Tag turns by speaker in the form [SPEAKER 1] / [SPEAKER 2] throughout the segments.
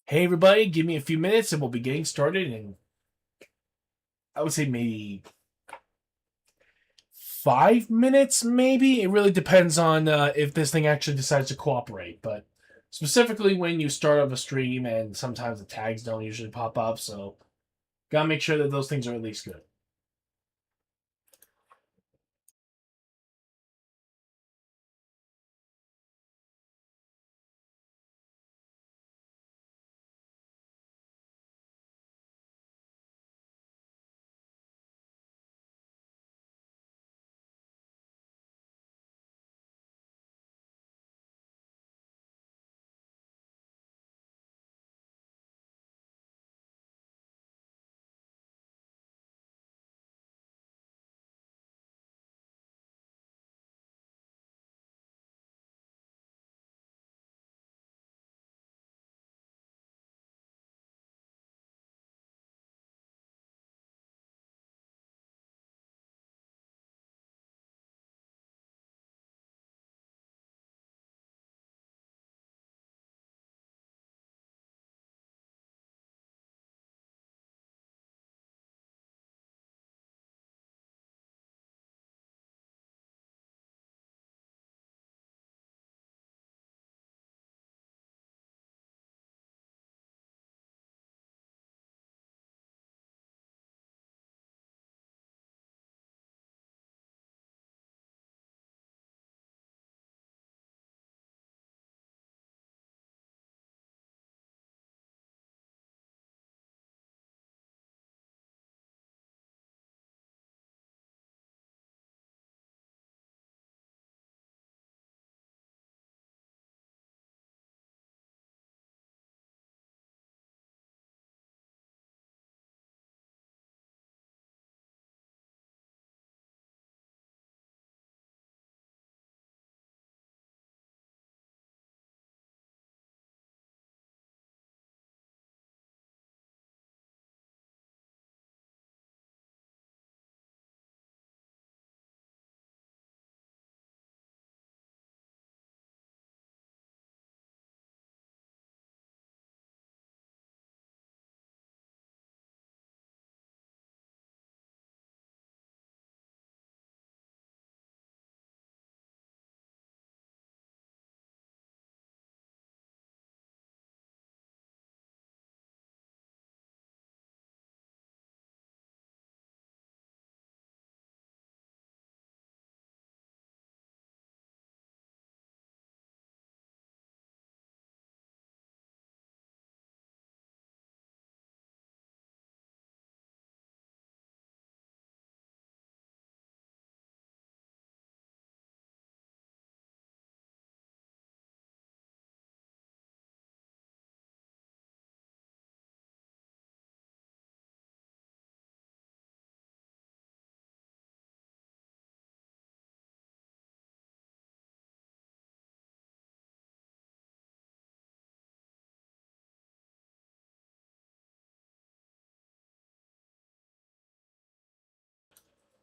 [SPEAKER 1] Hey everybody, give me a few minutes and we'll be getting started in, I would say maybe 5 minutes, maybe. It really depends on if this thing actually decides to cooperate. But specifically when you start up a stream and sometimes the tags don't usually pop up, so gotta make sure that those things are at least good.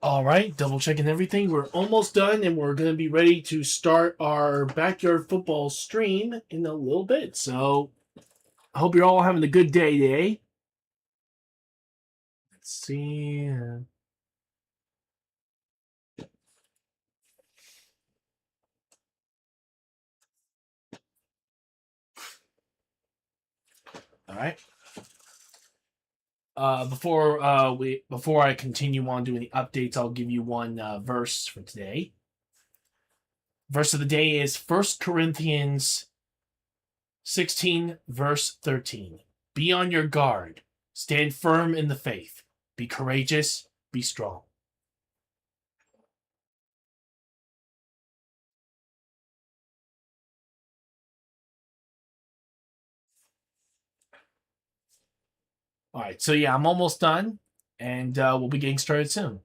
[SPEAKER 1] All right, double checking everything. We're almost done and we're going to be ready to start our backyard football stream in a little bit. So I hope you're all having a good day today. Let's see. All right. Before I continue on doing the updates, I'll give you one verse for today. Verse of the day is 1 Corinthians 16, verse 13. Be on your guard. Stand firm in the faith. Be courageous. Be strong. All right, so yeah, I'm almost done, and we'll be getting started soon.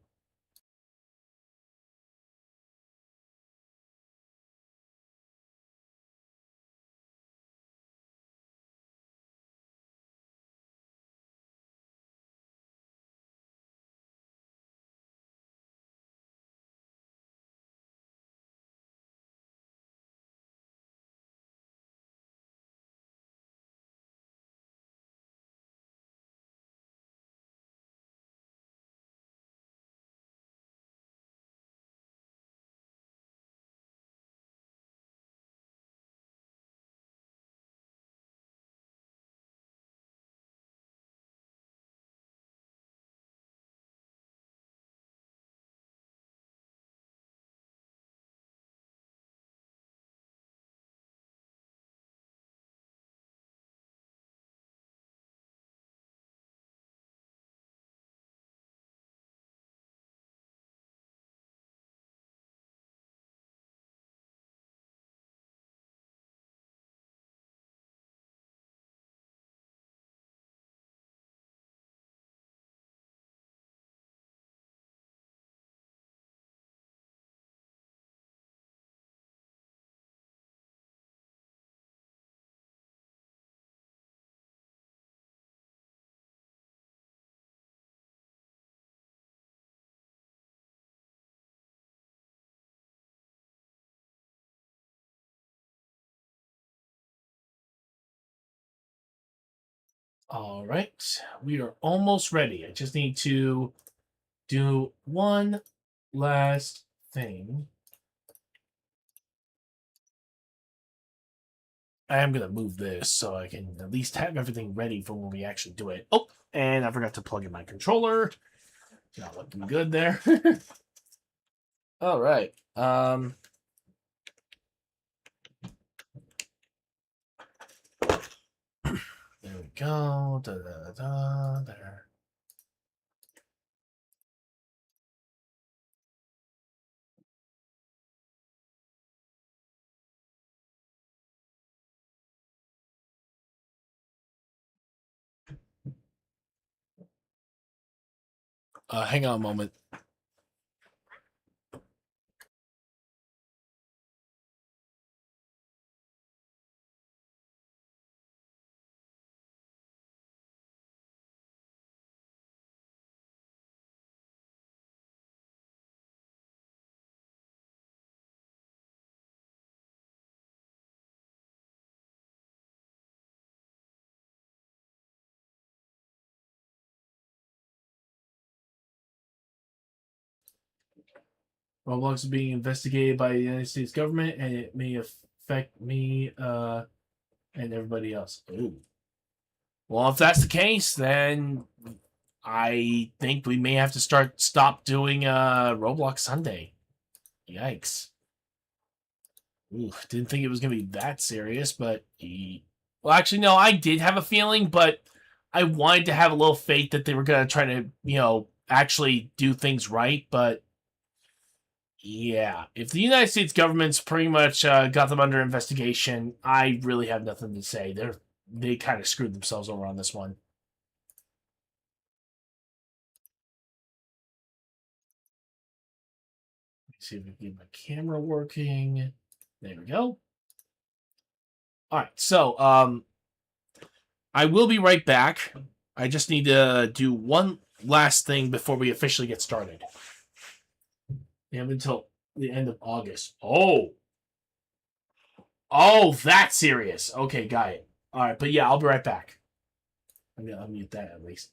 [SPEAKER 1] All right, we are almost ready. I just need to do one last thing. I am going to move this so I can at least have everything ready for when we actually do it. Oh, and I forgot to plug in my controller. Not looking good there. All right. There we go. Da, da, da, there. Hang on a moment. Roblox is being investigated by the United States government, and it may affect me and everybody else. Ooh. Well, if that's the case, then I think we may have to stop doing Roblox Sunday. Yikes. Ooh, didn't think it was gonna be that serious, but well, actually, no, I did have a feeling, but I wanted to have a little faith that they were gonna try to, actually do things right. But yeah, if the United States government's pretty much got them under investigation, I really have nothing to say. They kind of screwed themselves over on this one. Let me see if we can get my camera working. There we go. All right, so I will be right back. I just need to do one last thing before we officially get started. We have until the end of August. Oh, that's serious. Okay, got it. All right, but yeah, I'll be right back. I'm gonna unmute that at least.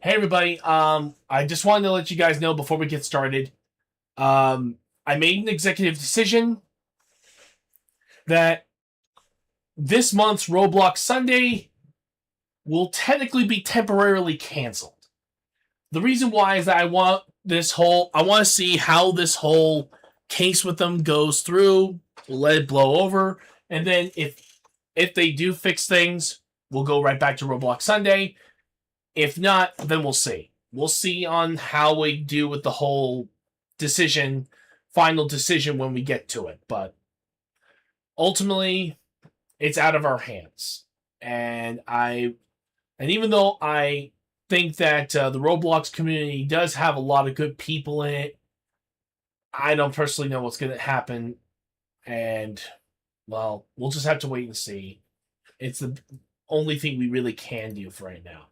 [SPEAKER 1] Hey everybody, I just wanted to let you guys know before we get started. I made an executive decision that this month's Roblox Sunday will technically be temporarily canceled. The reason why is that I want to see how this whole case with them goes through. We'll let it blow over, and then if they do fix things, we'll go right back to Roblox Sunday. If not, then we'll see. We'll see on how we do with the whole final decision when we get to it. But ultimately, it's out of our hands. And even though I think that the Roblox community does have a lot of good people in it, I don't personally know what's going to happen. And, well, we'll just have to wait and see. It's the only thing we really can do for right now.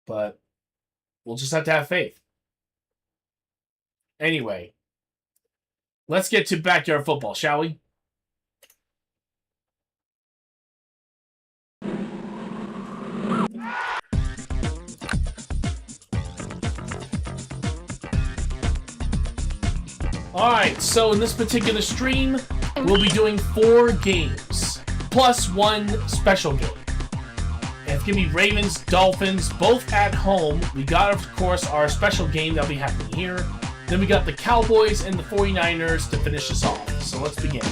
[SPEAKER 1] But we'll just have to have faith. Anyway, let's get to backyard football, shall we? Alright, so in this particular stream, we'll be doing 4 games, plus 1 special game. And it's going to be Ravens, Dolphins, both at home. We got, of course, our special game that'll be happening here. Then we got the Cowboys and the 49ers to finish us off. So let's begin.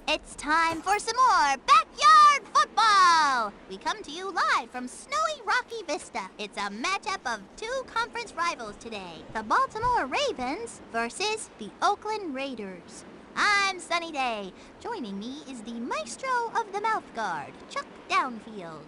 [SPEAKER 2] It's time for some more backyard football! We come to you live from snowy Rocky Vista. It's a matchup of 2 conference rivals today. The Baltimore Ravens versus the Oakland Raiders. I'm Sunny Day. Joining me is the maestro of the mouth guard, Chuck Downfield.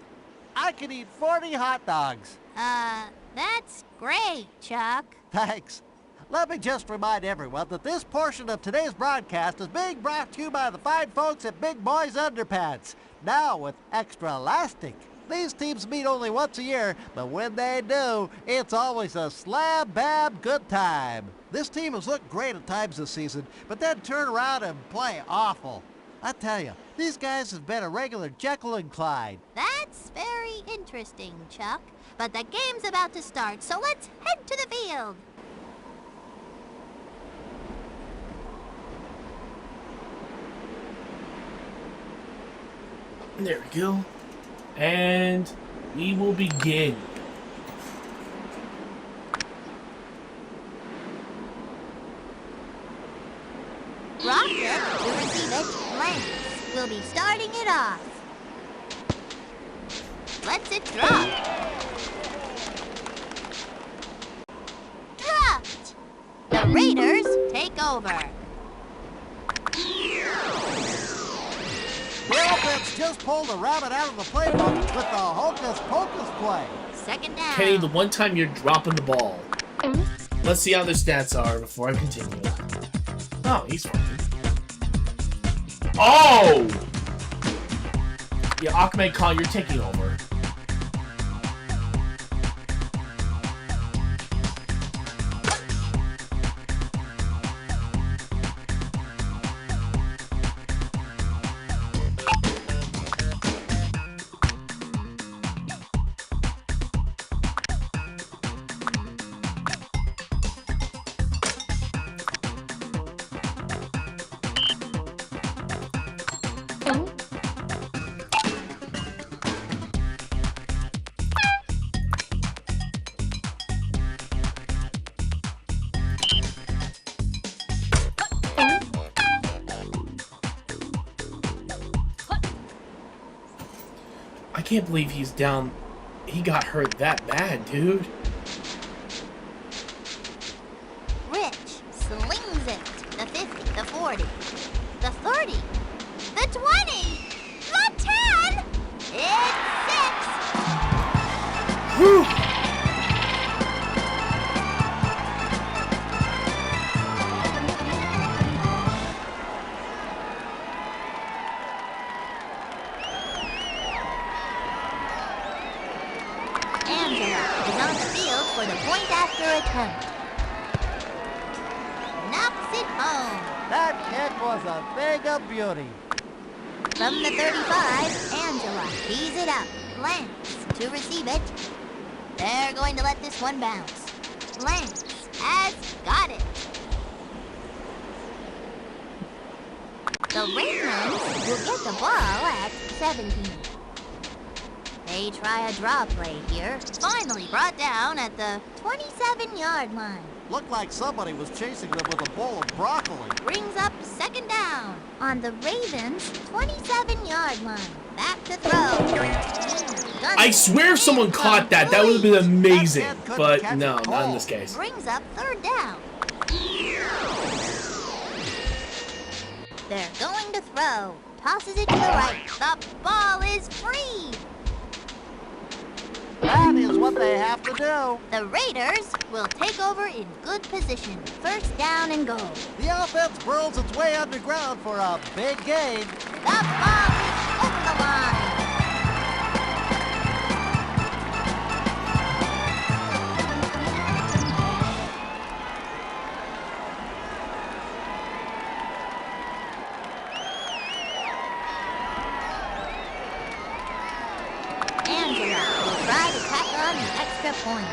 [SPEAKER 3] I could eat 40 hot dogs.
[SPEAKER 2] That's great, Chuck.
[SPEAKER 3] Thanks. Let me just remind everyone that this portion of today's broadcast is being brought to you by the fine folks at Big Boys Underpants, now with extra elastic. These teams meet only once a year, but when they do, it's always a slab-bab good time. This team has looked great at times this season, but then turn around and play awful. I tell you, these guys have been a regular Jekyll and Clyde.
[SPEAKER 2] That's very interesting, Chuck. But the game's about to start, so let's head to the field.
[SPEAKER 1] There we go. And we will begin.
[SPEAKER 2] Rocker to receive it, Lance will be starting it off. Let's it drop. Dropped. The Raiders take over.
[SPEAKER 3] The offense just pulled a rabbit out of the playbook with the hocus-pocus play.
[SPEAKER 2] Second down.
[SPEAKER 1] Kenny, the one time you're dropping the ball. Let's see how their stats are before I continue. Oh, he's fine. Oh! Yeah, Ahmed Khan, you're taking over. I can't believe he's down. He got hurt that bad, dude.
[SPEAKER 2] Rich slings it. The 50, the 40, the 30, the 20, the 10. It's 6.
[SPEAKER 1] Whew.
[SPEAKER 2] for the point after attempt. Knocks it home.
[SPEAKER 3] That kick was a thing of beauty.
[SPEAKER 2] From the 35, Angela tees it up. Lance to receive it. They're going to let this one bounce. Lance has got it. The Ravens will get the ball at 17. They try a draw play here. Finally brought down at the 27-yard line.
[SPEAKER 3] Looked like somebody was chasing them with a bowl of broccoli.
[SPEAKER 2] Brings up second down on the Ravens' 27-yard line. Back to throw.
[SPEAKER 1] I swear if someone caught that, that would have been amazing. But no, not in this case.
[SPEAKER 2] Brings up third down. They're going to throw. Tosses it to the right. The ball is free.
[SPEAKER 3] That is what they have to do.
[SPEAKER 2] The Raiders will take over in good position. First down and goal.
[SPEAKER 3] The offense burrows its way underground for a big gain.
[SPEAKER 2] The ball is over the line. Point.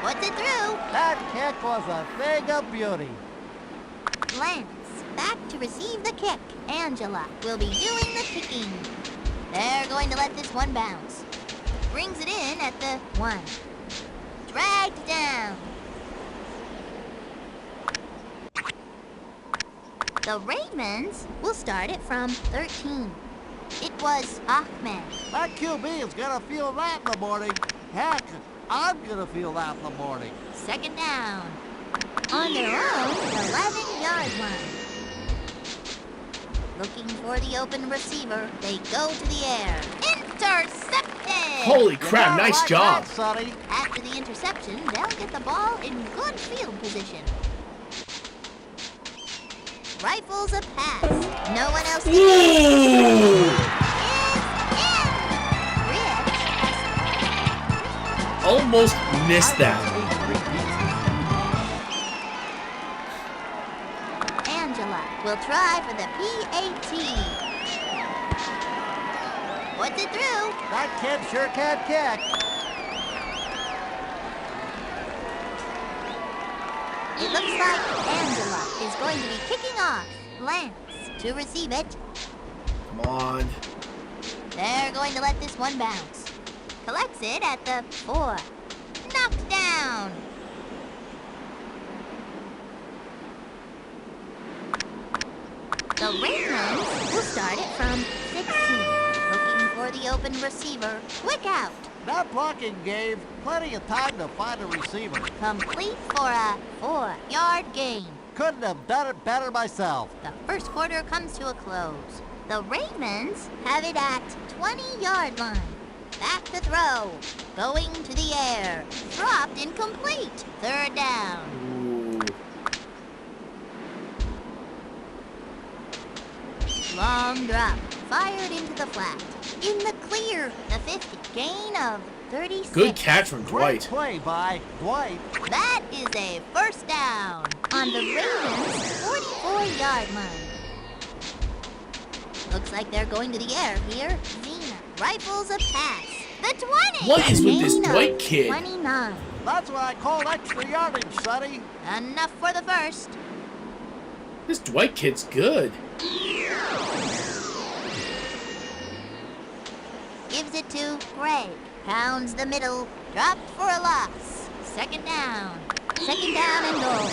[SPEAKER 2] Puts it through.
[SPEAKER 3] That kick was a thing of beauty.
[SPEAKER 2] Lance back to receive the kick. Angela will be doing the kicking. They're going to let this one bounce. Brings it in at the 1. Dragged down. The Ravens will start it from 13. It was Ahmed.
[SPEAKER 3] That QB is gonna feel that in the morning. Heck, I'm gonna feel that in the morning.
[SPEAKER 2] Second down. On their own 11-yard line. Looking for the open receiver. They go to the air. Intercepted!
[SPEAKER 1] Holy crap, nice
[SPEAKER 3] like
[SPEAKER 1] job.
[SPEAKER 3] That, Sonny.
[SPEAKER 2] After the interception, they'll get the ball in good field position. Rifles a pass. No one else can
[SPEAKER 1] Ooh! Almost missed that.
[SPEAKER 2] Angela will try for the PAT. Puts it through.
[SPEAKER 3] That kid sure can kick.
[SPEAKER 2] It looks like Angela is going to be kicking off. Lance to receive it.
[SPEAKER 1] Come on.
[SPEAKER 2] They're going to let this one bounce. Collects it at the 4. Knocked down. The Ravens will start it from 16. Looking for the open receiver. Quick out.
[SPEAKER 3] That blocking gave plenty of time to find a receiver.
[SPEAKER 2] Complete for a 4-yard gain.
[SPEAKER 3] Couldn't have done it better myself.
[SPEAKER 2] The first quarter comes to a close. The Ravens have it at 20-yard line. Back to throw. Going to the air. Dropped incomplete. Third down.
[SPEAKER 1] Ooh.
[SPEAKER 2] Long drop. Fired into the flat. In the clear. The 50. Gain of 36.
[SPEAKER 1] Good catch from
[SPEAKER 3] Great
[SPEAKER 1] Dwight.
[SPEAKER 3] play by Dwight.
[SPEAKER 2] That is a first down on the Ravens' 44-yard line. Looks like they're going to the air here. Zena rifles a pass. The 20.
[SPEAKER 1] What is with this
[SPEAKER 2] Gain of
[SPEAKER 1] Dwight kid?
[SPEAKER 2] 29.
[SPEAKER 3] That's what I call extra yardage, Sonny.
[SPEAKER 2] Enough for the first.
[SPEAKER 1] This Dwight kid's good.
[SPEAKER 2] Gives it to Greg. Pounds the middle. Dropped for a loss. Second down. Second down and goal.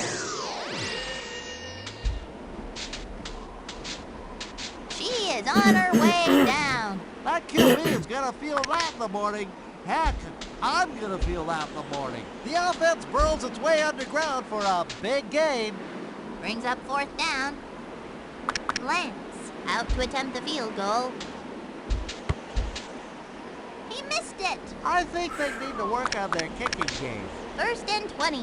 [SPEAKER 2] She is on her way down.
[SPEAKER 3] That QB is gonna feel that in the morning. Heck, I'm gonna feel that in the morning. The offense burrows its way underground for a big gain.
[SPEAKER 2] Brings up fourth down. Lance out to attempt the field goal. He missed it.
[SPEAKER 3] I think they need to work on their kicking game.
[SPEAKER 2] First and 20.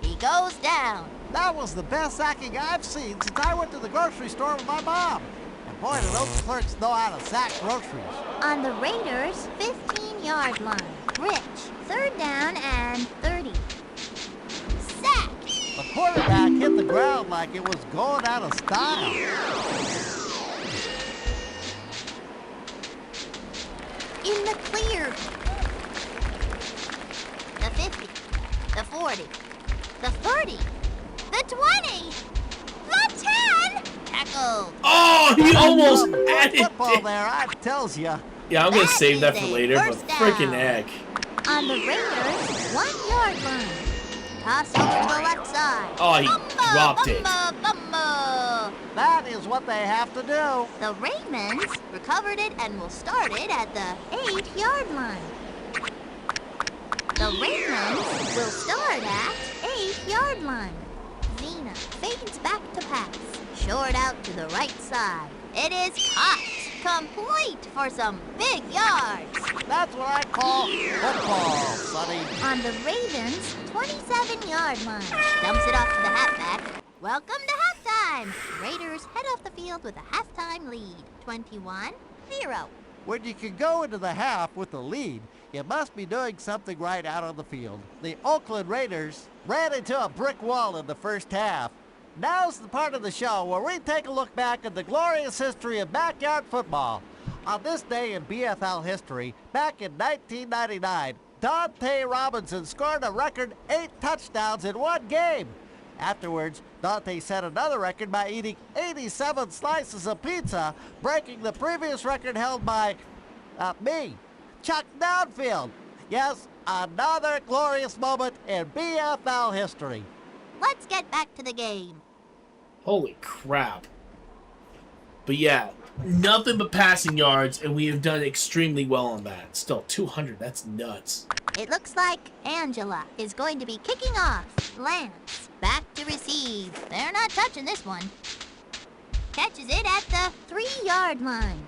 [SPEAKER 2] He goes down.
[SPEAKER 3] That was the best sacking I've seen since I went to the grocery store with my mom. And Boy, do those clerks know how to sack groceries.
[SPEAKER 2] On the Raiders' 15-yard line. Rich, 3rd down and 30. Sack!
[SPEAKER 3] The quarterback hit the ground like it was going out of style.
[SPEAKER 2] In the clear. The 50. The 40. The 30. The 20. The 10. Tackled.
[SPEAKER 1] Oh, he almost had
[SPEAKER 3] Football
[SPEAKER 1] it.
[SPEAKER 3] there, I tells ya.
[SPEAKER 1] Yeah, I'm going to
[SPEAKER 2] That
[SPEAKER 1] save
[SPEAKER 2] is
[SPEAKER 1] that for
[SPEAKER 2] a
[SPEAKER 1] later, but
[SPEAKER 2] first down.
[SPEAKER 1] freaking heck.
[SPEAKER 2] On the Raiders' 1-yard line. Toss over to the left side.
[SPEAKER 1] Oh, he
[SPEAKER 2] Bumbo,
[SPEAKER 1] dropped it.
[SPEAKER 2] bumbo, bumbo.
[SPEAKER 3] That is what they have to do.
[SPEAKER 2] The Ravens recovered it and will start it at the 8-yard line. The Ravens will start at 8-yard line. Zena fades back to pass. Short out to the right side. It is caught. Complete for some big yards.
[SPEAKER 3] That's what I call football, Sonny.
[SPEAKER 2] On the Ravens' 27-yard line. Dumps it off to the halfback. Welcome to halftime. Raiders head off the field with a halftime lead. 21-0.
[SPEAKER 3] When you can go into the half with the lead, you must be doing something right out on the field. The Oakland Raiders ran into a brick wall in the first half. Now's the part of the show where we take a look back at the glorious history of backyard football. On this day in BFL history, back in 1999, Dante Robinson scored a record 8 touchdowns in one game. Afterwards, Dante set another record by eating 87 slices of pizza, breaking the previous record held by, me, Chuck Downfield. Yes, another glorious moment in BFL history.
[SPEAKER 2] Let's get back to the game.
[SPEAKER 1] Holy crap. But yeah, nothing but passing yards, and we have done extremely well on that. Still, 200, that's nuts.
[SPEAKER 2] It looks like Angela is going to be kicking off. Lance, back to receive. They're not touching this one. Catches it at the 3-yard line.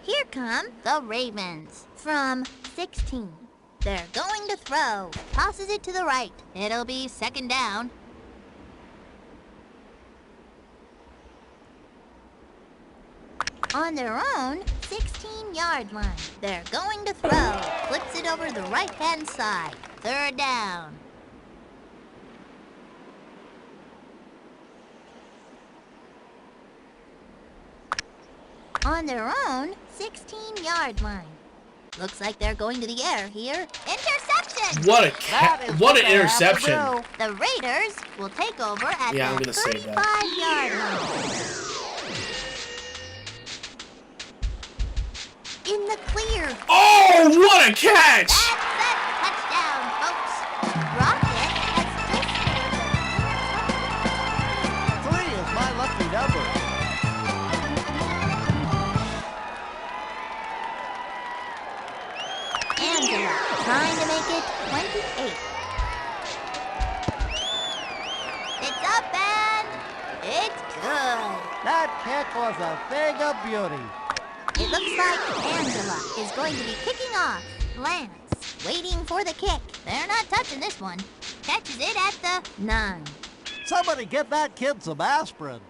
[SPEAKER 2] Here come the Ravens from 16. They're going to throw. Tosses it to the right. It'll be 2nd down. On their own 16-yard line. They're going to throw. Flips it over the right-hand side. 3rd down. On their own 16-yard line. Looks like they're going to the air here. Interception!
[SPEAKER 1] What
[SPEAKER 3] That is
[SPEAKER 1] what
[SPEAKER 3] what
[SPEAKER 1] an
[SPEAKER 3] they have to
[SPEAKER 1] interception.
[SPEAKER 3] do.
[SPEAKER 2] The Raiders will take over at
[SPEAKER 1] Yeah, I'm
[SPEAKER 2] the
[SPEAKER 1] gonna save that.
[SPEAKER 2] 35-yard line. In the clear.
[SPEAKER 1] Oh, what a catch!
[SPEAKER 2] That's that touchdown, folks. Rocket has just
[SPEAKER 3] 3 is my lucky number.
[SPEAKER 2] Angela trying to make it 28. It's up and it's good.
[SPEAKER 3] That kick was a thing of beauty.
[SPEAKER 2] It looks like Angela is going to be kicking off. Lance waiting for the kick. They're not touching this one. Catches it at the 9.
[SPEAKER 3] Somebody get that kid some aspirin.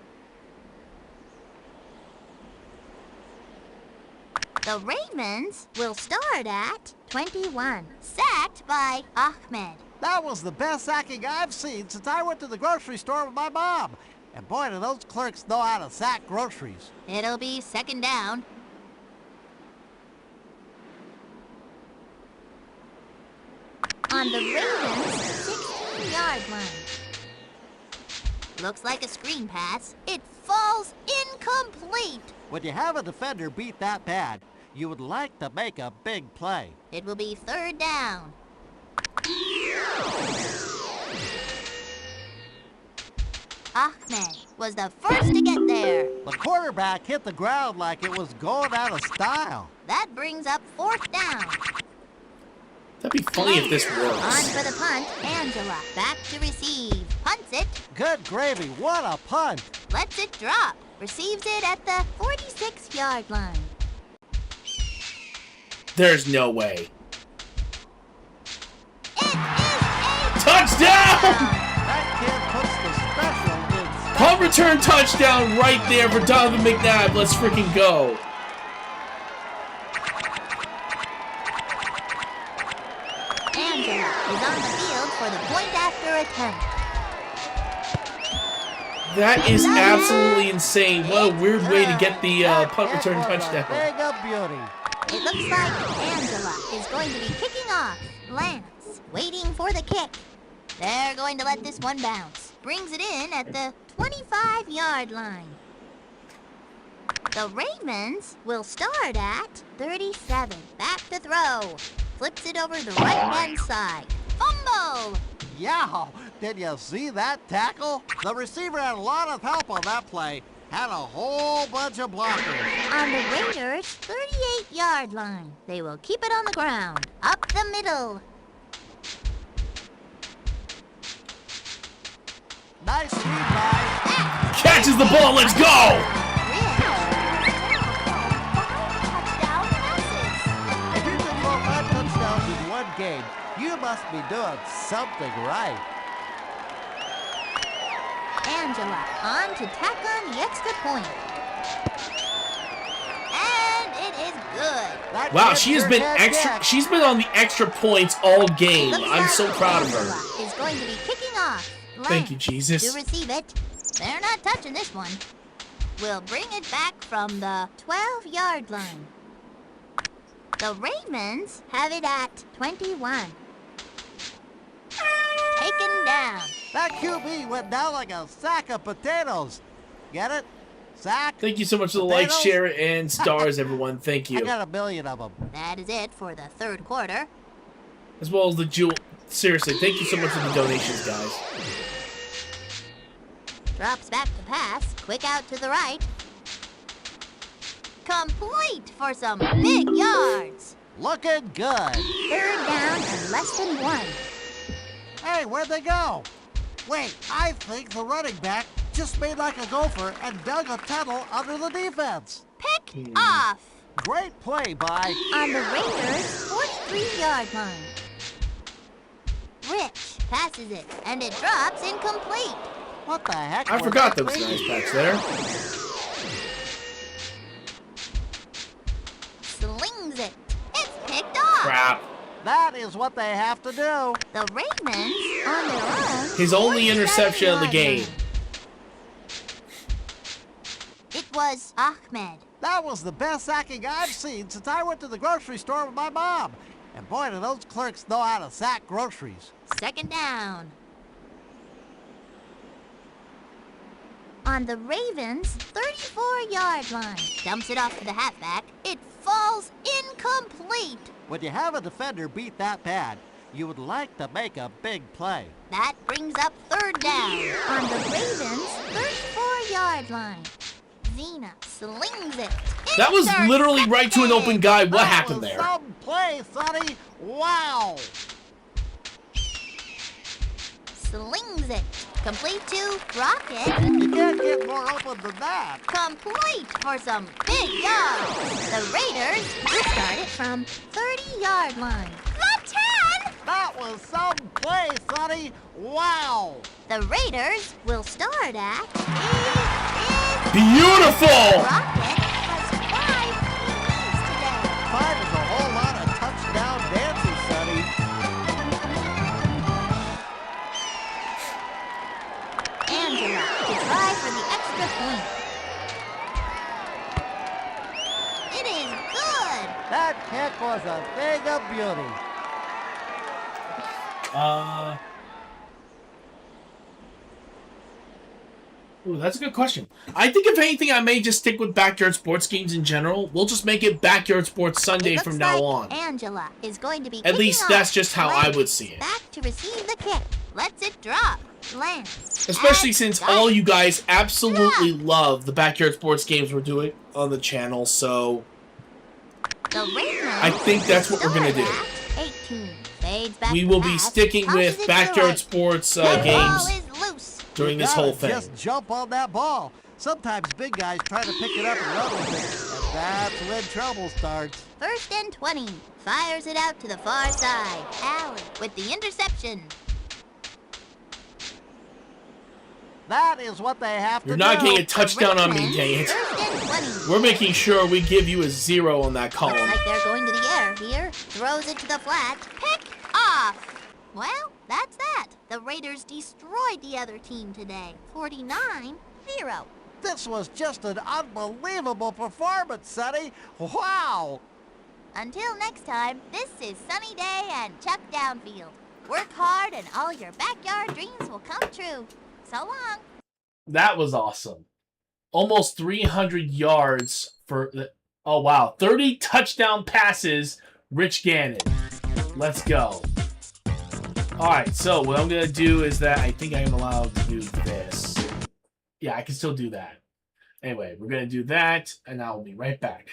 [SPEAKER 2] The Ravens will start at 21. Sacked by Ahmed.
[SPEAKER 3] That was the best sacking I've seen since I went to the grocery store with my mom. And boy, do those clerks know how to sack groceries.
[SPEAKER 2] It'll be 2nd down. On the Ravens' 16-yard line. Looks like a screen pass. It falls incomplete.
[SPEAKER 3] When you have a defender beat that bad, you would like to make a big play.
[SPEAKER 2] It will be 3rd down. Ahmed was the first to get there.
[SPEAKER 3] The quarterback hit the ground like it was going out of style.
[SPEAKER 2] That brings up 4th down.
[SPEAKER 1] That'd be funny if this
[SPEAKER 2] On
[SPEAKER 1] works.
[SPEAKER 2] for the punt, Angela. Back to receive. Punts it.
[SPEAKER 3] Good gravy, what a punt.
[SPEAKER 2] Lets it drop. Receives it at the 46-yard line.
[SPEAKER 1] There's no way.
[SPEAKER 2] It is a
[SPEAKER 1] Touchdown!
[SPEAKER 3] That kid puts the special in.
[SPEAKER 1] Punt return touchdown right there for Donovan McNabb. Let's freaking go.
[SPEAKER 2] Angela is on the field for the point after attempt.
[SPEAKER 1] That is absolutely insane. What a weird way to get the punt
[SPEAKER 3] That
[SPEAKER 1] return
[SPEAKER 3] was a
[SPEAKER 1] touchdown.
[SPEAKER 3] thing of beauty.
[SPEAKER 2] It looks like Angela is going to be kicking off. Lance waiting for the kick. They're going to let this one bounce. Brings it in at the 25-yard line. The Ravens will start at 37. Back to throw. Flips it over the right-hand side. Fumble!
[SPEAKER 3] Yow! Did you see that tackle? The receiver had a lot of help on that play. Had a whole bunch of blockers.
[SPEAKER 2] On the Raiders' 38-yard line. They will keep it on the ground. Up the middle.
[SPEAKER 3] Nice read by.
[SPEAKER 1] Catches the ball. Let's go.
[SPEAKER 3] If you can throw 5 touchdowns in one game, you must be doing something right.
[SPEAKER 2] Angela on to tack on the extra point. And it is good.
[SPEAKER 3] That
[SPEAKER 1] Wow,
[SPEAKER 3] kid
[SPEAKER 1] she has
[SPEAKER 3] sure
[SPEAKER 1] been
[SPEAKER 3] can
[SPEAKER 1] extra.
[SPEAKER 3] catch.
[SPEAKER 1] She's been on the extra points all game.
[SPEAKER 2] Looks
[SPEAKER 1] I'm
[SPEAKER 2] like
[SPEAKER 1] so proud of her.
[SPEAKER 2] Angela is going to be kicking off.
[SPEAKER 1] Thank you,
[SPEAKER 2] Lance
[SPEAKER 1] Jesus.
[SPEAKER 2] to receive it. They're not touching this one. We'll bring it back from the 12-yard line. The Ravens have it at 21. Taken down.
[SPEAKER 3] That QB went down like a sack of potatoes. Get it? Sack?
[SPEAKER 1] Thank you so much for the likes,
[SPEAKER 3] Potatoes?
[SPEAKER 1] share, and stars, everyone. Thank
[SPEAKER 3] I
[SPEAKER 1] you.
[SPEAKER 3] got 1 million of them.
[SPEAKER 2] That is it for the third quarter.
[SPEAKER 1] As well as the jewel. Seriously, thank you so much for the donations, guys.
[SPEAKER 2] Drops back to pass. Quick out to the right. Complete for some big yards.
[SPEAKER 3] Looking good.
[SPEAKER 2] Third down and less than 1.
[SPEAKER 3] Hey, where'd they go? Wait, I think the running back just made like a gopher and dug a tunnel under the defense.
[SPEAKER 2] Picked off
[SPEAKER 3] Great play by.
[SPEAKER 2] on the Raiders' 43-yard line. Rich passes it, and it drops incomplete.
[SPEAKER 3] What the heck?
[SPEAKER 1] I
[SPEAKER 3] was
[SPEAKER 1] forgot
[SPEAKER 3] that
[SPEAKER 1] those
[SPEAKER 3] thing?
[SPEAKER 1] nice packs there.
[SPEAKER 2] Slings it. It's picked off.
[SPEAKER 1] Crap.
[SPEAKER 3] That is what they have to do.
[SPEAKER 2] The Ravens on their own.
[SPEAKER 1] His only interception of the
[SPEAKER 2] 47-yard
[SPEAKER 1] game.
[SPEAKER 2] line. It was Ahmed.
[SPEAKER 3] That was the best sacking I've seen since I went to the grocery store with my mom. And boy, do those clerks know how to sack groceries.
[SPEAKER 2] Second down. On the Ravens' 34-yard line. Dumps it off to the halfback. It falls incomplete.
[SPEAKER 3] When you have a defender beat that bad, you would like to make a big play.
[SPEAKER 2] That brings up third down. On the Ravens' 34-yard line. Zena slings it.
[SPEAKER 1] That was literally right to an open guy. What
[SPEAKER 3] That
[SPEAKER 1] happened
[SPEAKER 3] was
[SPEAKER 1] there?
[SPEAKER 3] Some play, Sonny. Wow.
[SPEAKER 2] Slings it. Complete to Rocket.
[SPEAKER 3] You can't get more open than that.
[SPEAKER 2] Complete for some big yards. The Raiders will start it from 30-yard line. The 10!
[SPEAKER 3] That was some play, Sonny. Wow.
[SPEAKER 2] The Raiders will start at...
[SPEAKER 1] Beautiful!
[SPEAKER 2] Rocket has 5 TDs today.
[SPEAKER 3] 5 is a whole lot of touchdown dances, Sonny.
[SPEAKER 2] Angela to try for the extra point. It is good.
[SPEAKER 3] That kick was a thing of beauty.
[SPEAKER 1] Ooh, that's a good question. I think if anything, I may just stick with backyard sports games in general. We'll just make it backyard sports Sunday
[SPEAKER 2] It
[SPEAKER 1] from
[SPEAKER 2] looks
[SPEAKER 1] now
[SPEAKER 2] like
[SPEAKER 1] on.
[SPEAKER 2] Angela is going to be
[SPEAKER 1] At least
[SPEAKER 2] kicking
[SPEAKER 1] that's
[SPEAKER 2] off.
[SPEAKER 1] just how I
[SPEAKER 2] Lance
[SPEAKER 1] would see it.
[SPEAKER 2] Back to receive the kick. Lets it drop. Lance.
[SPEAKER 1] Especially
[SPEAKER 2] has
[SPEAKER 1] since
[SPEAKER 2] got
[SPEAKER 1] all
[SPEAKER 2] it.
[SPEAKER 1] you guys absolutely love the backyard sports games we're doing on the channel, so
[SPEAKER 2] The Ravens
[SPEAKER 1] I think that's what we're gonna do.
[SPEAKER 2] start at 18. Fades back
[SPEAKER 1] we
[SPEAKER 2] to
[SPEAKER 1] will be
[SPEAKER 2] pass.
[SPEAKER 1] sticking
[SPEAKER 2] Tosses it
[SPEAKER 1] with
[SPEAKER 2] to the
[SPEAKER 1] backyard
[SPEAKER 2] right.
[SPEAKER 1] sports
[SPEAKER 2] The ball
[SPEAKER 1] games
[SPEAKER 2] is loose.
[SPEAKER 1] during
[SPEAKER 3] You
[SPEAKER 1] this whole
[SPEAKER 3] gotta
[SPEAKER 1] thing.
[SPEAKER 3] Just jump on that ball. Sometimes big guys try to pick it up and run with it, and that's when trouble starts.
[SPEAKER 2] First and 20. Fires it out to the far side. Allen with the interception.
[SPEAKER 3] That is what they have
[SPEAKER 1] You're
[SPEAKER 3] to
[SPEAKER 1] not
[SPEAKER 3] do.
[SPEAKER 1] getting a touchdown on me, dang it. We're making sure we give you a 0 on that column.
[SPEAKER 2] Looks like they're going to the air here. Throws it to the flat. Pick off. Well, that's that. The Raiders destroyed the other team today. 49-0.
[SPEAKER 3] This was just an unbelievable performance, Sonny. Wow!
[SPEAKER 2] Until next time, this is Sunny Day and Chuck Downfield. Work hard and all your backyard dreams will come true. So long.
[SPEAKER 1] That was awesome. Almost 300 yards for the... Oh, wow. 30 touchdown passes, Rich Gannon. Let's go. All right, so what I'm going to do is that I think I am allowed to do this. Yeah, I can still do that. Anyway, we're going to do that, and I'll be right back.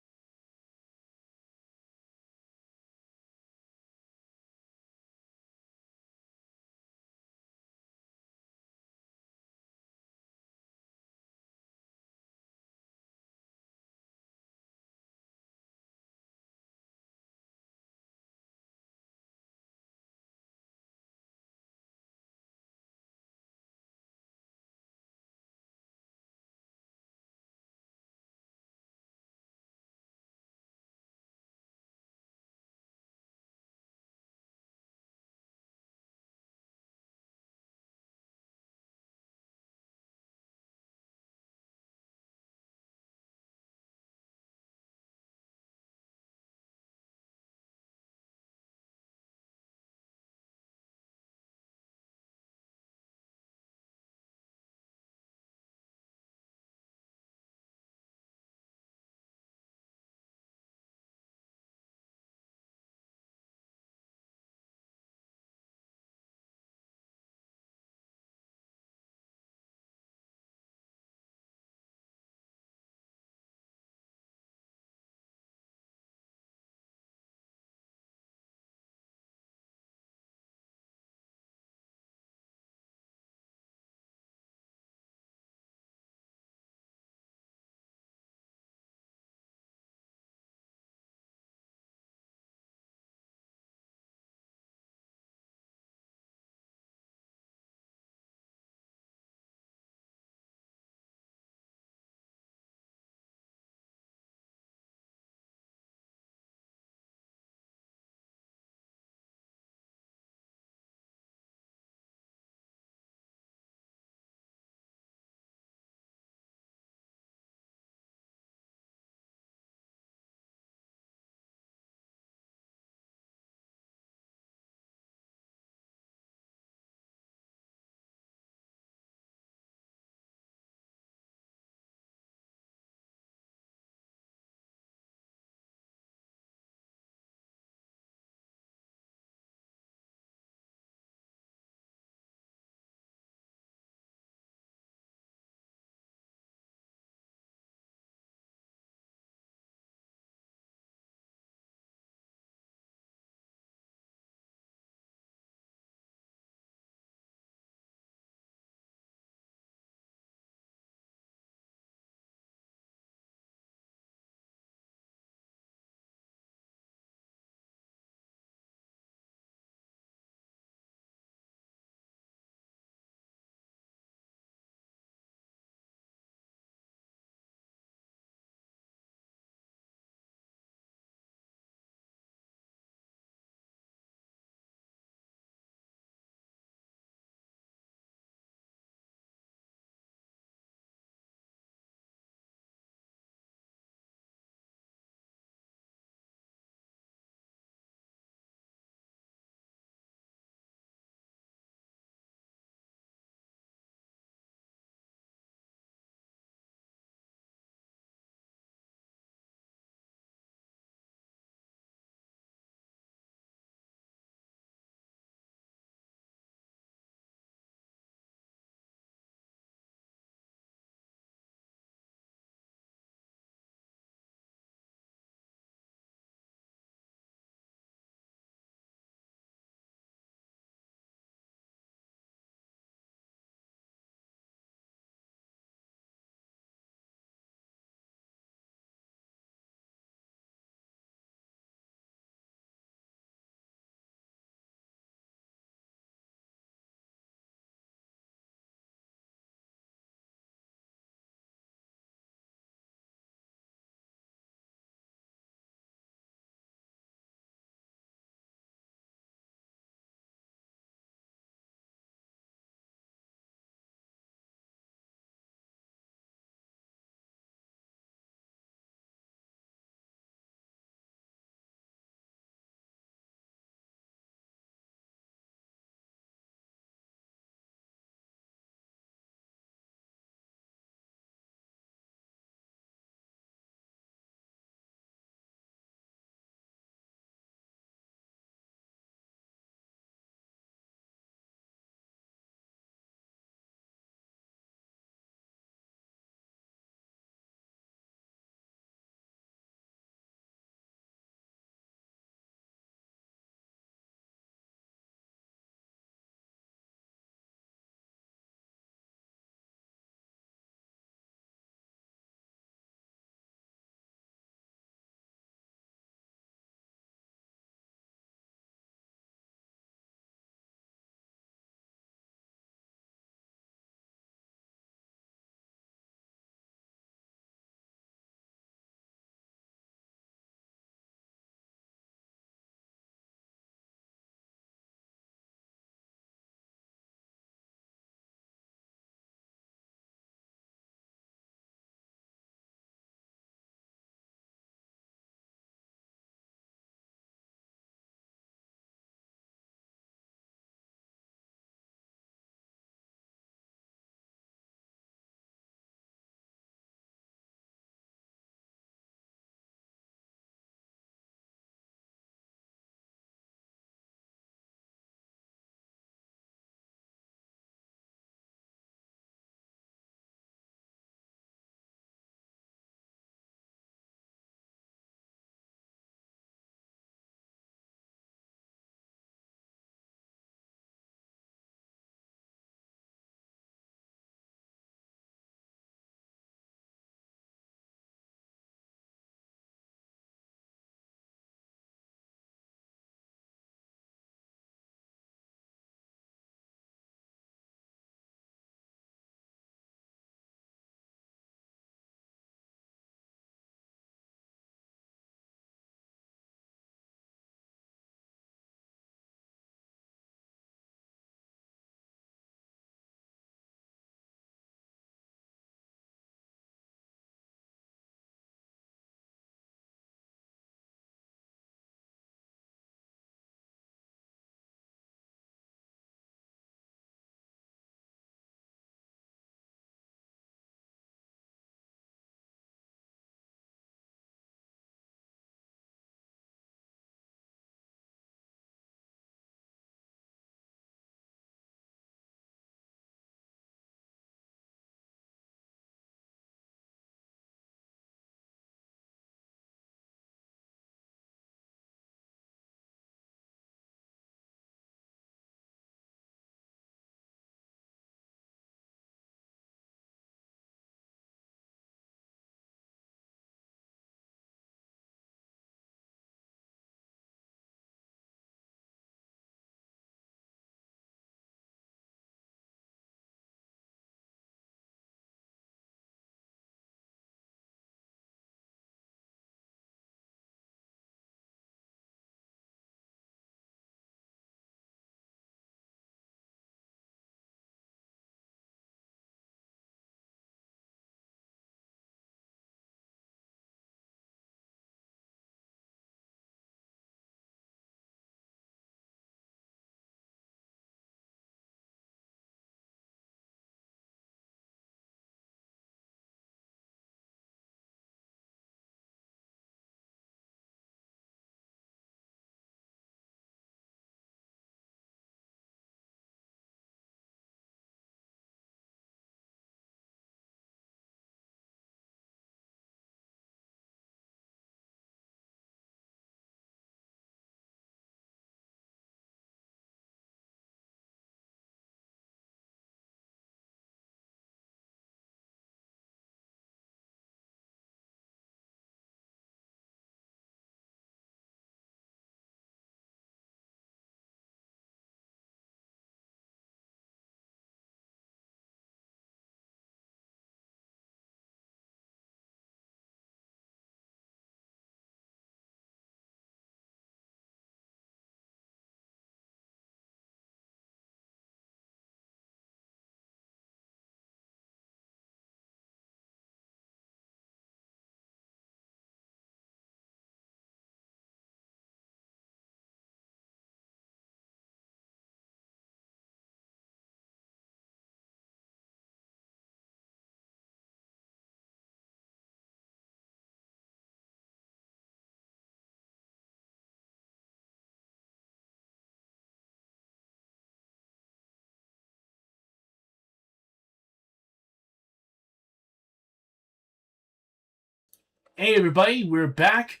[SPEAKER 1] Hey everybody, we're back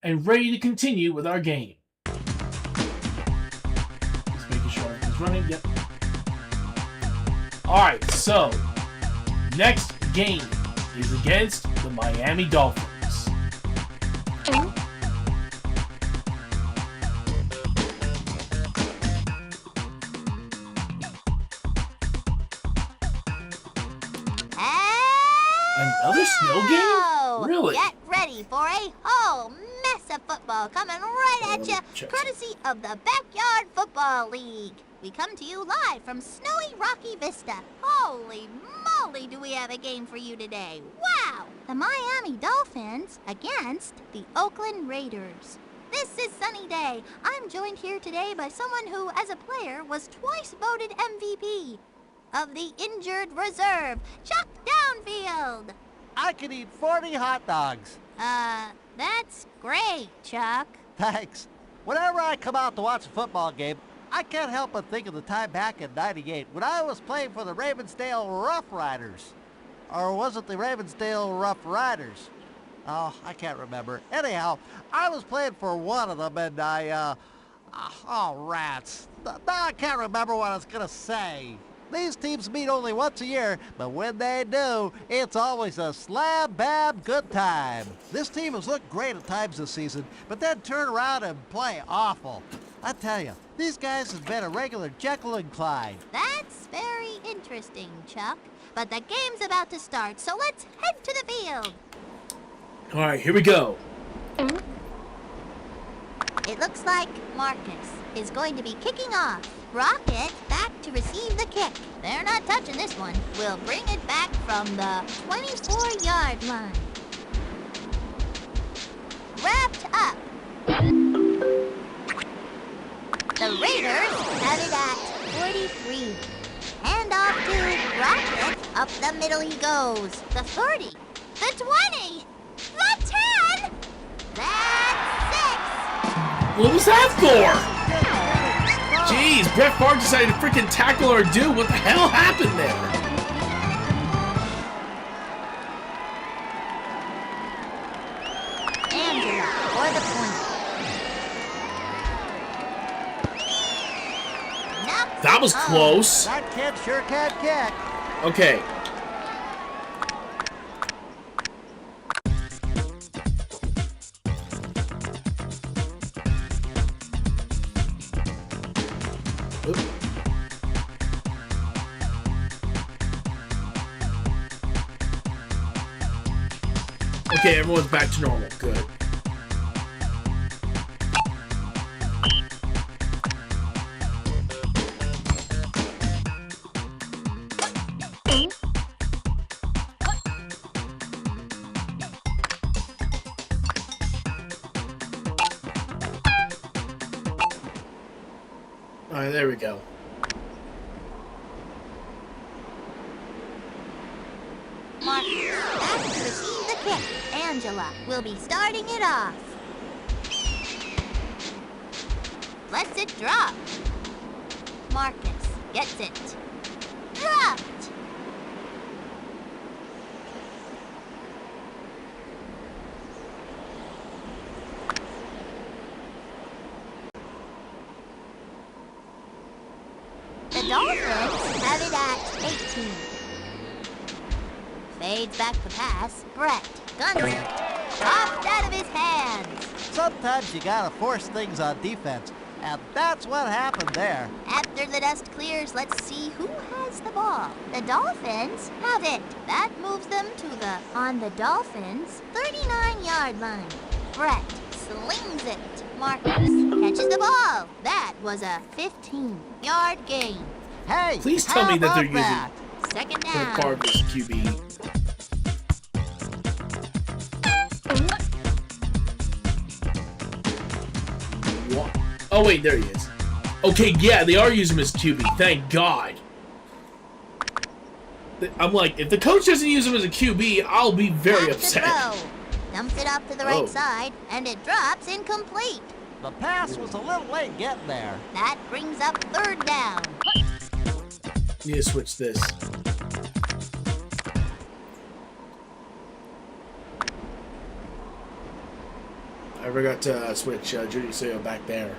[SPEAKER 1] and ready to continue with our game. Just making sure everything's running. Yep. Alright, so next game is against the Miami Dolphins. Another snow game? Really?
[SPEAKER 2] Get ready for a whole mess of football coming right at you, courtesy of the Backyard Football League. We come to you live from snowy Rocky Vista. Holy moly, do we have a game for you today. Wow! The Miami Dolphins against the Oakland Raiders. This is Sunny Day. I'm joined here today by someone who, as a player, was twice voted MVP of the injured reserve, Chuck Downfield.
[SPEAKER 3] I could eat 40 hot dogs.
[SPEAKER 2] That's great, Chuck.
[SPEAKER 3] Thanks. Whenever I come out to watch a football game, I can't help but think of the time back in '98 when I was playing for the Ravensdale Rough Riders. Or was it the Ravensdale Rough Riders? Oh, I can't remember. Anyhow, I was playing for one of them and oh, rats. Now I can't remember what I was gonna say. These teams meet only once a year, but when they do, it's always a slab-bab good time. This team has looked great at times this season, but then turn around and play awful. I tell you, these guys have been a regular Jekyll and Clyde.
[SPEAKER 2] That's very interesting, Chuck. But the game's about to start, so let's head to the field.
[SPEAKER 1] All right, here we go.
[SPEAKER 2] It looks like Marcus is going to be kicking off. Rocket back to receive the kick. They're not touching this one. We'll bring it back from the 24-yard line. Wrapped up. The Raiders have it at 43. Hand off to Rocket. Up the middle he goes. The 30. The 20. The 10. That's 6.
[SPEAKER 1] What was that for? Jeez, Brett Favre decided to freaking tackle our dude. What the hell happened there?
[SPEAKER 2] Angela for the point.
[SPEAKER 1] That was close.
[SPEAKER 3] That kid sure can kick.
[SPEAKER 1] Okay. Okay, everyone's back to normal. Good. All right, there we go.
[SPEAKER 2] Marcus back to receive the kick. Angela will be starting it off. Lets it drop. Marcus gets it. Dropped. The Dolphins have it at 18. Fades back the pass. Brett guns it. Popped out of his hands.
[SPEAKER 3] Sometimes you gotta force things on defense, and that's what happened there.
[SPEAKER 2] After the dust clears, let's see who has the ball. The Dolphins have it. That moves them to on the Dolphins' 39-yard line. Brett slings it. Marcus catches the ball. That was a 15-yard gain.
[SPEAKER 3] Hey,
[SPEAKER 1] please tell me that they're using
[SPEAKER 3] that?
[SPEAKER 2] Second
[SPEAKER 1] Brett
[SPEAKER 2] down.
[SPEAKER 1] Favre's QB. What? Oh wait, there he is. Okay, yeah, they are using him as QB. Thank God. I'm like, if the coach doesn't use him as a QB, I'll be very upset.
[SPEAKER 2] Dumps it off to the right side, and it drops incomplete.
[SPEAKER 3] The pass was a little late getting there.
[SPEAKER 2] That brings up third down.
[SPEAKER 1] Need to switch this. I forgot to switch Judy Soyo back there.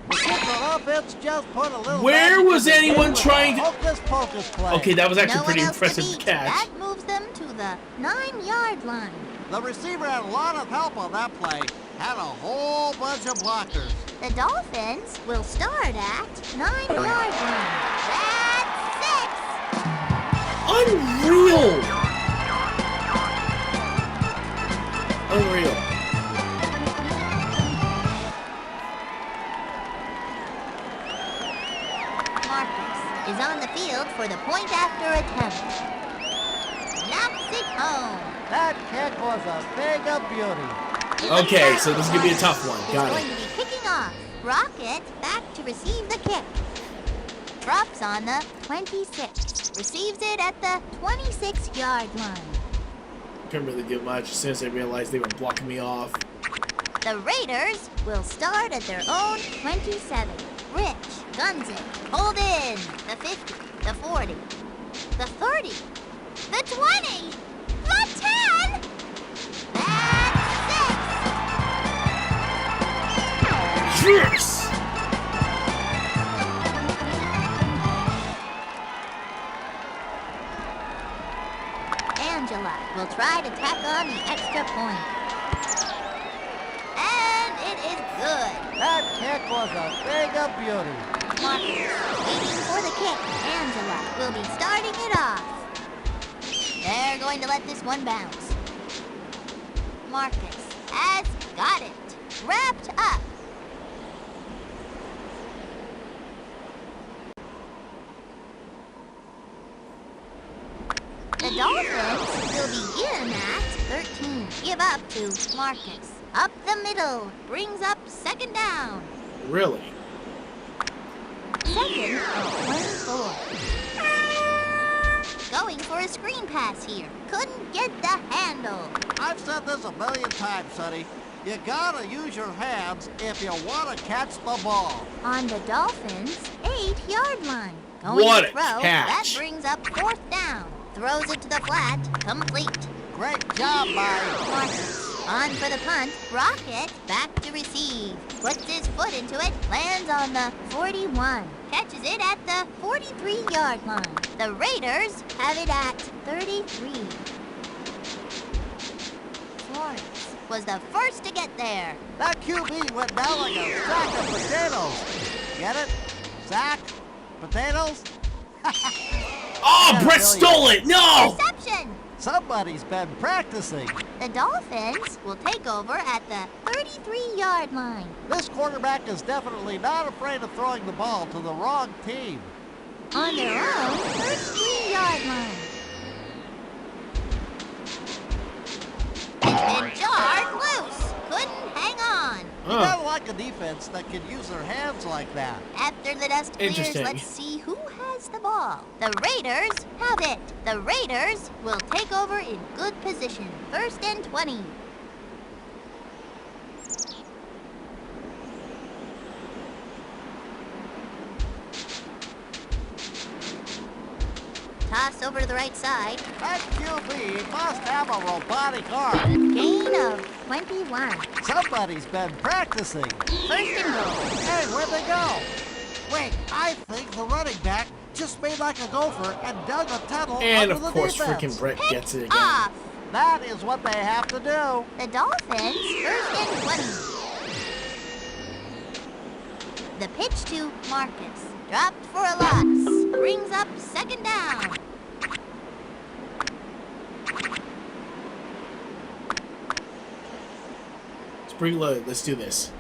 [SPEAKER 3] The kids on offense just put a little
[SPEAKER 1] Where
[SPEAKER 3] magic
[SPEAKER 1] was
[SPEAKER 3] in the game
[SPEAKER 1] anyone
[SPEAKER 3] with
[SPEAKER 1] trying
[SPEAKER 3] a
[SPEAKER 1] to...
[SPEAKER 3] hocus-pocus play.
[SPEAKER 1] Okay, that was actually
[SPEAKER 2] No
[SPEAKER 1] pretty
[SPEAKER 2] one else to
[SPEAKER 1] impressive
[SPEAKER 2] beat.
[SPEAKER 1] catch.
[SPEAKER 2] That moves them to the 9-yard line.
[SPEAKER 3] The receiver had a lot of help on that play. Had a whole bunch of blockers.
[SPEAKER 2] The Dolphins will start at 9-yard line. That's 6.
[SPEAKER 1] Unreal! Unreal.
[SPEAKER 2] Marcus is on the field for the point after attempt. Knocks it home.
[SPEAKER 3] That kick was a thing of beauty.
[SPEAKER 1] Okay, so this is going to be a tough one.
[SPEAKER 2] Is
[SPEAKER 1] Got
[SPEAKER 2] going
[SPEAKER 1] it.
[SPEAKER 2] to be kicking off. Rocket back to receive the kick. Drops on the 26. Receives it at the 26-yard line.
[SPEAKER 1] Couldn't really do much as soon as I realized they were blocking me off.
[SPEAKER 2] The Raiders will start at their own 27. Rich guns it. Hold in. The 50. The 40. The 30. The 20. The 10. That's 6.
[SPEAKER 1] Yes!
[SPEAKER 2] Angela will try to tack on the extra point. And it is good.
[SPEAKER 3] That kick was a thing of beauty.
[SPEAKER 2] Marcus waiting for the kick. Angela will be starting it off. They're going to let this one bounce. Marcus has got it. Wrapped up. The Dolphins will begin at 13. Give up to Marcus. Up the middle. Brings up second down.
[SPEAKER 1] Really?
[SPEAKER 2] Second and 24. Going for a screen pass here. Couldn't get the handle.
[SPEAKER 3] I've said this a million times, Sonny. You gotta use your hands if you want to catch the ball.
[SPEAKER 2] On the Dolphins' 8-yard line. Going
[SPEAKER 1] What
[SPEAKER 2] to
[SPEAKER 1] a
[SPEAKER 2] throw. That
[SPEAKER 1] catch.
[SPEAKER 2] brings up fourth down. Throws it to the flat. Complete.
[SPEAKER 3] Great job, by
[SPEAKER 2] Marcus on for the punt. Rocket back to receive. Puts his foot into it. Lands on the 41. Catches it at the 43-yard line. The Raiders have it at 33. Florence was the first to get there.
[SPEAKER 3] That QB went down like a sack of potatoes. Get it? Sack? Potatoes?
[SPEAKER 1] Oh, Brett stole it! No!
[SPEAKER 2] Reception!
[SPEAKER 3] Somebody's been practicing.
[SPEAKER 2] The Dolphins will take over at the 33-yard line.
[SPEAKER 3] This quarterback is definitely not afraid of throwing the ball to the wrong team.
[SPEAKER 2] On their own 33-yard line. It's been jarred loose. Couldn't hang on.
[SPEAKER 3] You gotta like a defense that can use their hands like that.
[SPEAKER 2] After the dust clears,
[SPEAKER 1] Interesting.
[SPEAKER 2] let's see who has the ball. The Raiders have it. The Raiders will take over in good position. First and 20. Toss over to the right side.
[SPEAKER 3] That QB must have a robotic arm.
[SPEAKER 2] Gain of 21.
[SPEAKER 3] Somebody's been practicing.
[SPEAKER 2] First and goal.
[SPEAKER 3] Hey, where'd they go? Wait, I think the running back just made like a gopher and dug a tunnel
[SPEAKER 1] And
[SPEAKER 3] under
[SPEAKER 1] of
[SPEAKER 3] the
[SPEAKER 1] course,
[SPEAKER 3] defense.
[SPEAKER 1] freaking Brett gets it again.
[SPEAKER 2] Off.
[SPEAKER 3] That is what they have to do.
[SPEAKER 2] The Dolphins, first and 20. The pitch to Marcus. Dropped for a loss. Brings up second down.
[SPEAKER 1] It's pretty low. Let's do this.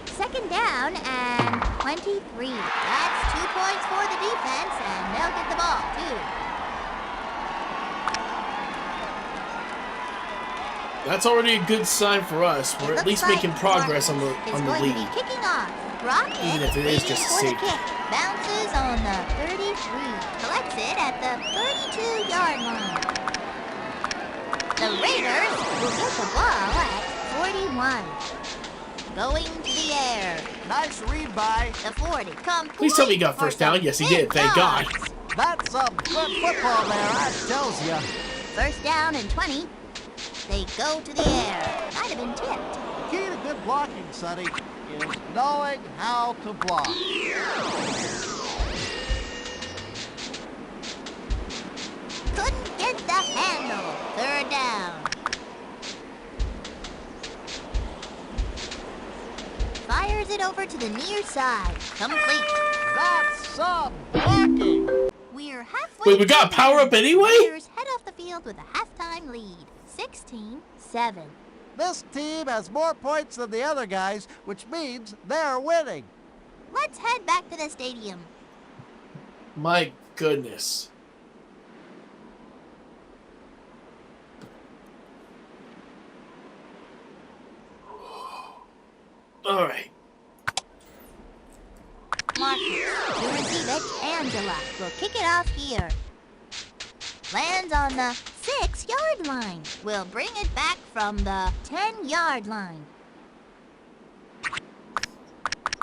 [SPEAKER 2] Second down and 23. That's 2 points for the defense, and they'll get the ball, too.
[SPEAKER 1] That's already a good sign for us. We're at
[SPEAKER 2] Looks
[SPEAKER 1] least
[SPEAKER 2] like
[SPEAKER 1] making progress on the
[SPEAKER 2] Marcus is
[SPEAKER 1] on the
[SPEAKER 2] going to
[SPEAKER 1] lead.
[SPEAKER 2] be kicking off. Rocket
[SPEAKER 1] Even if it is just a
[SPEAKER 2] for the
[SPEAKER 1] safety.
[SPEAKER 2] kick. Bounces on the 33. Collects it at the 32-yard line. The Raiders will get the ball at 41. Going to the air.
[SPEAKER 3] Nice read by.
[SPEAKER 2] The 40. Complete.
[SPEAKER 1] Please tell me he got first
[SPEAKER 2] for
[SPEAKER 1] down.
[SPEAKER 2] the
[SPEAKER 1] Yes, he
[SPEAKER 2] big
[SPEAKER 1] did. Thank God.
[SPEAKER 2] dogs.
[SPEAKER 3] That's some good football there, I tells you.
[SPEAKER 2] First down and 20. They go to the air. Might have been tipped.
[SPEAKER 3] The key to good blocking, Sonny, is knowing how to block.
[SPEAKER 2] Couldn't get the handle. Third down. Fires it over to the near side. Complete.
[SPEAKER 3] That's some blocking.
[SPEAKER 2] We're halfway.
[SPEAKER 1] Wait, we got
[SPEAKER 2] through.
[SPEAKER 1] power up anyway?
[SPEAKER 2] Raiders head off the field with a halftime lead. 16-7.
[SPEAKER 3] This team has more points than the other guys, which means they're winning.
[SPEAKER 2] Let's head back to the stadium.
[SPEAKER 1] My goodness. All right.
[SPEAKER 2] Marcus, to receive it, Angela will kick it off here. Lands on the 6-yard line. We'll bring it back from the 10-yard line.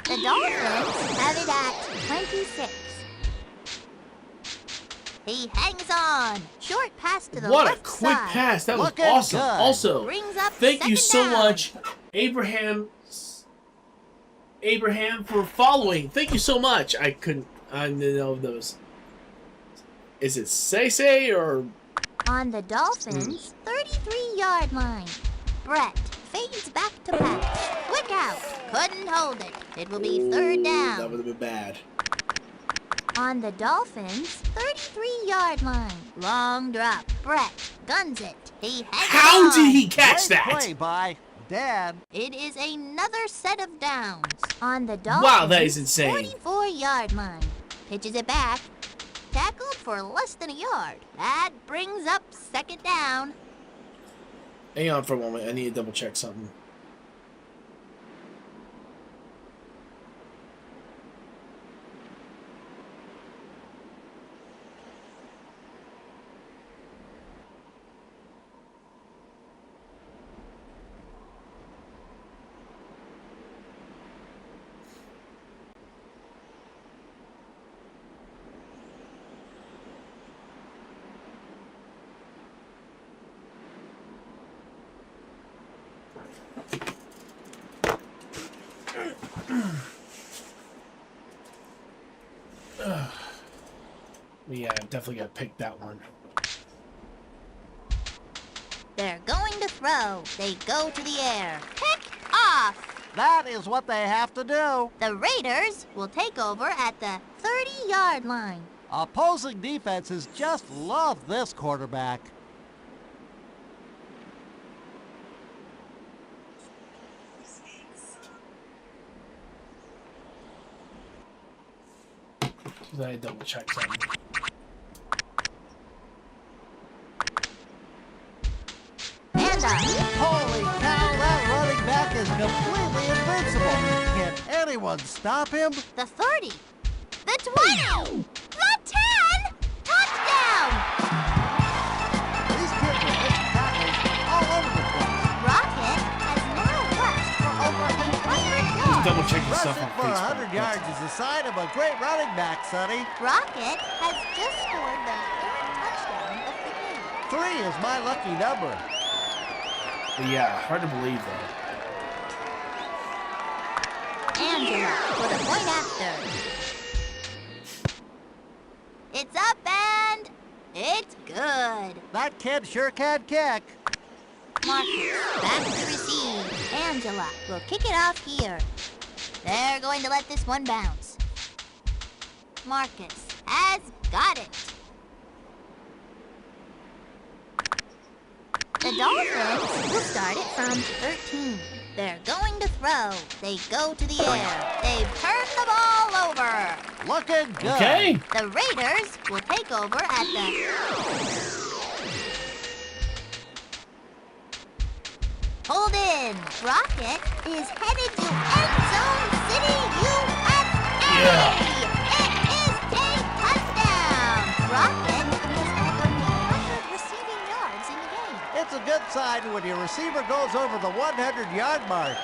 [SPEAKER 2] The Dolphins have it at 26. He hangs on. Short pass to the
[SPEAKER 1] What a
[SPEAKER 2] left
[SPEAKER 1] quick
[SPEAKER 2] side.
[SPEAKER 1] pass. That was
[SPEAKER 3] Looking
[SPEAKER 1] awesome.
[SPEAKER 3] good.
[SPEAKER 1] Also,
[SPEAKER 2] Brings up
[SPEAKER 1] thank you so
[SPEAKER 2] second down.
[SPEAKER 1] much, Abraham, for following. Thank you so much. I didn't know those. Is it say or
[SPEAKER 2] On the Dolphins' 33-yard line. Brett fades back to pass. Quick out. Couldn't hold it. It will be third
[SPEAKER 1] that
[SPEAKER 2] down.
[SPEAKER 1] would have been bad?
[SPEAKER 2] On the Dolphins' 33-yard line. Long drop. Brett guns it. He hangs
[SPEAKER 1] How
[SPEAKER 2] on.
[SPEAKER 1] did he catch
[SPEAKER 3] Great
[SPEAKER 1] that?
[SPEAKER 3] play by Dan.
[SPEAKER 2] It is another set of downs. On the Dolphins'
[SPEAKER 1] Wow, that is insane.
[SPEAKER 2] 44-yard line. Pitches it back. Tackled for less than a yard. That brings up second down.
[SPEAKER 1] Hang on for a moment. I need to double check something. Yeah, definitely got to pick that one.
[SPEAKER 2] They're going to throw. They go to the air. Pick off.
[SPEAKER 3] That is what they have to do.
[SPEAKER 2] The Raiders will take over at the 30-yard line.
[SPEAKER 3] Opposing defenses just love this quarterback.
[SPEAKER 1] So I double check something.
[SPEAKER 2] And
[SPEAKER 3] Holy cow, that running back is completely invincible. Can anyone stop him?
[SPEAKER 2] the 30. The 20. The 10. Touchdown.
[SPEAKER 3] These kids are making tackles all over the place.
[SPEAKER 2] Rocket has now rushed for over 100
[SPEAKER 1] Just
[SPEAKER 2] yards.
[SPEAKER 1] double check the stuff
[SPEAKER 3] Rushing
[SPEAKER 1] on
[SPEAKER 3] for
[SPEAKER 1] Facebook.
[SPEAKER 3] 100 yards is a sign of a great running back, Sonny.
[SPEAKER 2] Rocket has just scored the third touchdown of the game.
[SPEAKER 3] 3 is my lucky number.
[SPEAKER 1] But yeah, hard to believe though.
[SPEAKER 2] Angela for the point after. It's up and it's good.
[SPEAKER 3] That kid sure can kick.
[SPEAKER 2] Marcus back to receive. Angela will kick it off here. They're going to let this one bounce. Marcus has got it. The Dolphins will start it from 13. They're going to throw. They go to the air. They've turned the ball over.
[SPEAKER 3] Looking good.
[SPEAKER 1] Okay.
[SPEAKER 2] The Raiders will take over at the... Hold in. Rocket is headed to End Zone City, USA.
[SPEAKER 1] Yeah.
[SPEAKER 2] It is a touchdown. Rocket has over 100 receiving yards in the game.
[SPEAKER 3] It's a good sign when your receiver goes over the 100-yard mark.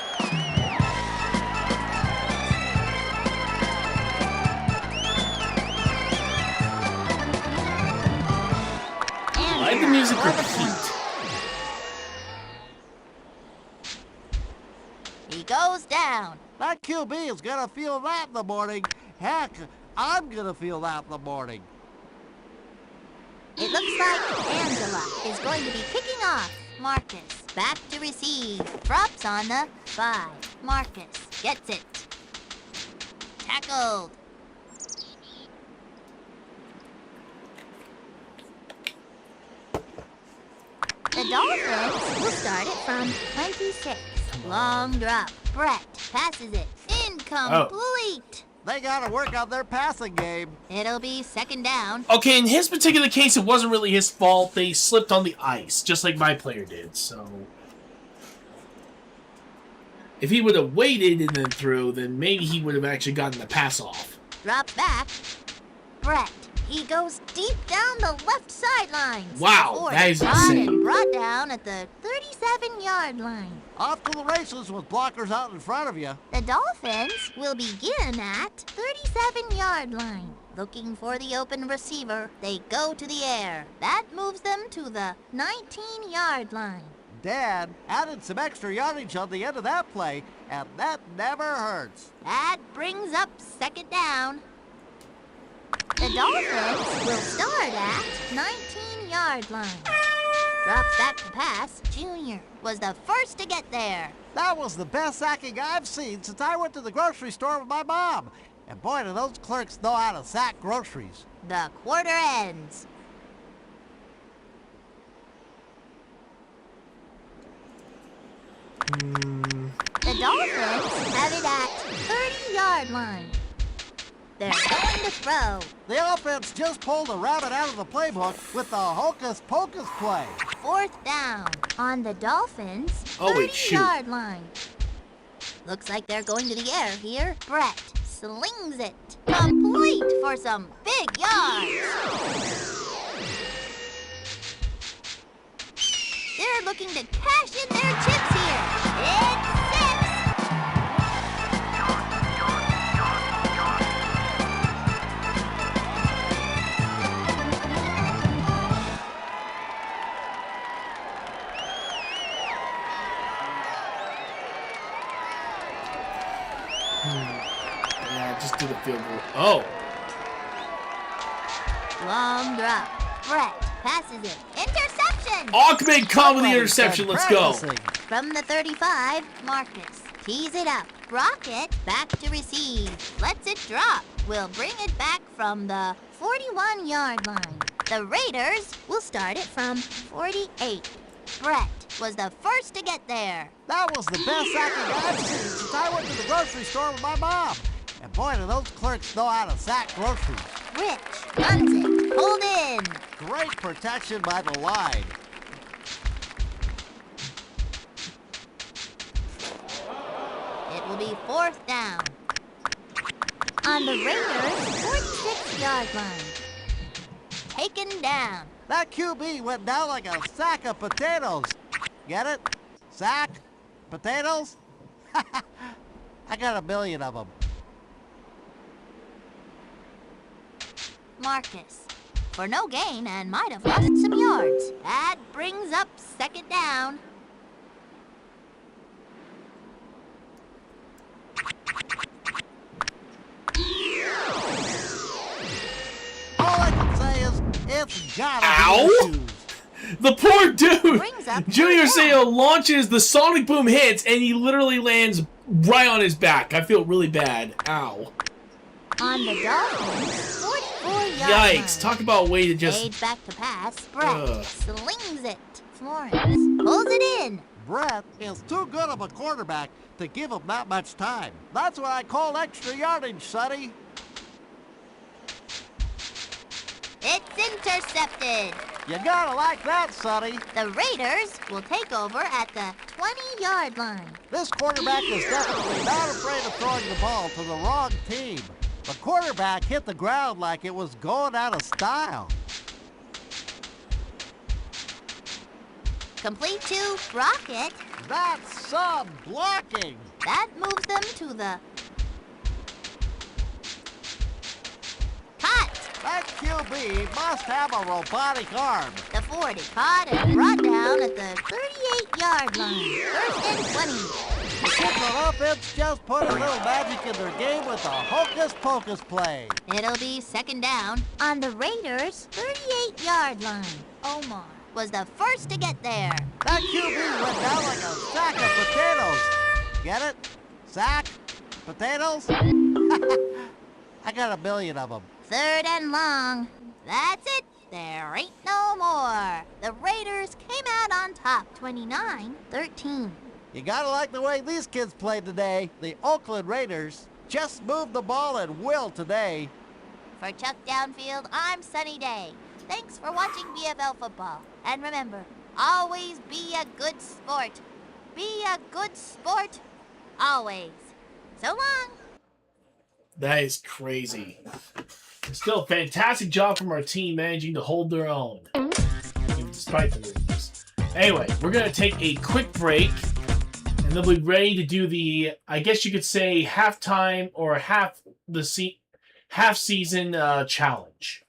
[SPEAKER 1] Why the music repeat?
[SPEAKER 2] goes down.
[SPEAKER 3] That QB is gonna feel that in the morning. Heck, I'm gonna feel that in the morning.
[SPEAKER 2] It looks like Angela is going to be kicking off. Marcus, back to receive. Drops on the 5. Marcus gets it. Tackled. The Dolphins will start it from 26. Long drop. Brett passes it. Incomplete.
[SPEAKER 3] They gotta work on their passing game.
[SPEAKER 2] It'll be second down.
[SPEAKER 1] Okay, in his particular case, it wasn't really his fault. They slipped on the ice, just like my player did, so... If he would have waited and then threw, then maybe he would have actually gotten the pass off.
[SPEAKER 2] Drop back. Brett. He goes deep down the left sideline.
[SPEAKER 1] Wow, that is insane.
[SPEAKER 2] And brought down at the 37-yard line.
[SPEAKER 3] Off to the races with blockers out in front of you.
[SPEAKER 2] The Dolphins will begin at 37-yard line. Looking for the open receiver, they go to the air. That moves them to the 19-yard line.
[SPEAKER 3] Dad added some extra yardage on the end of that play, and that never hurts.
[SPEAKER 2] That brings up second down. The Dolphins will start at 19-yard line. Drops back to pass. Junior was the first to get there.
[SPEAKER 3] That was the best sacking I've seen since I went to the grocery store with my mom. And boy, do those clerks know how to sack groceries.
[SPEAKER 2] The quarter ends. The Dolphins have it at 30-yard line. They're going to throw.
[SPEAKER 3] The offense just pulled a rabbit out of the playbook with the hocus pocus play.
[SPEAKER 2] Fourth down on the Dolphins'
[SPEAKER 1] Oh, wait, shoot.
[SPEAKER 2] 30-yard line. Looks like they're going to the air here. Brett slings it. Complete for some big yards. They're looking to cash in their chips here. It's 6.
[SPEAKER 1] Yeah, just do the field goal. Oh!
[SPEAKER 2] Long drop. Brett passes it. Interception!
[SPEAKER 1] Oakland caught with the
[SPEAKER 3] Somebody's
[SPEAKER 1] interception.
[SPEAKER 3] been
[SPEAKER 1] Let's go.
[SPEAKER 3] practicing.
[SPEAKER 2] From the 35, Marcus tees it up. Rocket back to receive. Lets it drop. Will bring it back from the 41-yard line. The Raiders will start it from 48. Brett was the first to get there.
[SPEAKER 3] That was the best sacking I've seen since I went to the grocery store with my mom. And boy, do those clerks know how to sack groceries.
[SPEAKER 2] Rich runs it. Hold in.
[SPEAKER 3] Great protection by the line.
[SPEAKER 2] It will be fourth down. On the Raiders' 46-yard line. Taken down.
[SPEAKER 3] That QB went down like a sack of potatoes. Get it? Sack? Potatoes? I got a million of them.
[SPEAKER 2] Marcus for no gain and might have lost some yards. That brings up second down.
[SPEAKER 3] All I can say is, it's gotta
[SPEAKER 1] Ow!
[SPEAKER 3] be the shoes.
[SPEAKER 1] The poor dude!
[SPEAKER 2] Brings up
[SPEAKER 1] Junior
[SPEAKER 2] third
[SPEAKER 1] Seau launches, the sonic boom hits, and he literally lands right on his back. I feel really bad. Ow.
[SPEAKER 2] On the Dolphins' 44-yard
[SPEAKER 1] Yikes.
[SPEAKER 2] line.
[SPEAKER 1] Talk about a way to just...
[SPEAKER 2] Fades back to pass. Brett
[SPEAKER 1] Ugh.
[SPEAKER 2] slings it. Florence pulls it in.
[SPEAKER 3] Brett is too good of a quarterback to give him that much time. That's what I call extra yardage, Sonny.
[SPEAKER 2] It's intercepted.
[SPEAKER 3] You gotta like that, Sonny.
[SPEAKER 2] The Raiders will take over at the 20-yard line.
[SPEAKER 3] This quarterback is definitely not afraid of throwing the ball to the wrong team. The quarterback hit the ground like it was going out of style.
[SPEAKER 2] Complete to Rocket.
[SPEAKER 3] That's some blocking.
[SPEAKER 2] That moves them to the... Cut!
[SPEAKER 3] That QB must have a robotic arm.
[SPEAKER 2] The 40 caught and brought down at the 38-yard line. First and 20. The
[SPEAKER 3] kids on offense just put a little magic in their game with a hocus-pocus play.
[SPEAKER 2] It'll be second down on the Raiders' 38-yard line. Omar was the first to get there.
[SPEAKER 3] That QB went down like a sack of potatoes. Get it? Sack? Potatoes? I got a million of them.
[SPEAKER 2] Third and long. That's it. There ain't no more. The Raiders came out on top, 29-13.
[SPEAKER 3] You gotta like the way these kids played today. The Oakland Raiders just moved the ball at will today.
[SPEAKER 2] For Chuck Downfield, I'm Sunny Day. Thanks for watching BFL football. And remember, always be a good sport. Be a good sport, always. So long.
[SPEAKER 1] That is crazy. Still a fantastic job from our team managing to hold their own, despite the losers. Anyway, we're going to take a quick break, and then we'll be ready to do the, I guess you could say, halftime or half season challenge.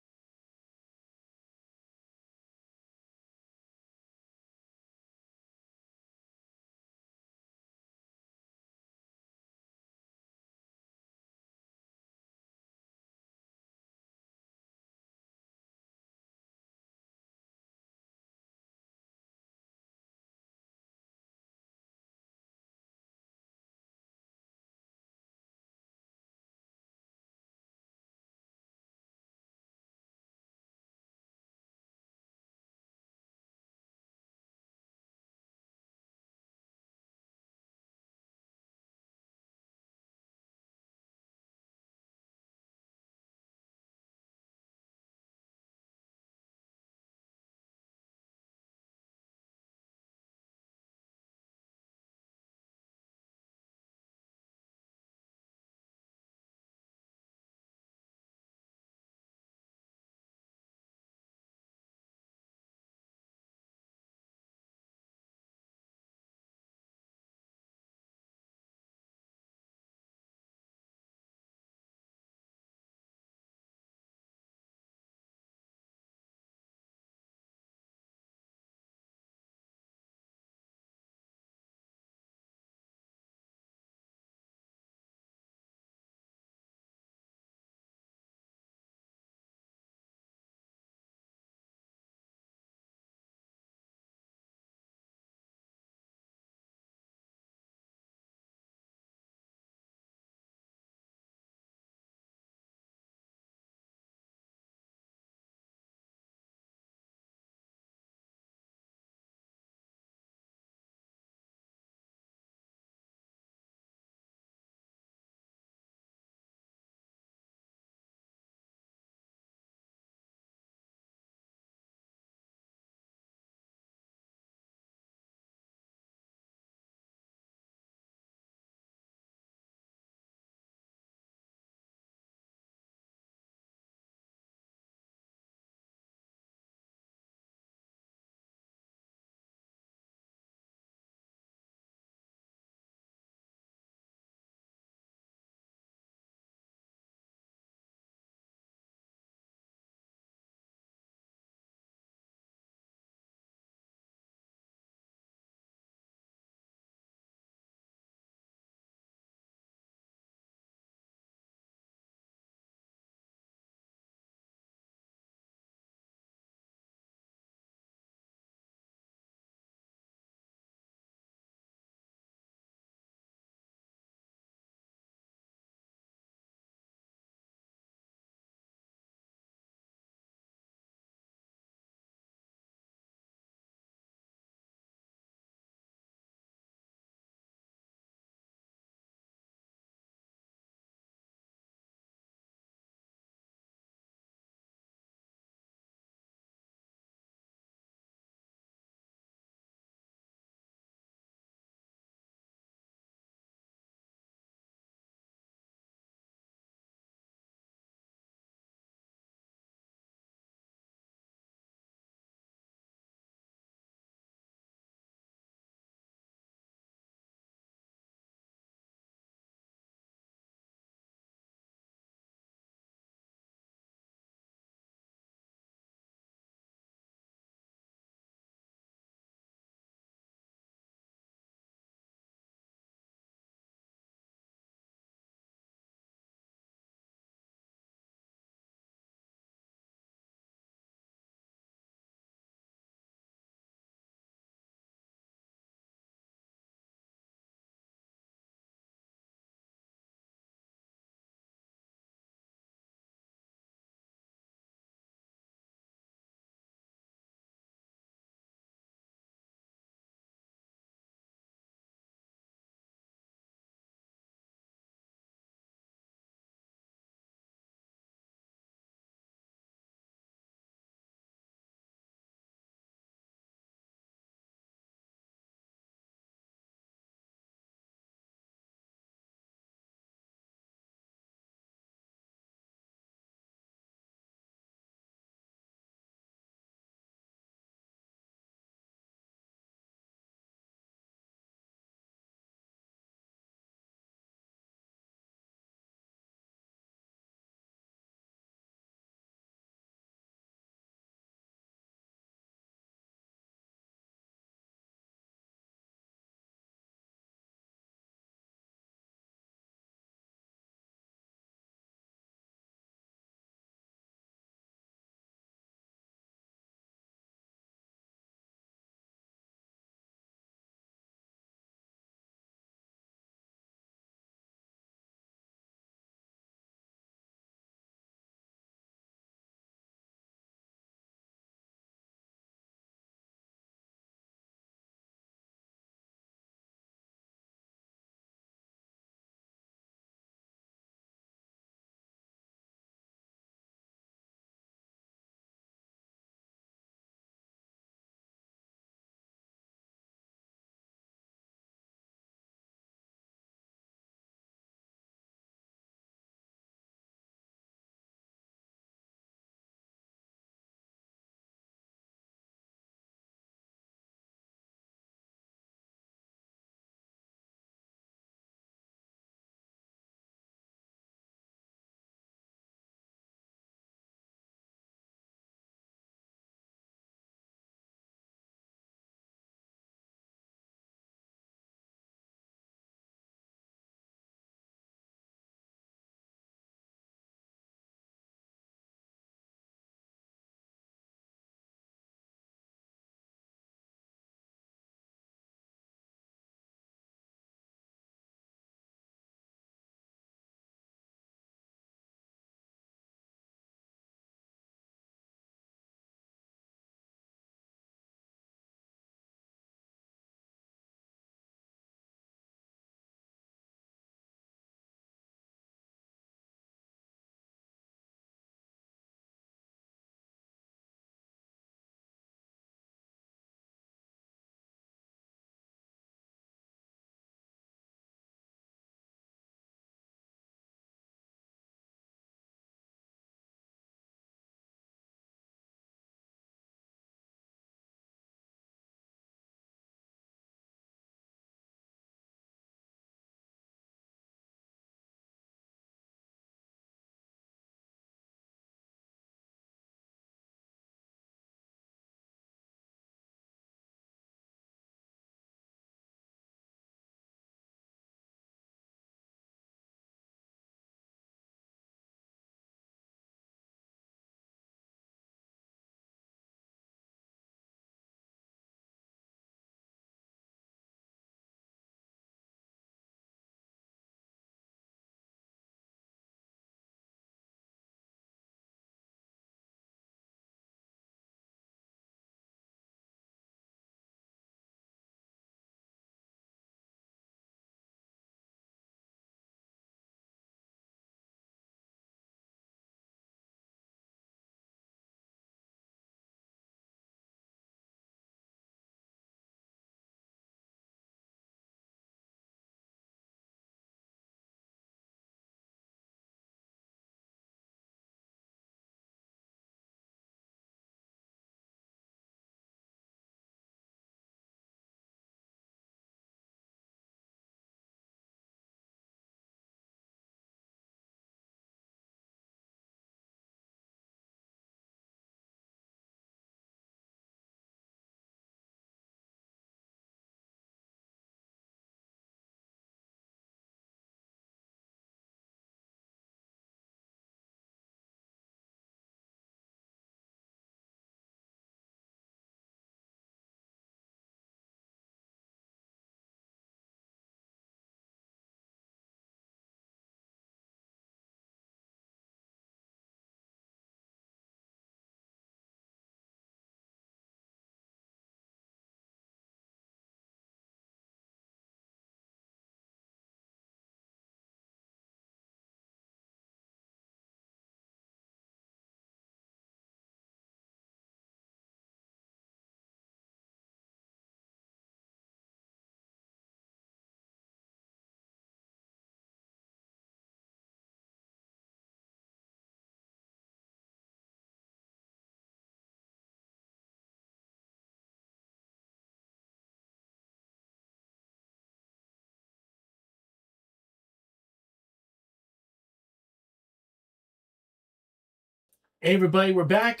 [SPEAKER 1] Hey everybody, we're back.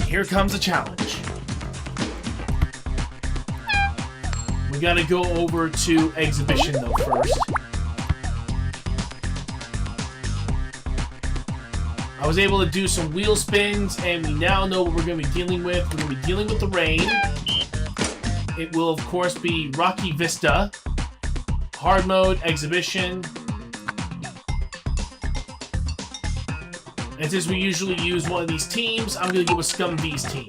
[SPEAKER 1] Here comes a challenge. We gotta go over to exhibition though first. I was able to do some wheel spins, and we now know what we're going to be dealing with. We're going to be dealing with the rain. It will, of course, be Rocky Vista, hard mode, exhibition. And since we usually use one of these teams, I'm going to go with Scum V's team.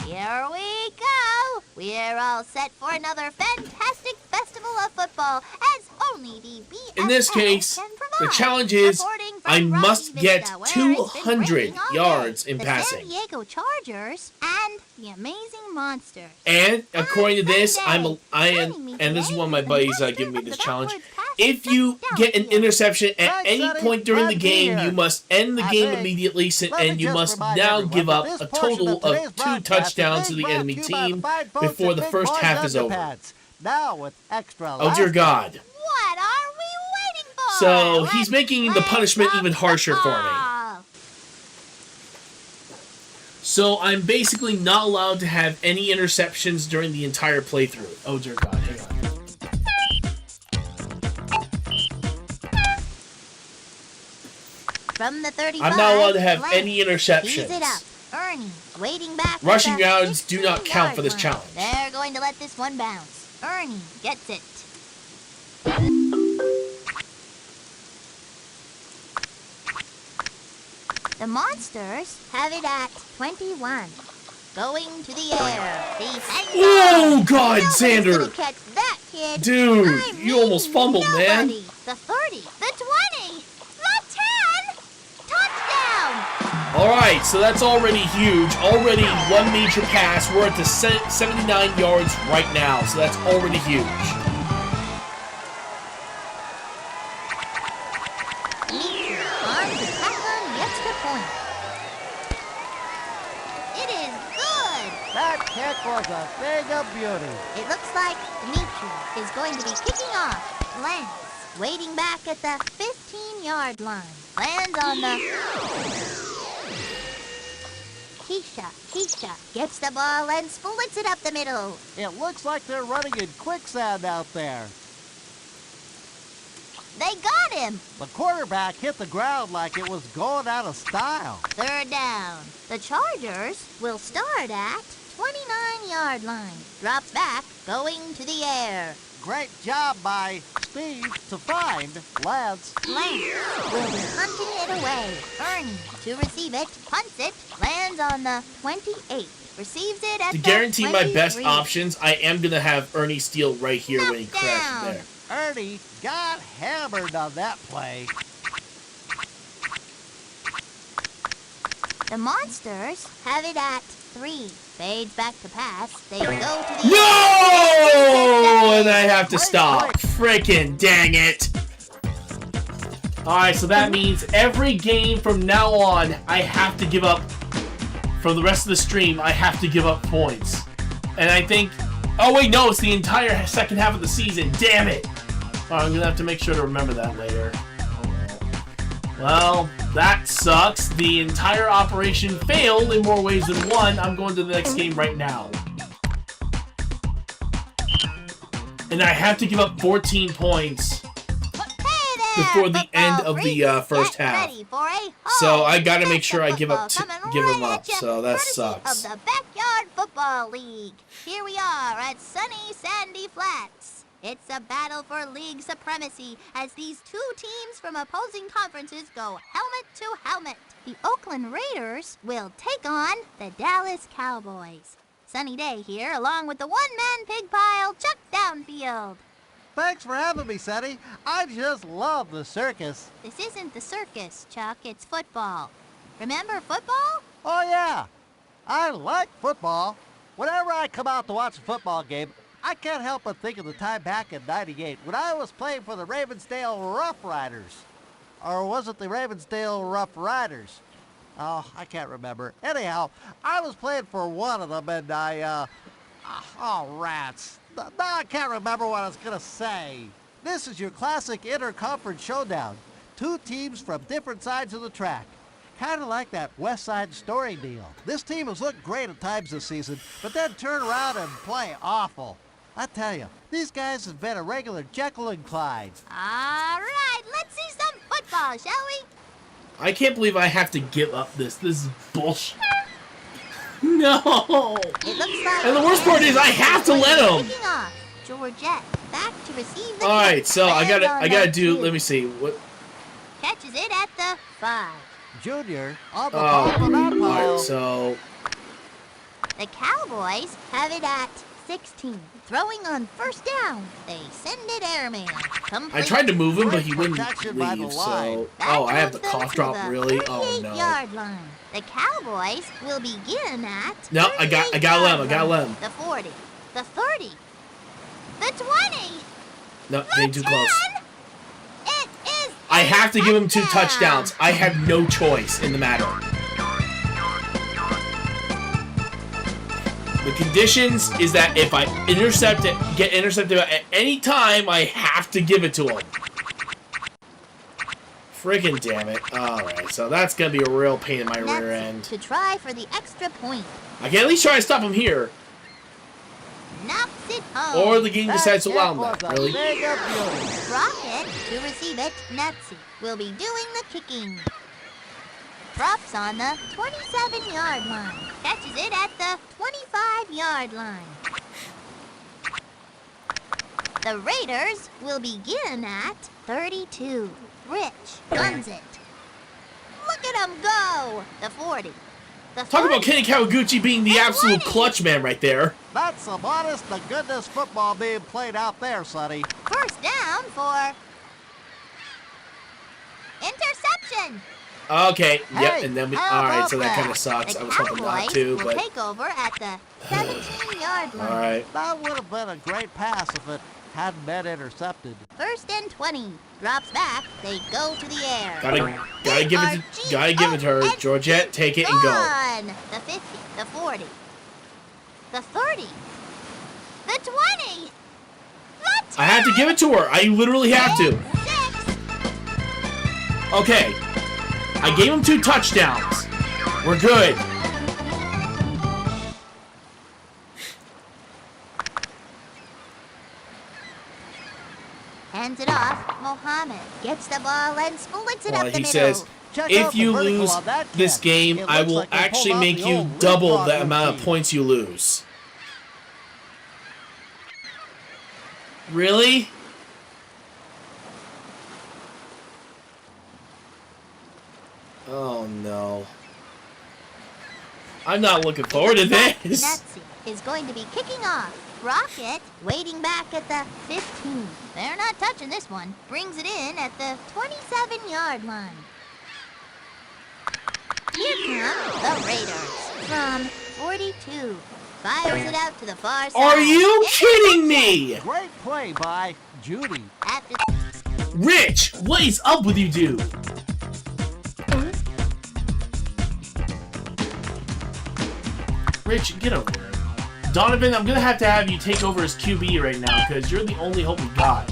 [SPEAKER 2] Here we go! We're all set for another fantastic festival of football, as only the BFL
[SPEAKER 1] In this case,
[SPEAKER 2] can
[SPEAKER 1] the
[SPEAKER 2] provide.
[SPEAKER 1] challenge is
[SPEAKER 2] Reporting from
[SPEAKER 1] I
[SPEAKER 2] Rocky
[SPEAKER 1] must get
[SPEAKER 2] Vista, where it's been
[SPEAKER 1] 200
[SPEAKER 2] raining all
[SPEAKER 1] yards
[SPEAKER 2] day.
[SPEAKER 1] in
[SPEAKER 2] the
[SPEAKER 1] passing.
[SPEAKER 2] San Diego Chargers and the Amazing Monsters.
[SPEAKER 1] And according to this,
[SPEAKER 2] Joining me
[SPEAKER 1] and this is
[SPEAKER 2] today
[SPEAKER 1] one of my
[SPEAKER 2] the
[SPEAKER 1] buddies
[SPEAKER 2] master
[SPEAKER 1] giving me
[SPEAKER 2] of
[SPEAKER 1] this
[SPEAKER 2] the
[SPEAKER 1] challenge.
[SPEAKER 2] backwards pass
[SPEAKER 1] If you get an
[SPEAKER 2] touchdown
[SPEAKER 1] interception at
[SPEAKER 3] Thanks,
[SPEAKER 1] any
[SPEAKER 3] Sonny.
[SPEAKER 1] point during the
[SPEAKER 3] Glad to be
[SPEAKER 1] game,
[SPEAKER 3] here.
[SPEAKER 1] you must end the
[SPEAKER 3] I
[SPEAKER 1] game
[SPEAKER 3] think-
[SPEAKER 1] immediately,
[SPEAKER 3] Let me
[SPEAKER 1] and you
[SPEAKER 3] just
[SPEAKER 1] must
[SPEAKER 3] remind
[SPEAKER 1] now
[SPEAKER 3] everyone
[SPEAKER 1] give
[SPEAKER 3] that
[SPEAKER 1] up
[SPEAKER 3] this
[SPEAKER 1] a
[SPEAKER 3] portion
[SPEAKER 1] total
[SPEAKER 3] today's
[SPEAKER 1] of 2
[SPEAKER 3] broadcast is
[SPEAKER 1] touchdowns to
[SPEAKER 3] being
[SPEAKER 1] the
[SPEAKER 3] brought
[SPEAKER 1] enemy
[SPEAKER 3] to you by
[SPEAKER 1] team
[SPEAKER 3] the fine folks
[SPEAKER 1] before
[SPEAKER 3] at
[SPEAKER 1] the
[SPEAKER 3] Big
[SPEAKER 1] first
[SPEAKER 3] Boys
[SPEAKER 1] half is over.
[SPEAKER 3] Underpants. Now with extra
[SPEAKER 1] Oh dear
[SPEAKER 3] elastic.
[SPEAKER 1] God.
[SPEAKER 2] What are we waiting for?
[SPEAKER 1] So he's
[SPEAKER 2] Let's
[SPEAKER 1] making the
[SPEAKER 2] play
[SPEAKER 1] punishment
[SPEAKER 2] some
[SPEAKER 1] even harsher for me.
[SPEAKER 2] football.
[SPEAKER 1] So I'm basically not allowed to have any interceptions during the entire playthrough. Oh dear God, hang on.
[SPEAKER 2] From the 35,
[SPEAKER 1] I'm not allowed to have
[SPEAKER 2] Lance
[SPEAKER 1] any
[SPEAKER 2] tees it up.
[SPEAKER 1] interceptions.
[SPEAKER 2] Ernie, waiting back. at
[SPEAKER 1] Rushing
[SPEAKER 2] the
[SPEAKER 1] yards do not
[SPEAKER 2] 15-yard
[SPEAKER 1] count for this
[SPEAKER 2] line.
[SPEAKER 1] challenge.
[SPEAKER 2] They're going to let this one bounce. Ernie gets it. The Monsters have it at 21. Going to the air. The
[SPEAKER 1] Oh, God,
[SPEAKER 2] Nobody's
[SPEAKER 1] Xander.
[SPEAKER 2] gonna catch that kid.
[SPEAKER 1] Dude,
[SPEAKER 2] I
[SPEAKER 1] you almost
[SPEAKER 2] mean
[SPEAKER 1] fumbled, man.
[SPEAKER 2] nobody. The 30, the 20, the 10. Touchdown!
[SPEAKER 1] Alright, so that's already huge. Already one major pass. We're at the 79 yards right now, so that's already huge.
[SPEAKER 2] On to tackle the extra point. It is good.
[SPEAKER 3] That kick was a thing of beauty.
[SPEAKER 2] It looks like Dimitri is going to be kicking off. Lance, waiting back at the 15-yard line. Lands on the... Keisha gets the ball and splits it up the middle.
[SPEAKER 3] It looks like they're running in quicksand out there.
[SPEAKER 2] They got him.
[SPEAKER 3] The quarterback hit the ground like it was going out of style.
[SPEAKER 2] Third down. The Chargers will start at 29-yard line. Drops back, going to the air.
[SPEAKER 3] Great job by Steve to find Lance.
[SPEAKER 2] Lance will be hunting it away. Ernie to receive it, punts it, lands on the 28. Receives it at
[SPEAKER 1] To
[SPEAKER 2] the
[SPEAKER 1] guarantee my best
[SPEAKER 2] 23.
[SPEAKER 1] options, I am going to have Ernie Steele right here when he crashes
[SPEAKER 2] Knockdown.
[SPEAKER 1] there.
[SPEAKER 3] Ernie got hammered on that play.
[SPEAKER 2] The Monsters have it at 3. Fades back to pass. They go to the
[SPEAKER 1] No! And I have to stop. Frickin' dang it. Alright, so that means every game from now on, I have to give up, for the rest of the stream, I have to give up points. And I think, oh wait, no, it's the entire second half of the season. Damn it. I'm gonna have to make sure to remember that later. Well, that sucks. The entire operation failed in more ways than one. I'm going to the next game right now. And I have to give up 14 points.
[SPEAKER 2] Hey
[SPEAKER 1] before the end
[SPEAKER 2] football
[SPEAKER 1] of the
[SPEAKER 2] freaks,
[SPEAKER 1] first
[SPEAKER 2] get
[SPEAKER 1] half.
[SPEAKER 2] ready for a
[SPEAKER 1] So I
[SPEAKER 2] whole
[SPEAKER 1] gotta make
[SPEAKER 2] bunch
[SPEAKER 1] sure
[SPEAKER 2] of
[SPEAKER 1] I give
[SPEAKER 2] football
[SPEAKER 1] him
[SPEAKER 2] coming right
[SPEAKER 1] up.
[SPEAKER 2] at ya,
[SPEAKER 1] So that
[SPEAKER 2] courtesy
[SPEAKER 1] sucks.
[SPEAKER 2] of the Backyard Football League. Here we are at sunny Sandy Flats. It's a battle for league supremacy as these two teams from opposing conferences go helmet to helmet. The Oakland Raiders will take on the Dallas Cowboys. Sunny day here, along with the one-man pig pile chucked downfield.
[SPEAKER 3] Thanks for having me, Sonny. I just love the circus.
[SPEAKER 2] This isn't the circus, Chuck. It's football. Remember football?
[SPEAKER 3] Oh, yeah. I like football. Whenever I come out to watch a football game, I can't help but think of the time back in '98 when I was playing for the Ravensdale Rough Riders. Or was it the Ravensdale Rough Riders? Oh, I can't remember. Anyhow, I was playing for one of them and oh, rats. Now I can't remember what I was going to say. This is your classic interconference showdown. Two teams from different sides of the track. Kind of like that West Side Story deal. This team has looked great at times this season, but then turn around and play awful. I tell you, these guys have been a regular Jekyll and Clyde.
[SPEAKER 2] All right, let's see some football, shall we?
[SPEAKER 1] I can't believe I have to give up this. This is bullshit. No.
[SPEAKER 2] It looks like
[SPEAKER 1] And the worst part is I have to let him.
[SPEAKER 2] kicking off. Georgette back to receive the
[SPEAKER 1] All right,
[SPEAKER 2] kick.
[SPEAKER 1] so I
[SPEAKER 2] Lands on
[SPEAKER 1] gotta
[SPEAKER 2] the
[SPEAKER 1] do.
[SPEAKER 2] 2.
[SPEAKER 1] Let me see. What?
[SPEAKER 2] Catches it at the 5.
[SPEAKER 3] Junior on the top of that
[SPEAKER 1] All
[SPEAKER 3] pile.
[SPEAKER 1] right, so
[SPEAKER 2] The Cowboys have it at 16. Throwing on first down. They send it airman.
[SPEAKER 1] I tried to move him, but he wouldn't
[SPEAKER 3] Protection by the
[SPEAKER 1] leave.
[SPEAKER 3] line.
[SPEAKER 1] So, oh, I have the cough drop. Really? Oh no.
[SPEAKER 2] 38-yard line. The Cowboys will begin at.
[SPEAKER 1] No, I gotta let him. I gotta let him.
[SPEAKER 2] The 40. The 30. The 20.
[SPEAKER 1] No,
[SPEAKER 2] The
[SPEAKER 1] getting too
[SPEAKER 2] 10.
[SPEAKER 1] close.
[SPEAKER 2] It is.
[SPEAKER 1] I have to give him 2
[SPEAKER 2] touchdown.
[SPEAKER 1] touchdowns. I have no choice in the matter. The conditions is that if I get intercepted at any time, I have to give it to him. Friggin' damn it. Alright, so that's gonna be a real pain in my rear end.
[SPEAKER 2] To try for the extra point.
[SPEAKER 1] I can at least try to stop him here.
[SPEAKER 2] Knocks it home.
[SPEAKER 1] Or the game decides to allow him that. Really?
[SPEAKER 2] Rocket to receive it. Nazi will be doing the kicking. Props on the 27-yard line. Catches it at the 25-yard line. The Raiders will begin at 32. Rich guns it. Look at him go. The 40. The 40.
[SPEAKER 1] Talk about Kenny Kawaguchi being the
[SPEAKER 2] And
[SPEAKER 1] absolute
[SPEAKER 2] 20.
[SPEAKER 1] clutch man right there.
[SPEAKER 3] That's some honest to goodness football being played out there, Sonny.
[SPEAKER 2] First down for interception.
[SPEAKER 1] Okay, yep,
[SPEAKER 3] Hey,
[SPEAKER 1] and then we.
[SPEAKER 3] how
[SPEAKER 1] Alright,
[SPEAKER 3] about
[SPEAKER 1] so that
[SPEAKER 3] that?
[SPEAKER 1] kind of sucks.
[SPEAKER 2] The
[SPEAKER 1] I was hoping not
[SPEAKER 2] Cowboys
[SPEAKER 1] to,
[SPEAKER 2] will
[SPEAKER 1] but.
[SPEAKER 2] take over at the 17-yard line.
[SPEAKER 1] Alright.
[SPEAKER 3] That would have been a great pass if it hadn't been intercepted.
[SPEAKER 2] First and 20. Drops back. They go to the air.
[SPEAKER 1] Gotta give it to her. Georgette, take it and go.
[SPEAKER 2] Gone. The 50. The 40. The 30. The 20. The 10.
[SPEAKER 1] I have to give it to her. I literally have to.
[SPEAKER 2] 6.
[SPEAKER 1] Okay. I gave him 2 touchdowns. We're good.
[SPEAKER 2] Hands it off. Mohammed gets the ball and splits it
[SPEAKER 1] Well,
[SPEAKER 2] up the
[SPEAKER 1] he
[SPEAKER 2] middle.
[SPEAKER 1] says,
[SPEAKER 3] Check out
[SPEAKER 1] if
[SPEAKER 3] the
[SPEAKER 1] you
[SPEAKER 3] vertical
[SPEAKER 1] lose
[SPEAKER 3] on that
[SPEAKER 1] this
[SPEAKER 3] catch.
[SPEAKER 1] game,
[SPEAKER 3] It
[SPEAKER 1] I
[SPEAKER 3] looks
[SPEAKER 1] will
[SPEAKER 3] like they pulled
[SPEAKER 1] actually
[SPEAKER 3] out
[SPEAKER 1] make
[SPEAKER 3] the
[SPEAKER 1] you
[SPEAKER 3] old
[SPEAKER 1] double
[SPEAKER 3] leapfrog
[SPEAKER 1] the amount of
[SPEAKER 3] routine.
[SPEAKER 1] points you lose. Really? Oh no. I'm not looking forward to this.
[SPEAKER 2] Nazi is going to be kicking off. Rocket waiting back at the 15. They're not touching this one. Brings it in at the 27-yard line. Here come the Raiders from 42. Fires it out to the far side.
[SPEAKER 1] Are you kidding me?
[SPEAKER 3] Great play by Judy.
[SPEAKER 2] After
[SPEAKER 1] Rich, what is up with you, dude? Rich, get over here. Donovan, I'm gonna have to have you take over as QB right now because you're the only hope we got.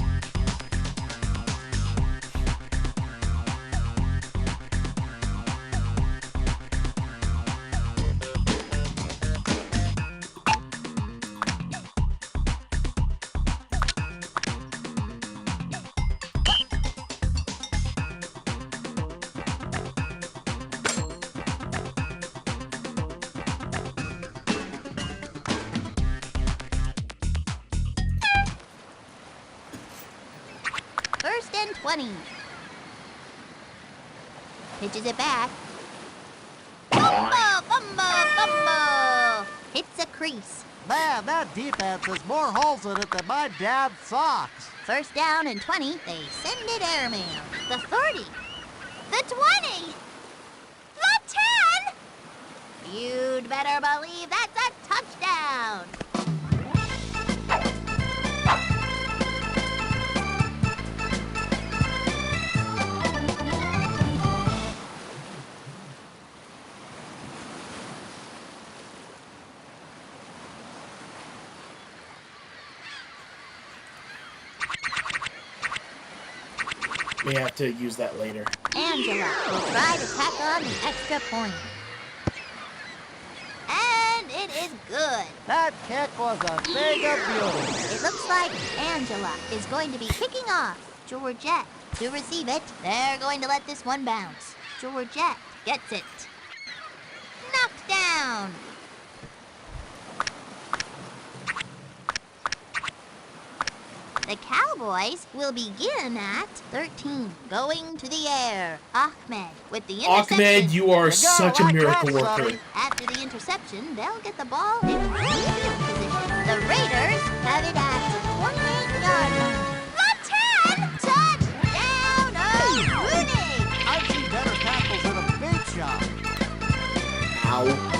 [SPEAKER 2] 20. Pitches it back. Fumble, fumble, fumble. Hits a crease.
[SPEAKER 3] Man, that defense has more holes in it than my dad's socks.
[SPEAKER 2] First down and 20. They send it airmail. The 30. The 20. The 10. You'd better believe that's a touchdown.
[SPEAKER 1] May have to use that later.
[SPEAKER 2] Angela will try to tack on the extra point. And it is good.
[SPEAKER 3] That kick was a thing of beauty.
[SPEAKER 2] It looks like Angela is going to be kicking off. Georgette to receive it. They're going to let this one bounce. Georgette gets it. Knocked down. The Cowboys will begin at 13, going to the air. Ahmed with the interception.
[SPEAKER 1] Ahmed, you are
[SPEAKER 3] You go,
[SPEAKER 1] such a
[SPEAKER 3] like
[SPEAKER 1] miracle
[SPEAKER 3] that,
[SPEAKER 1] worker.
[SPEAKER 3] Sonny.
[SPEAKER 2] After the interception, they'll get the ball in field position. The Raiders have it at 28-yard line. The 10! Touchdown, Rooney!
[SPEAKER 3] I've seen better tackles in a big shop.
[SPEAKER 1] Ow.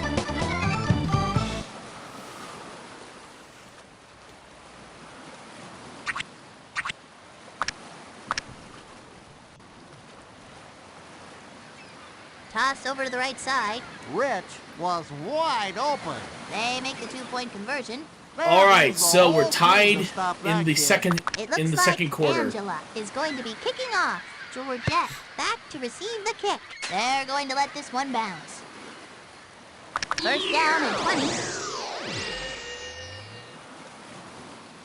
[SPEAKER 2] Toss over to the right side.
[SPEAKER 3] Rich was wide open.
[SPEAKER 2] They make the two-point conversion.
[SPEAKER 3] There
[SPEAKER 1] All right,
[SPEAKER 3] was a
[SPEAKER 1] so we're
[SPEAKER 3] whole team
[SPEAKER 1] tied
[SPEAKER 3] to stop
[SPEAKER 1] in
[SPEAKER 3] that
[SPEAKER 1] the
[SPEAKER 3] kid.
[SPEAKER 1] second
[SPEAKER 2] It looks
[SPEAKER 1] in the
[SPEAKER 2] like
[SPEAKER 1] second quarter.
[SPEAKER 2] Angela is going to be kicking off. Georgette back to receive the kick. They're going to let this one bounce. First down and 20.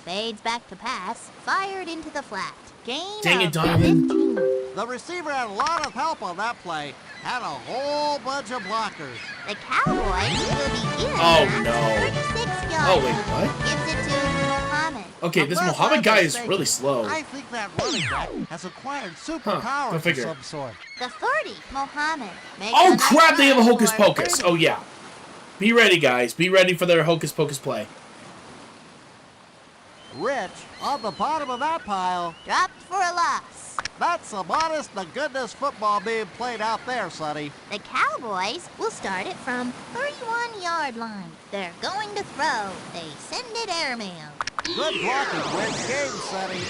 [SPEAKER 2] Fades back to pass. Fired into the flat. Gain
[SPEAKER 1] Dang it,
[SPEAKER 2] of
[SPEAKER 1] Donovan.
[SPEAKER 2] 15.
[SPEAKER 3] The receiver had a lot of help on that play. Had a whole bunch of blockers.
[SPEAKER 2] The Cowboys will begin
[SPEAKER 1] Oh,
[SPEAKER 2] at
[SPEAKER 1] no.
[SPEAKER 2] 36 yards.
[SPEAKER 1] Oh, wait, what?
[SPEAKER 2] Gives it to Mohammed.
[SPEAKER 1] Okay, this
[SPEAKER 3] Unless
[SPEAKER 1] Muhammad
[SPEAKER 3] I'm
[SPEAKER 1] guy is
[SPEAKER 3] mistaken,
[SPEAKER 1] really slow.
[SPEAKER 3] I think that running back has acquired superpowers
[SPEAKER 1] go
[SPEAKER 3] of
[SPEAKER 1] figure.
[SPEAKER 3] some sort.
[SPEAKER 2] The 30, Mohammed. Makes
[SPEAKER 1] Oh
[SPEAKER 2] a nice
[SPEAKER 1] crap, they have a
[SPEAKER 2] run
[SPEAKER 1] hocus
[SPEAKER 2] for
[SPEAKER 1] pocus.
[SPEAKER 2] 30.
[SPEAKER 1] Oh yeah. Be ready, guys. Be ready for their hocus pocus play.
[SPEAKER 3] Rich on the bottom of that pile.
[SPEAKER 2] Dropped for a loss.
[SPEAKER 3] That's some honest to goodness football being played out there, Sonny.
[SPEAKER 2] The Cowboys will start it from 31-yard line. They're going to throw. They send it airmail.
[SPEAKER 3] Good blocking wins games, Sonny.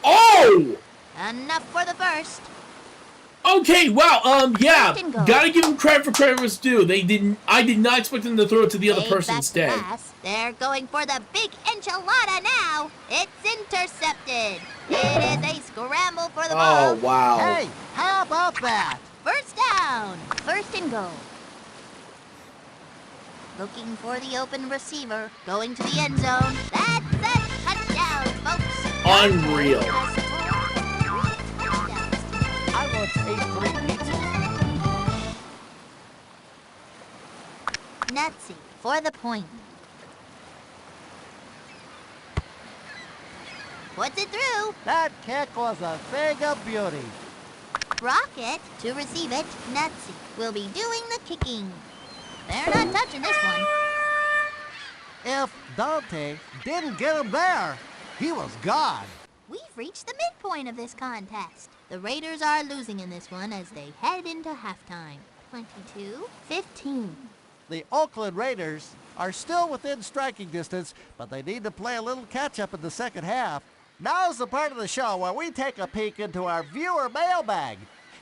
[SPEAKER 1] Oh!
[SPEAKER 2] Enough for the first.
[SPEAKER 1] Okay, wow, yeah.
[SPEAKER 2] First and goal.
[SPEAKER 1] Gotta give them credit for credit was due. I did not expect them to throw it to the other
[SPEAKER 2] Fade
[SPEAKER 1] person
[SPEAKER 2] back
[SPEAKER 1] instead.
[SPEAKER 2] to pass. They're going for the big enchilada now. It's intercepted. It is a scramble for the ball.
[SPEAKER 1] Oh, wow.
[SPEAKER 3] Hey, how about that?
[SPEAKER 2] First down. First and goal. Looking for the open receiver. Going to the end zone. That's a touchdown, folks.
[SPEAKER 1] Unreal.
[SPEAKER 2] Has scored 3 touchdowns.
[SPEAKER 3] I once ate 3 pizzas.
[SPEAKER 2] Nutsy for the point. Puts it through.
[SPEAKER 3] That kick was a thing of beauty.
[SPEAKER 2] Rocket to receive it. Nutsy will be doing the kicking. They're not touching this one.
[SPEAKER 3] If Dante didn't get him there, he was gone.
[SPEAKER 2] We've reached the midpoint of this contest. The Raiders are losing in this one as they head into halftime. 22-15.
[SPEAKER 3] The Oakland Raiders are still within striking distance, but they need to play a little catch-up in the second half. Now's the part of the show where we take a peek into our viewer mailbag.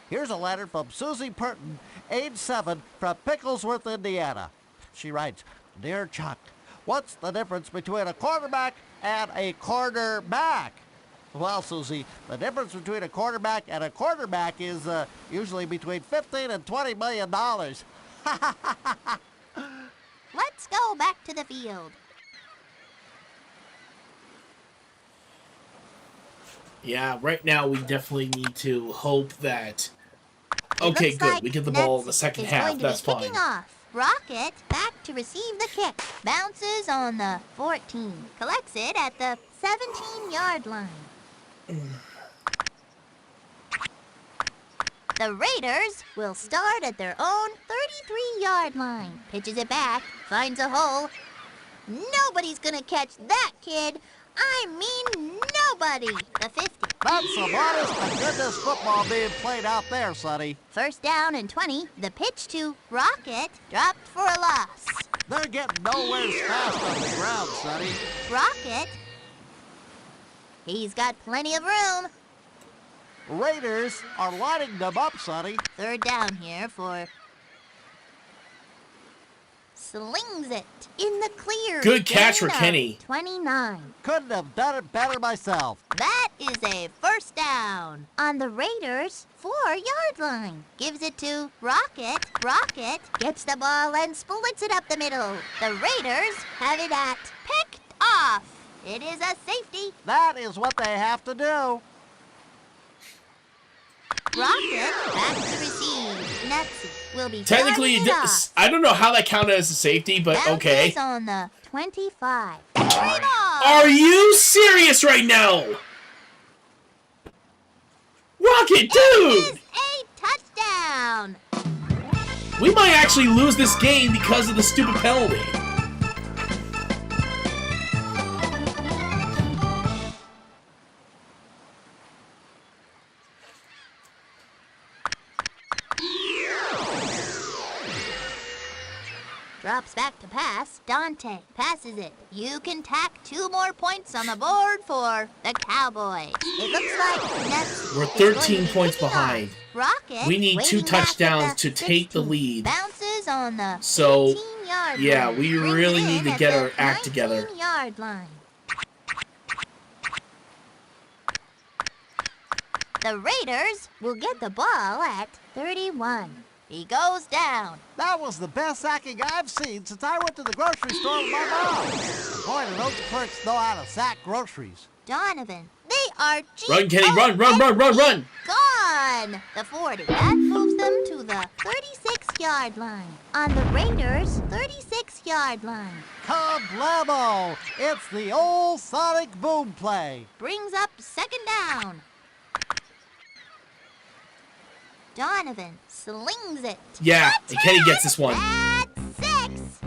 [SPEAKER 3] Here's a letter from Susie Purton, age 7, from Picklesworth, Indiana. She writes, Dear Chuck, what's the difference between a quarterback and a quarterback? Well, Susie, the difference between a quarterback and a quarterback is usually between $15 and $20 million.
[SPEAKER 2] Let's go back to the field.
[SPEAKER 1] Yeah, right now we definitely need to hope that...
[SPEAKER 2] It
[SPEAKER 1] Okay,
[SPEAKER 2] looks
[SPEAKER 1] good.
[SPEAKER 2] like
[SPEAKER 1] We get the ball in
[SPEAKER 2] Nutsy
[SPEAKER 1] the second
[SPEAKER 2] is
[SPEAKER 1] half.
[SPEAKER 2] going to be
[SPEAKER 1] That's fine.
[SPEAKER 2] kicking off. Rocket back to receive the kick. Bounces on the 14. Collects it at the 17-yard line. The Raiders will start at their own 33-yard line. Pitches it back, finds a hole. Nobody's gonna catch that kid. I mean nobody. The 50.
[SPEAKER 3] That's some honest to goodness football being played out there, Sonny.
[SPEAKER 2] First down and 20. The pitch to Rocket dropped for a loss.
[SPEAKER 3] They're getting nowhere fast on the ground, Sonny.
[SPEAKER 2] Rocket. He's got plenty of room.
[SPEAKER 3] Raiders are lining them up, Sonny.
[SPEAKER 2] Third down here for... Slings it in the clear.
[SPEAKER 1] Good catch for
[SPEAKER 2] Gain of
[SPEAKER 1] Kenny.
[SPEAKER 2] 29.
[SPEAKER 3] Couldn't have done it better myself.
[SPEAKER 2] That is a first down on the Raiders' 4-yard line. Gives it to Rocket. Rocket gets the ball and splits it up the middle. The Raiders have it at picked off. It is a safety.
[SPEAKER 3] That is what they have to do.
[SPEAKER 2] Rocket back to receive. Nutsy will be
[SPEAKER 1] Technically,
[SPEAKER 2] starting it off.
[SPEAKER 1] I don't know how that counted as a safety, but okay.
[SPEAKER 2] Bounces on the 25. Free ball.
[SPEAKER 1] Are you serious right now? Rocket,
[SPEAKER 2] It is
[SPEAKER 1] dude!
[SPEAKER 2] a touchdown.
[SPEAKER 1] We might actually lose this game because of the stupid penalty.
[SPEAKER 2] Drops back to pass. Dante passes it. You can tack 2 more points on the board for the Cowboys. It looks like Nets
[SPEAKER 1] We're
[SPEAKER 2] is going to
[SPEAKER 1] 13
[SPEAKER 2] be
[SPEAKER 1] points
[SPEAKER 2] kicking
[SPEAKER 1] behind.
[SPEAKER 2] off. Rocket
[SPEAKER 1] We need 2
[SPEAKER 2] waiting back at
[SPEAKER 1] touchdowns
[SPEAKER 2] the
[SPEAKER 1] to take the
[SPEAKER 2] 16.
[SPEAKER 1] lead.
[SPEAKER 2] Bounces on the
[SPEAKER 1] So,
[SPEAKER 2] 18-yard
[SPEAKER 1] yeah,
[SPEAKER 2] line.
[SPEAKER 1] we
[SPEAKER 2] Brings
[SPEAKER 1] really
[SPEAKER 2] it
[SPEAKER 1] need
[SPEAKER 2] in
[SPEAKER 1] to
[SPEAKER 2] at
[SPEAKER 1] get
[SPEAKER 2] the
[SPEAKER 1] our act together.
[SPEAKER 2] 19-yard line. The Raiders will get the ball at 31. He goes down.
[SPEAKER 3] That was the best sacking I've seen since I went to the grocery store with my mom. Boy, do those clerks know how to sack groceries.
[SPEAKER 2] Donovan, they are
[SPEAKER 1] Run, Kenny, run, run, run, run, run!
[SPEAKER 2] Gone! The 40. That moves them to the 36-yard line. On the Raiders' 36-yard line.
[SPEAKER 3] Kablamo! It's the old Sonic Boom play.
[SPEAKER 2] Brings up second down. Donovan slings it.
[SPEAKER 1] Yeah, and Kenny gets this one.
[SPEAKER 2] At 6.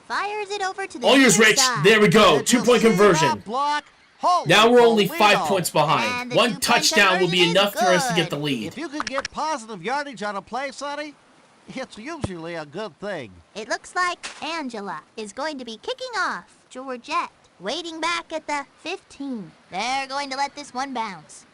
[SPEAKER 2] Fires it over to the
[SPEAKER 1] All yours,
[SPEAKER 2] near
[SPEAKER 1] Rich.
[SPEAKER 2] side.
[SPEAKER 1] There we go.
[SPEAKER 3] Did you
[SPEAKER 1] 2-point
[SPEAKER 3] see
[SPEAKER 1] conversion.
[SPEAKER 3] that block? Holy
[SPEAKER 1] Now we're only 5
[SPEAKER 3] Toledo.
[SPEAKER 1] points
[SPEAKER 2] And
[SPEAKER 1] behind.
[SPEAKER 2] the
[SPEAKER 1] 1
[SPEAKER 2] 2-point
[SPEAKER 1] touchdown will be
[SPEAKER 2] conversion
[SPEAKER 1] enough
[SPEAKER 2] is
[SPEAKER 1] for us to get
[SPEAKER 2] good.
[SPEAKER 1] the lead.
[SPEAKER 3] If you could get positive yardage on a play, Sonny, it's usually a good thing.
[SPEAKER 2] It looks like Angela is going to be kicking off. Georgette waiting back at the 15. They're going to let this one bounce.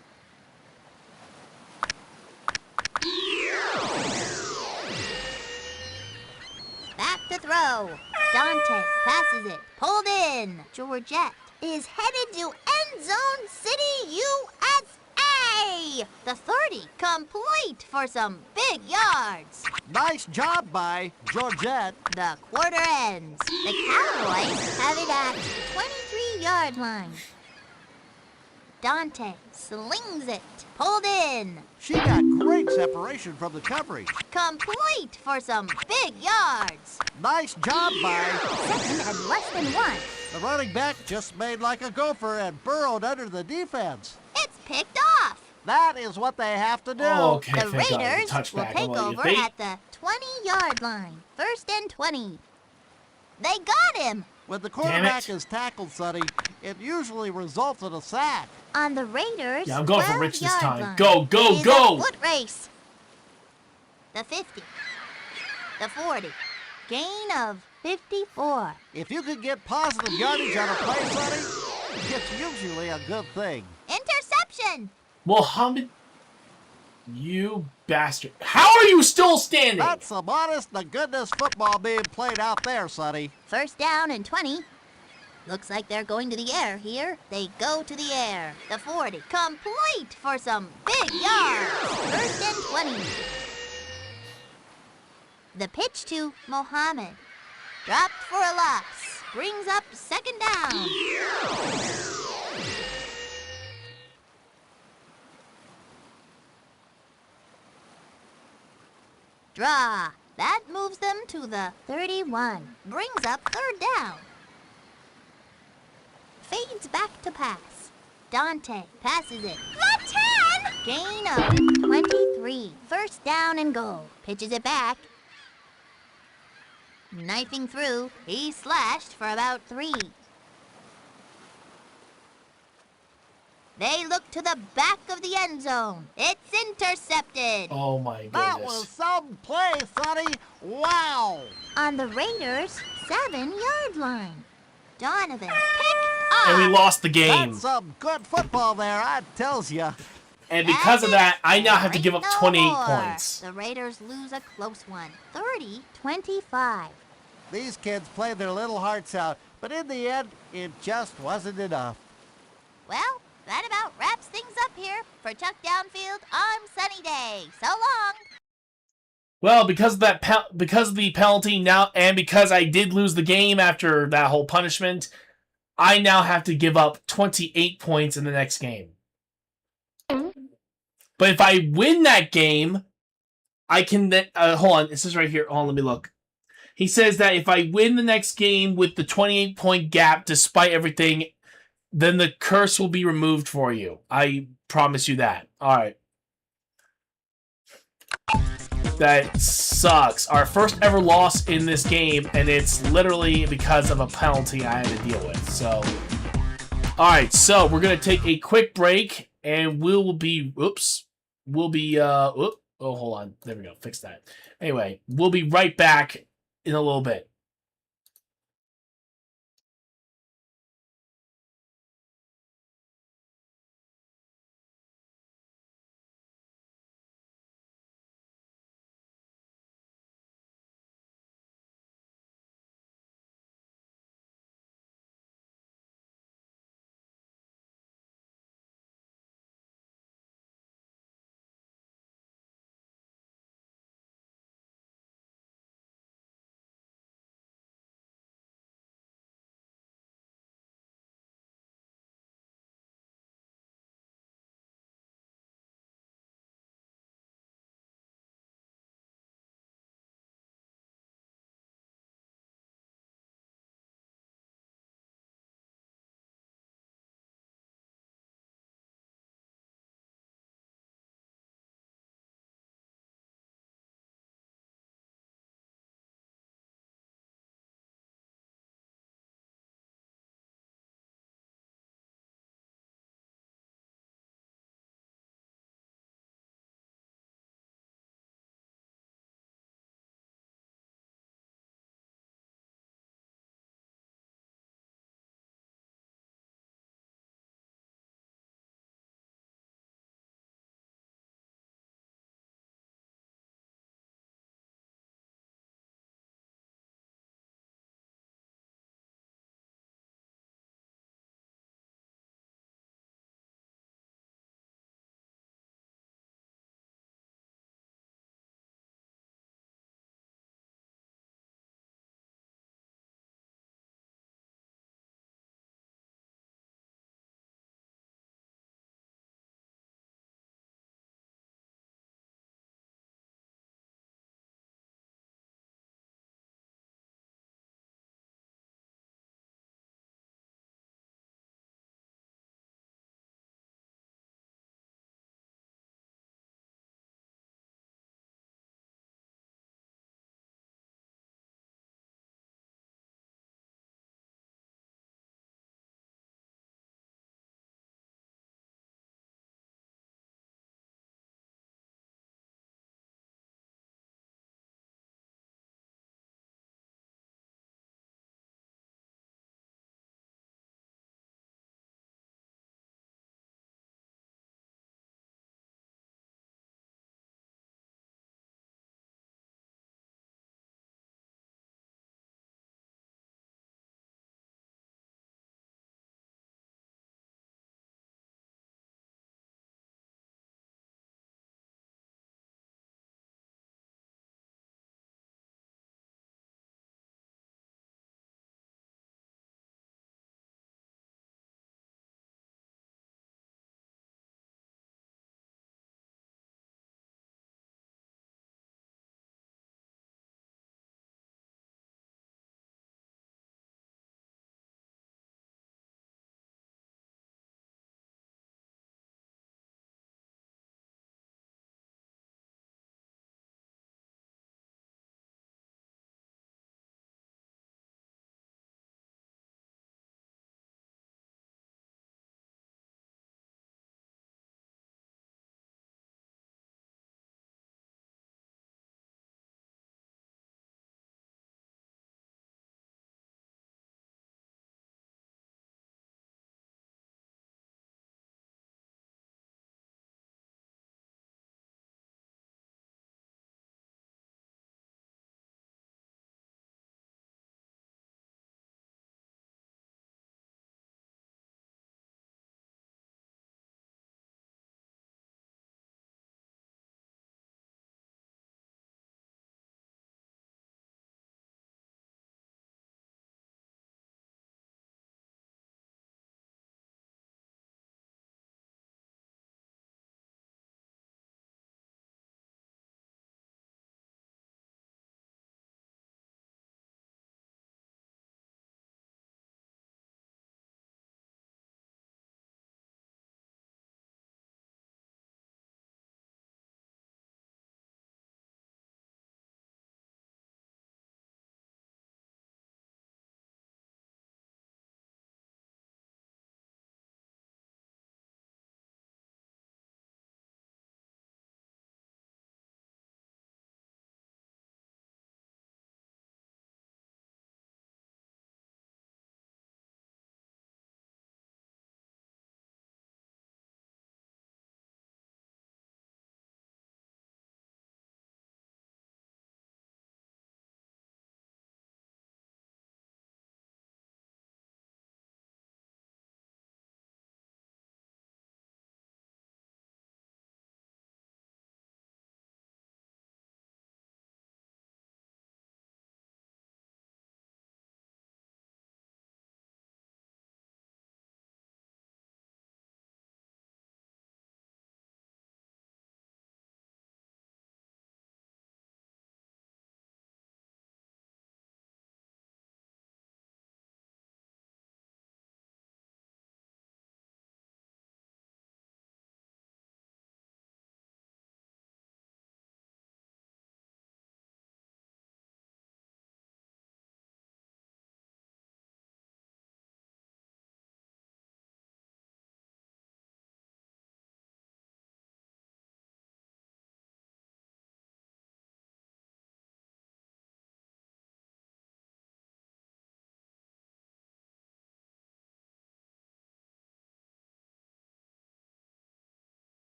[SPEAKER 2] Back to throw. Dante passes it. Pulled in. Georgette is headed to End Zone City, USA. The 30 complete for some big yards.
[SPEAKER 3] Nice job by Georgette.
[SPEAKER 2] The quarter ends. The Cowboys have it at 23-yard line. Dante slings it. Pulled in.
[SPEAKER 3] She got great separation from the coverage.
[SPEAKER 2] Complete for some big yards.
[SPEAKER 3] Nice job by...
[SPEAKER 2] Second and less than 1.
[SPEAKER 3] The running back just made like a gopher and burrowed under the defense.
[SPEAKER 2] It's picked off.
[SPEAKER 3] That is what they have to do.
[SPEAKER 1] Okay,
[SPEAKER 2] The
[SPEAKER 1] thank God.
[SPEAKER 2] Raiders will
[SPEAKER 1] Touchback.
[SPEAKER 2] take
[SPEAKER 1] I'll let you
[SPEAKER 2] over
[SPEAKER 1] think.
[SPEAKER 2] at the 20-yard line. First and 20. They got him.
[SPEAKER 3] When the quarterback
[SPEAKER 1] it.
[SPEAKER 3] is tackled, Sonny, it usually results in a sack.
[SPEAKER 2] On the Raiders'
[SPEAKER 1] Yeah, I'm going for Rich this
[SPEAKER 2] 12-yard
[SPEAKER 1] time.
[SPEAKER 2] line.
[SPEAKER 1] Go, go,
[SPEAKER 2] It is
[SPEAKER 1] go!
[SPEAKER 2] a foot race. The 50. The 40. Gain of 54.
[SPEAKER 3] If you could get positive yardage on a play, Sonny, it's usually a good thing.
[SPEAKER 2] Interception.
[SPEAKER 1] Mohammed, you bastard. How are you still standing?
[SPEAKER 3] That's some honest-to-goodness football being played out there, Sonny.
[SPEAKER 2] First down and 20. Looks like they're going to the air here. They go to the air. The 40. Complete for some big yards. First and 20. The pitch to Mohammed. Dropped for a loss. Brings up second down. Draw. That moves them to the 31. Brings up third down. Fades back to pass. Dante passes it. The 10! Gain of 23. First down and goal. Pitches it back. Knifing through, he slashed for about 3. They look to the back of the end zone. It's intercepted.
[SPEAKER 1] Oh my
[SPEAKER 3] That
[SPEAKER 1] goodness.
[SPEAKER 3] was some play, Sonny. Wow.
[SPEAKER 2] On the Raiders' 7-yard line. Donovan picked
[SPEAKER 1] And we
[SPEAKER 2] off.
[SPEAKER 1] lost the game.
[SPEAKER 3] That's some good football there, I tells ya.
[SPEAKER 1] And because of that, I now have to give up
[SPEAKER 2] No
[SPEAKER 1] 28
[SPEAKER 2] more.
[SPEAKER 1] points.
[SPEAKER 2] The Raiders lose a close one. 30-25.
[SPEAKER 3] These kids played their little hearts out, but in the end, it just wasn't enough.
[SPEAKER 2] Well, that about wraps things up here. For Chuck Downfield, I'm Sunny Day. So long.
[SPEAKER 1] Well, because of that, because of the penalty now, and because I did lose the game after that whole punishment, I now have to give up 28 points in the next game. But if I win that game, I can then hold on. It says right here. Hold on, let me look. He says that if I win the next game with the 28-point gap, despite everything, then the curse will be removed for you. I promise you that. All right. That sucks. Our first ever loss in this game, and it's literally because of a penalty I had to deal with. So, all right. So we're gonna take a quick break, and we'll be. Oh, hold on. There we go. Fix that. Anyway, we'll be right back in a little bit.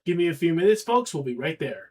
[SPEAKER 1] Give me a few minutes, folks. We'll be right there.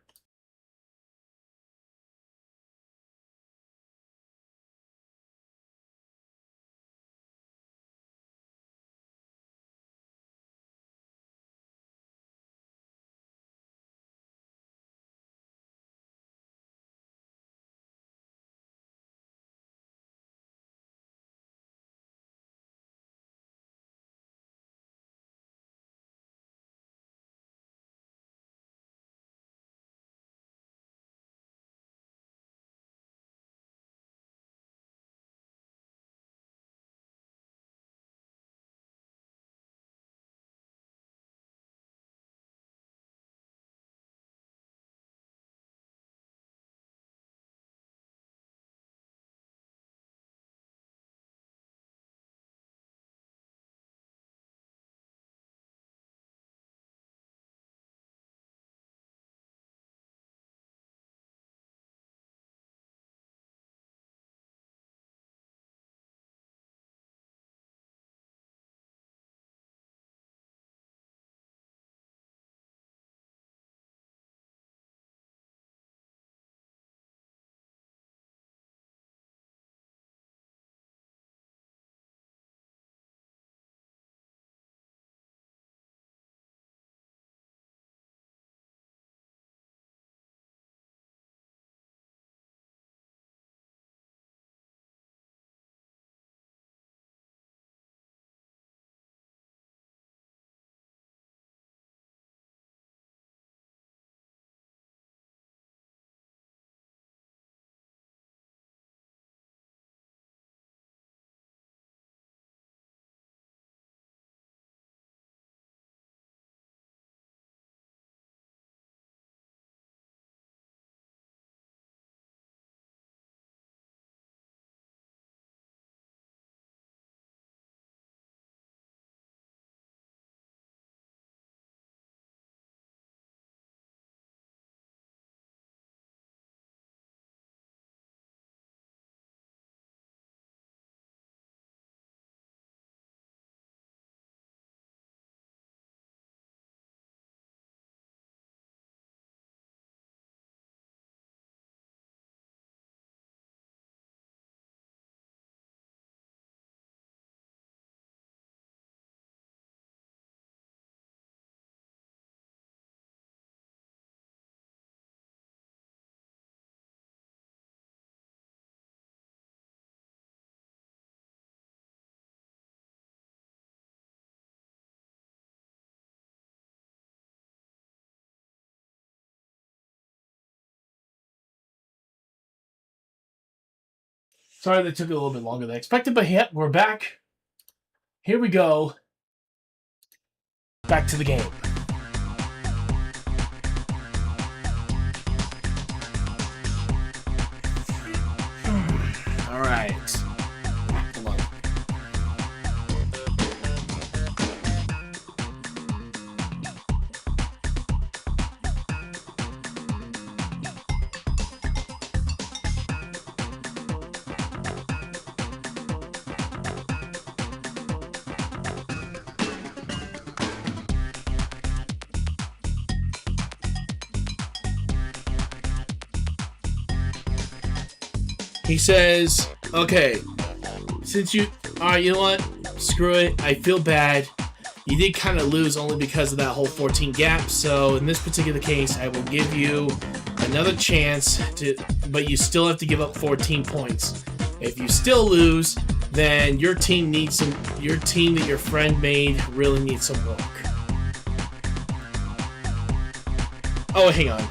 [SPEAKER 1] Sorry that took a little bit longer than expected, but yeah, we're back. Here we go. Back to the game. All right. Hold on. He says, okay, since you, alright, you know what, screw it, I feel bad, you did kind of lose only because of that whole 14 gap, so in this particular case, I will give you another chance to, but you still have to give up 14 points. If you still lose, then your team needs some, your team that your friend made really needs some work. Oh, hang on.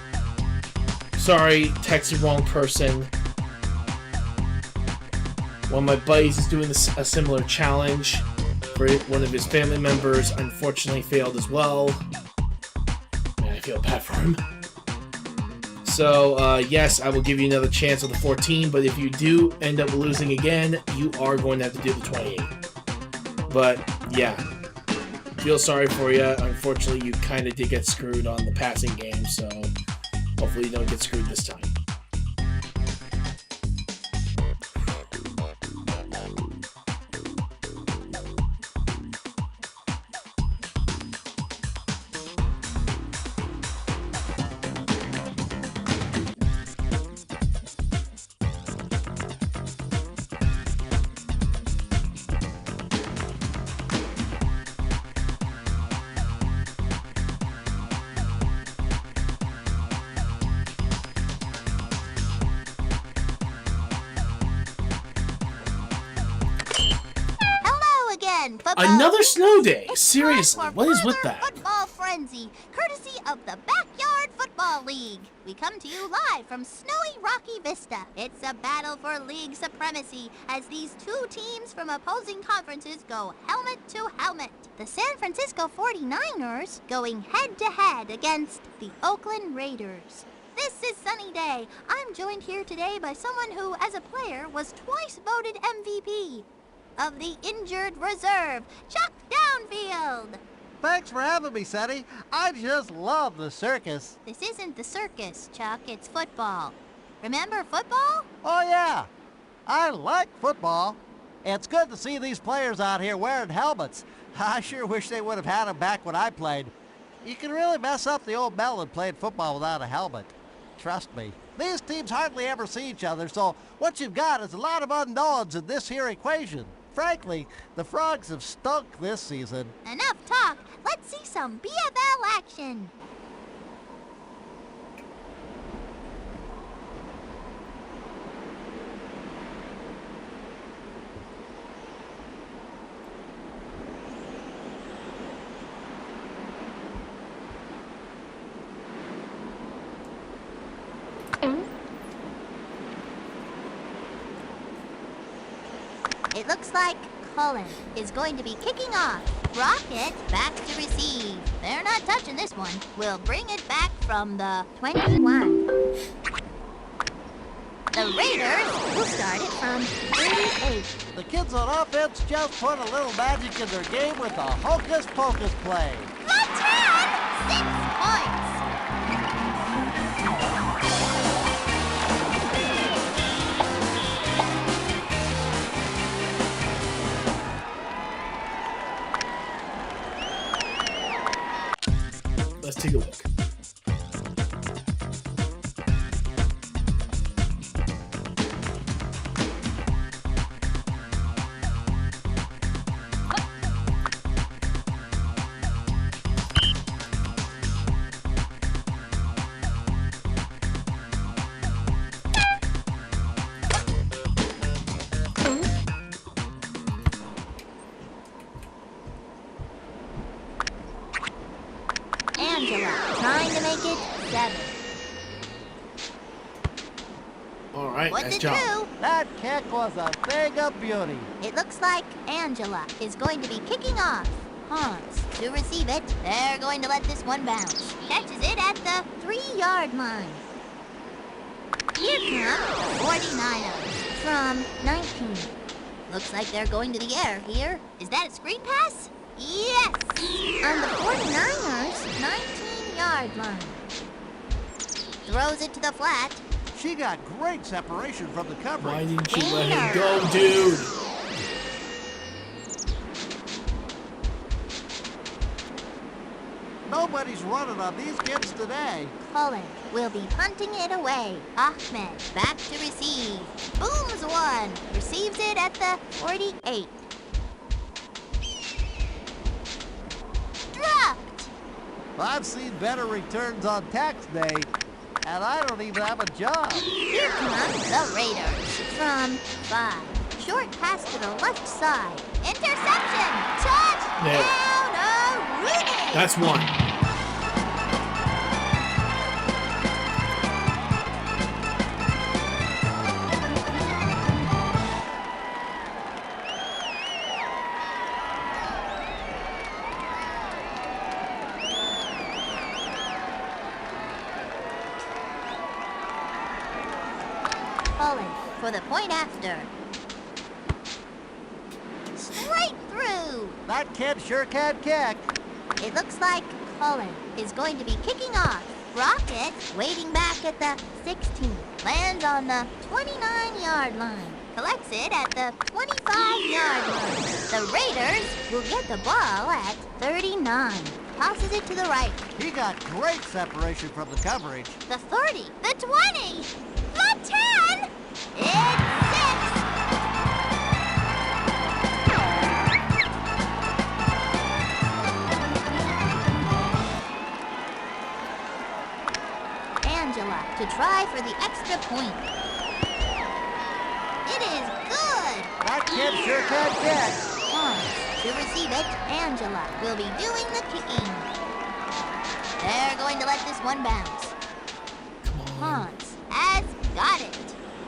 [SPEAKER 1] Sorry, texted wrong person. One of my buddies is doing a similar challenge for one of his family members. Unfortunately, failed as well. Man, I feel bad for him. So, yes, I will give you another chance with the 14, but if you do end up losing again, you are going to have to do the 28. But, yeah. Feel sorry for you. Unfortunately, you kind of did get screwed on the passing game, so hopefully you don't get screwed this time.
[SPEAKER 2] about
[SPEAKER 1] Another snow day.
[SPEAKER 2] It's
[SPEAKER 1] Seriously,
[SPEAKER 2] time for
[SPEAKER 1] what is with
[SPEAKER 2] further
[SPEAKER 1] that?
[SPEAKER 2] Football frenzy, courtesy of the Backyard Football League. We come to you live from snowy Rocky Vista. It's a battle for league supremacy as these two teams from opposing conferences go helmet to helmet. The San Francisco 49ers going head-to-head against the Oakland Raiders. This is Sunny Day. I'm joined here today by someone who, as a player, was twice voted MVP of the injured reserve, Chuck Downfield.
[SPEAKER 3] Thanks for having me, Sonny. I just love the circus.
[SPEAKER 2] This isn't the circus, Chuck. It's football. Remember football?
[SPEAKER 3] Oh, yeah. I like football. It's good to see these players out here wearing helmets. I sure wish they would have had them back when I played. You can really mess up the old melon playing football without a helmet. Trust me. These teams hardly ever see each other, so what you've got is a lot of unknowns in this here equation. Frankly, the Frogs have stunk this season.
[SPEAKER 2] Enough talk. Let's see some BFL action. It looks like Cullen is going to be kicking off. Rocket back to receive. They're not touching this one. We'll bring it back from the 21. The Raiders will start it from 38.
[SPEAKER 3] The kids on offense just put a little magic in their game with a hocus-pocus play.
[SPEAKER 2] The 10! 6 points.
[SPEAKER 1] Let's take a look.
[SPEAKER 2] Angela trying to make it 7.
[SPEAKER 1] All right,
[SPEAKER 2] What's
[SPEAKER 1] nice
[SPEAKER 2] it
[SPEAKER 1] job.
[SPEAKER 2] do?
[SPEAKER 3] That kick was a thing of beauty.
[SPEAKER 2] It looks like Angela is going to be kicking off. Hans to receive it. They're going to let this one bounce. Catches it at the 3-yard line. Here come the 49ers from 19. Looks like they're going to the air here. Is that a screen pass? Yes! On the 49ers 19-yard line. Throws it to the flat.
[SPEAKER 3] She got great separation from the coverage.
[SPEAKER 1] Why didn't you let him go, dude?
[SPEAKER 3] Nobody's running on these kids today.
[SPEAKER 2] Cullen will be punting it away. Ahmed back to receive. Booms one. Receives it at the 48. Dropped.
[SPEAKER 3] I've seen better returns on tax day, and I don't even have a job.
[SPEAKER 2] Here come the Raiders from 5. Short pass to the left side. Interception. Touchdown, Rooney.
[SPEAKER 1] That's one.
[SPEAKER 2] Cullen for the point after. Straight through.
[SPEAKER 3] That kid sure can kick.
[SPEAKER 2] It looks like Cullen is going to be kicking off. Rocket waiting back at the 16. Lands on the 29-yard line. Collects it at the 25-yard line. The Raiders will get the ball at 39. Tosses it to the right.
[SPEAKER 3] He got great separation from the coverage.
[SPEAKER 2] The 30. The 20. The 10. It's 6. Angela to try for the extra point. It is good.
[SPEAKER 3] That kid sure can kick.
[SPEAKER 2] Hans To receive it, Angela will be doing the kicking. They're going to let this one bounce. Hans has got it.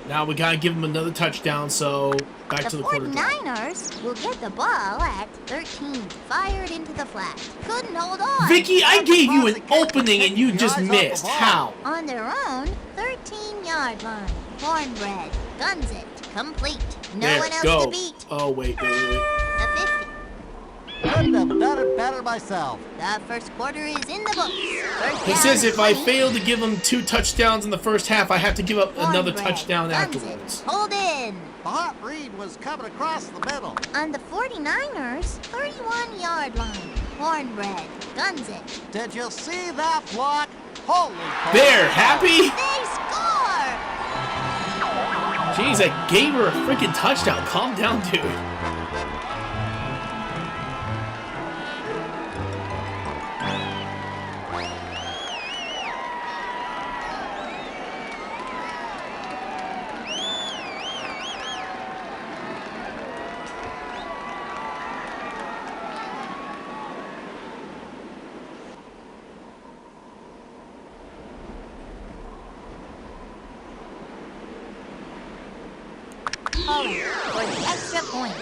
[SPEAKER 1] Now we gotta give him another touchdown, so back to the quarter.
[SPEAKER 2] 49ers will get the ball at 13. Fired into the flat. Couldn't hold on.
[SPEAKER 1] Vicky, I gave you an opening and you just missed. How?
[SPEAKER 2] On their own 13-yard line. Cornbread guns it. Complete. No
[SPEAKER 1] There,
[SPEAKER 2] one else
[SPEAKER 1] go.
[SPEAKER 2] to beat.
[SPEAKER 1] Oh, wait.
[SPEAKER 2] The 50.
[SPEAKER 3] Couldn't have done it better myself.
[SPEAKER 2] The first quarter is in the books. First
[SPEAKER 1] He
[SPEAKER 2] down
[SPEAKER 1] says if I
[SPEAKER 2] 20.
[SPEAKER 1] fail to give him 2 touchdowns in the first half, I have to give up another
[SPEAKER 2] Cornbread
[SPEAKER 1] touchdown
[SPEAKER 2] guns
[SPEAKER 1] afterwards.
[SPEAKER 2] it. Hold in.
[SPEAKER 3] The hot read was coming across the middle.
[SPEAKER 2] On the 49ers 31-yard line. Cornbread guns it.
[SPEAKER 3] Did you see that block? Holy cow.
[SPEAKER 1] There, happy?
[SPEAKER 2] They score!
[SPEAKER 1] Jeez, I gave her a freaking touchdown. Calm down, dude.
[SPEAKER 2] Holland for the extra point.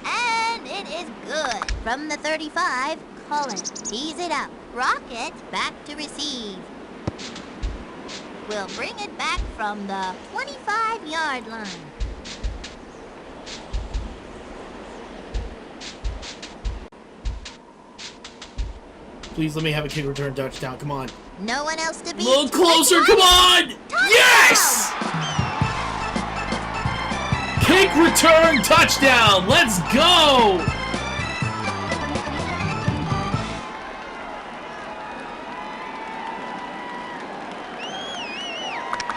[SPEAKER 2] And it is good. From the 35, Cullen tees it up. Rocket back to receive. We'll bring it back from the 25-yard line.
[SPEAKER 1] Please let me have a kick return touchdown. Come on.
[SPEAKER 2] No one else to
[SPEAKER 1] A
[SPEAKER 2] beat.
[SPEAKER 1] little closer. Come on. Yes! Kick return touchdown. Let's go.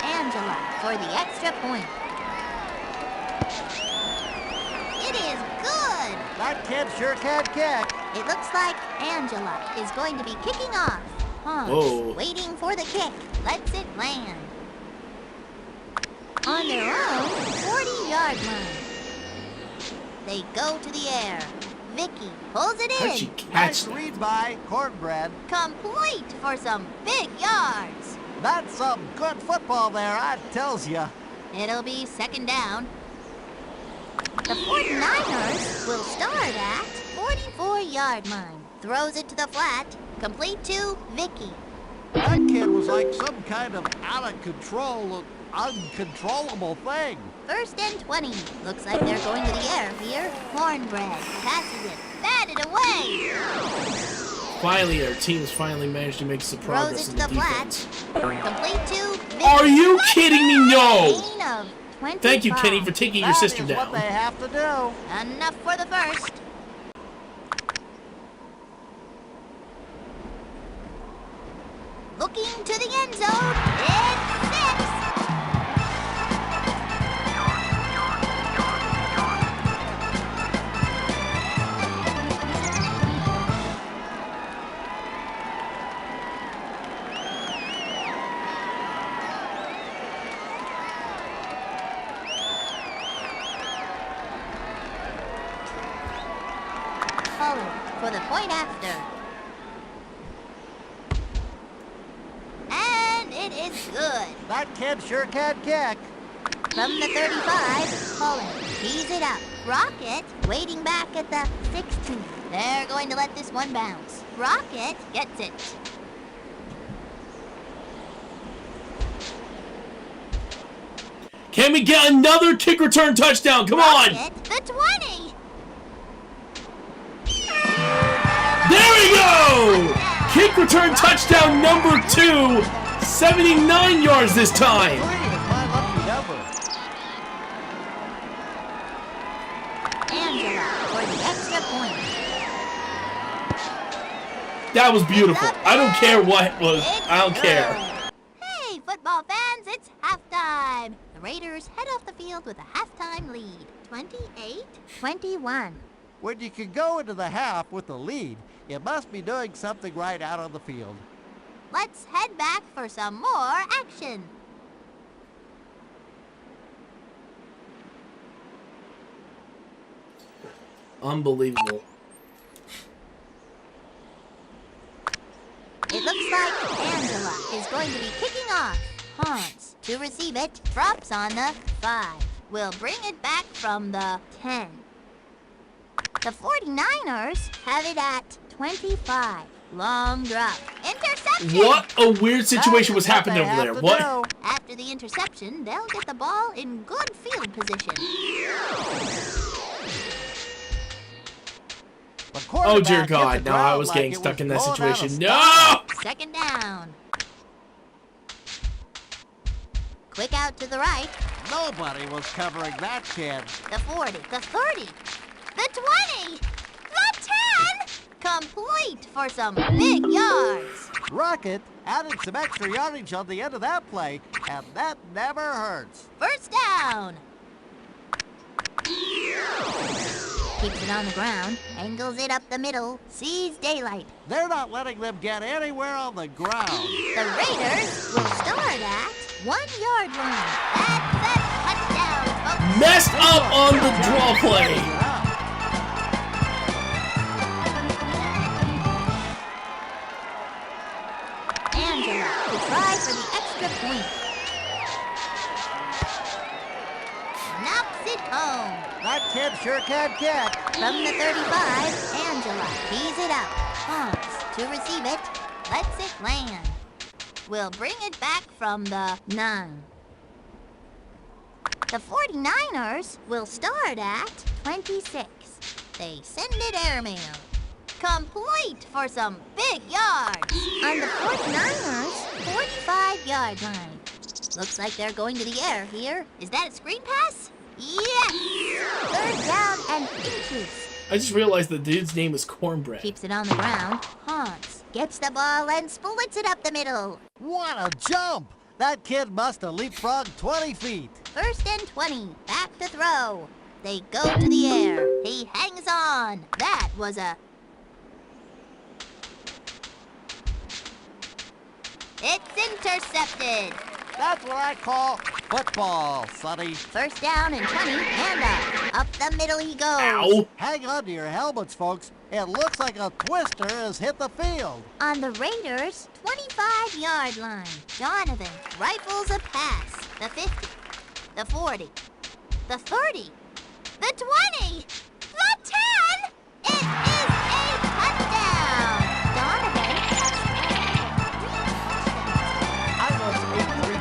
[SPEAKER 2] Angela for the extra point. It is good.
[SPEAKER 3] That kid sure can kick.
[SPEAKER 2] It looks like Angela is going to be kicking off. Hans
[SPEAKER 1] Whoa.
[SPEAKER 2] waiting for the kick. Lets it land. On their own 40-yard line. They go to the air. Vicky pulls it
[SPEAKER 1] How'd she
[SPEAKER 2] in.
[SPEAKER 1] catch
[SPEAKER 3] Nice
[SPEAKER 1] that?
[SPEAKER 3] read by Cornbread.
[SPEAKER 2] Complete for some big yards.
[SPEAKER 3] That's some good football there, I tells ya.
[SPEAKER 2] It'll be second down. The 49ers will start at 44-yard line. Throws it to the flat. Complete to Vicky.
[SPEAKER 3] That kid was like some kind of out of control, uncontrollable thing.
[SPEAKER 2] First and 20. Looks like they're going to the air here. Cornbread passes it. Batted away.
[SPEAKER 1] Finally, our team's finally managed to make some
[SPEAKER 2] Throws
[SPEAKER 1] progress
[SPEAKER 2] it
[SPEAKER 1] in
[SPEAKER 2] to
[SPEAKER 1] the
[SPEAKER 2] the flat.
[SPEAKER 1] defense.
[SPEAKER 2] Complete to Vicky.
[SPEAKER 1] Are you kidding me? No!
[SPEAKER 2] Gain of 25.
[SPEAKER 1] Thank you, Kenny, for taking your
[SPEAKER 3] That
[SPEAKER 1] sister
[SPEAKER 3] is
[SPEAKER 1] down.
[SPEAKER 3] what they have to do.
[SPEAKER 2] Enough for the first. Looking to the end zone. It's 6. Cullen for the point after. And it is good.
[SPEAKER 3] That kid sure can kick.
[SPEAKER 2] From the 35, Cullen tees it up. Rocket waiting back at the 16. They're going to let this one bounce. Rocket gets it.
[SPEAKER 1] Can we get another kick return touchdown? Come on!
[SPEAKER 2] Rocket, the 20.
[SPEAKER 1] There we go! Kick return touchdown number 2. 79 yards this time.
[SPEAKER 3] 3 is my lucky number.
[SPEAKER 2] Angela for the extra point.
[SPEAKER 1] That was beautiful. I don't care what was. I don't care.
[SPEAKER 2] Hey, football fans, it's halftime. The Raiders head off the field with a halftime lead. 28-21.
[SPEAKER 3] When you can go into the half with the lead, you must be doing something right out on the field.
[SPEAKER 2] Let's head back for some more action.
[SPEAKER 1] Unbelievable.
[SPEAKER 2] It looks like Angela is going to be kicking off. Hans, to receive it, drops on the 5. We'll bring it back from the 10. The 49ers have it at 25. Long drop. Interception!
[SPEAKER 1] What a weird situation was happening over there. What?
[SPEAKER 2] After the interception, they'll get the ball in good field position.
[SPEAKER 1] Oh dear God, no, I was getting stuck in that situation. No!
[SPEAKER 2] Second down. Quick out to the right.
[SPEAKER 3] Nobody was covering that kid.
[SPEAKER 2] The 40, the 30, the 20, the 10! Complete for some big yards.
[SPEAKER 3] Rocket added some extra yardage on the end of that play, and that never hurts.
[SPEAKER 2] First down. Keeps it on the ground, angles it up the middle, sees daylight.
[SPEAKER 3] They're not letting them get anywhere on the ground.
[SPEAKER 2] The Raiders will start at 1 yard line. That's a touchdown, folks.
[SPEAKER 1] Messed up on the draw play.
[SPEAKER 2] Angela to try for the extra point. Knocks it home.
[SPEAKER 3] That kid sure can kick.
[SPEAKER 2] From the 35, Angela tees it up. Hans to receive it. Lets it land. We'll bring it back from the 9. The 49ers will start at 26. They send it airmail. Complete for some big yards. On the 49ers, 45-yard line. Looks like they're going to the air here. Is that a screen pass? Yes! Third down and inches.
[SPEAKER 1] I just realized the dude's name is Cornbread.
[SPEAKER 2] Keeps it on the ground. Hans gets the ball and splits it up the middle.
[SPEAKER 3] What a jump! That kid must have leapfrogged 20 feet.
[SPEAKER 2] First and 20. Back to throw. They go to the air. He hangs on. That was a... It's intercepted.
[SPEAKER 3] That's what I call football, Sonny.
[SPEAKER 2] First down and 20, and up. Up the middle he goes.
[SPEAKER 1] Ow!
[SPEAKER 3] Hang on to your helmets, folks. It looks like a twister has hit the field.
[SPEAKER 2] On the Raiders' 25-yard line, Donovan rifles a pass. The 50, the 40, the 30, the 20, the 10! It is a touchdown! Donovan has
[SPEAKER 3] I was 8 3